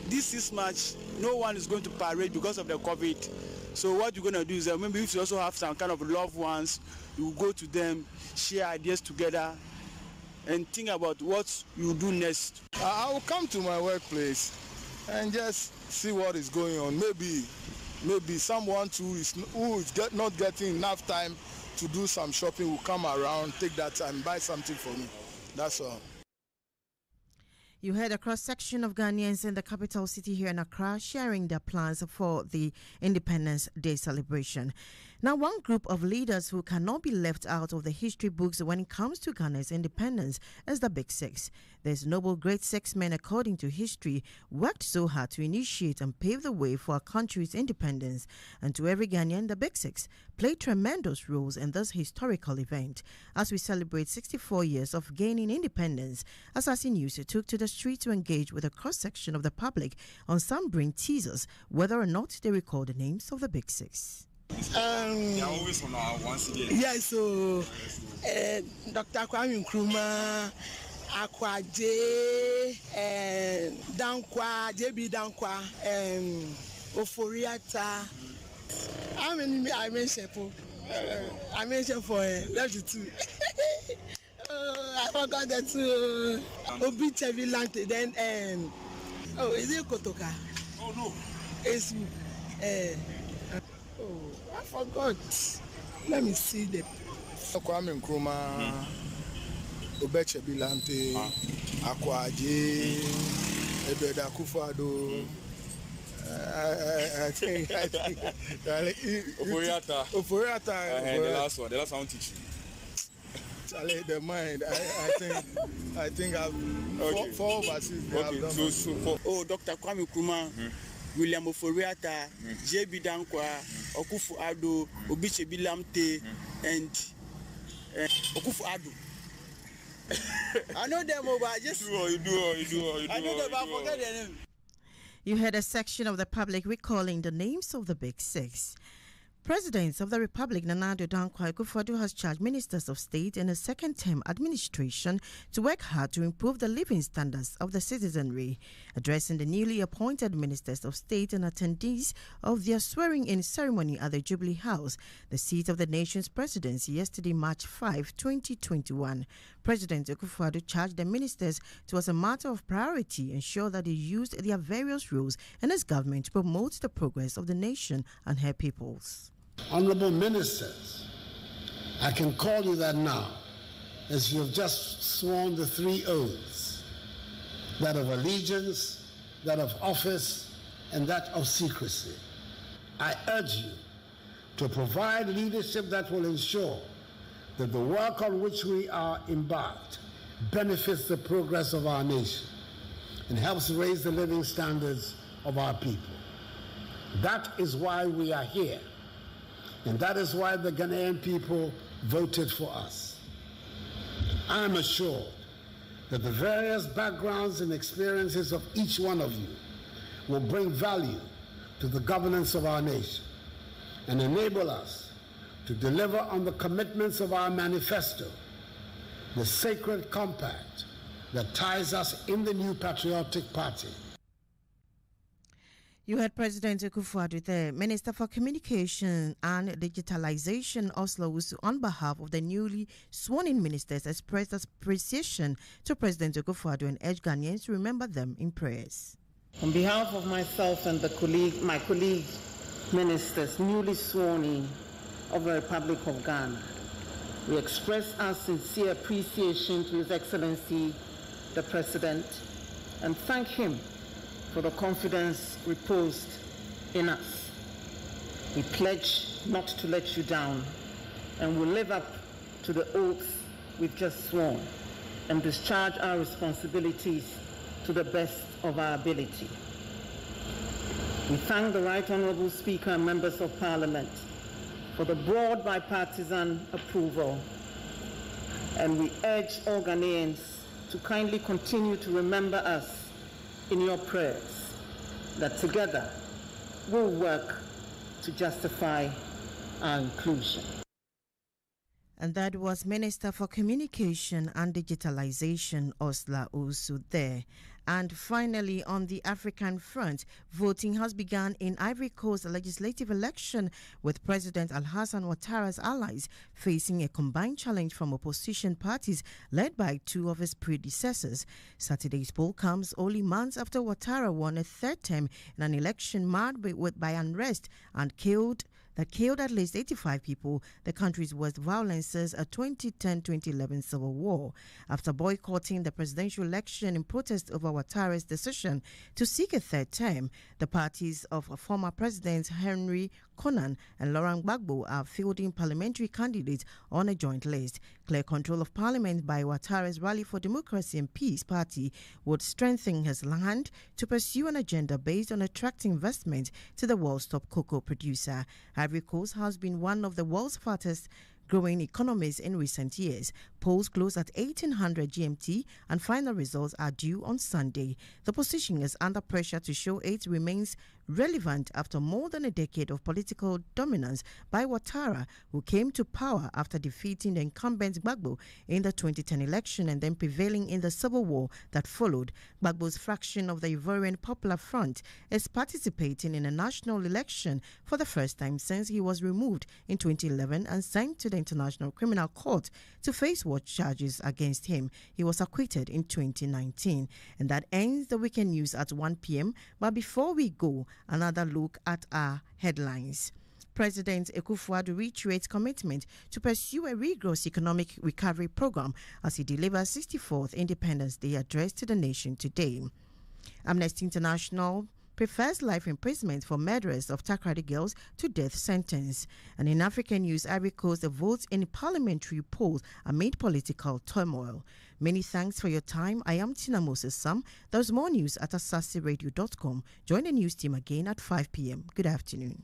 this is much. No one is going to parade because of the COVID. So what you're going to do is maybe if you also have some kind of loved ones, you go to them, share ideas together, and think about what you do next. I will come to my workplace and just see what is going on. Maybe someone who is not getting enough time to do some shopping will come around, take that time, buy something for me. That's all. You heard a cross-section of Ghanaians in the capital city here in Accra sharing their plans for the Independence Day celebration. Now, one group of leaders who cannot be left out of the history books when it comes to Ghana's independence is the Big Six. These noble great six men, according to history, worked so hard to initiate and pave the way for our country's independence. And to every Ghanaian, the Big Six played tremendous roles in this historical event. As we celebrate 64 years of gaining independence, Asaase News took to the street to engage with a cross-section of the public on some brain teasers whether or not they recall the names of the Big Six. Always on our once again. Yes, so Dr. Kwame Nkrumah, Akwaje, Dankwa, JB Dankwa, Oforiata. How many I mentioned for? I mentioned for left two. I forgot that too. Obi Chevilante, then is it Kotoka? Oh no. It's I forgot. Let me see the Kwame Nkrumah, Obi Chevilante, Akwaje, Edward Akufo-Addo. I think Oforiata. The last one teach you. Charlie, the mind. I think I've four overseas. Okay, Dr. Kwame Nkrumah, William Oforiata, JB Dankwa, Akufo-Addo, Obi Chevilante, and Akufo-Addo. I know them, but I just you do. I know them, but I forget their name. You heard a section of the public recalling the names of the Big Six. President of the Republic, Nana Addo Dankwa Akufo-Addo, has charged ministers of state in a second-term administration to work hard to improve the living standards of the citizenry. Addressing the newly appointed ministers of state and attendees of their swearing-in ceremony at the Jubilee House, the seat of the nation's presidency, yesterday, March 5, 2021, President Akufo-Addo charged the ministers to, as a matter of priority, ensure that they used their various roles in his government to promote the progress of the nation and her peoples. Honorable ministers, I can call you that now, as you have just sworn the 3 oaths, that of allegiance, that of office, and that of secrecy. I urge you to provide leadership that will ensure that the work on which we are embarked benefits the progress of our nation and helps raise the living standards of our people. That is why we are here. And that is why the Ghanaian people voted for us. I am assured that the various backgrounds and experiences of each one of you will bring value to the governance of our nation and enable us to deliver on the commitments of our manifesto, the sacred compact that ties us in the new patriotic party. You heard President Akufo-Addo, the Minister for Communication and Digitalization, Oslo Wusu, on behalf of the newly sworn-in ministers, expressed appreciation to President Akufo-Addo and urged Ghanaians to remember them in prayers. On behalf of myself and my colleague ministers newly sworn in of the Republic of Ghana, we express our sincere appreciation to His Excellency the President and thank him for the confidence reposed in us. We pledge not to let you down and will live up to the oaths we've just sworn and discharge our responsibilities to the best of our ability. We thank the Right Honourable Speaker and Members of Parliament for the broad bipartisan approval, and we urge all Ghanaians to kindly continue to remember us in your prayers, that together we'll work to justify our inclusion. And that was Minister for Communication and Digitalization, Osla Osu there. And finally, on the African front, voting has begun in Ivory Coast legislative election, with President Alassane Ouattara's allies facing a combined challenge from opposition parties led by two of his predecessors. Saturday's poll comes only months after Ouattara won a third term in an election marred by unrest and killed at least 85 people, the country's worst violence since a 2010-2011 civil war. After boycotting the presidential election in protest over Ouattara's decision to seek a third term, the parties of former presidents Henry Konan and Laurent Gbagbo are fielding parliamentary candidates on a joint list. Clear control of parliament by Ouattara's Rally for Democracy and Peace party would strengthen his hand to pursue an agenda based on attracting investment to the world's top cocoa producer. Ivory Coast has been one of the world's fastest growing economies in recent years. Polls close at 1800 GMT and final results are due on Sunday. The opposition is under pressure to show it remains relevant after more than a decade of political dominance by Ouattara, who came to power after defeating the incumbent Gbagbo in the 2010 election and then prevailing in the civil war that followed. Gbagbo's fraction of the Ivorian Popular Front is participating in a national election for the first time since he was removed in 2011 and sent to the International Criminal Court to face what charges against him. He was acquitted in 2019. And that ends the weekend news at 1 p.m. But before we go, another look at our headlines. President Akufo-Addo reiterates commitment to pursue a rigorous economic recovery program as he delivers 64th Independence Day address to the nation today. Amnesty International prefers life imprisonment for murderers of Takoradi girls to death sentence. And in African news, Ivory Coast, the votes in parliamentary polls amid political turmoil. Many thanks for your time. I am Tina Moses Sam. There's more news at asaseradio.com. Join the news team again at 5 p.m. Good afternoon.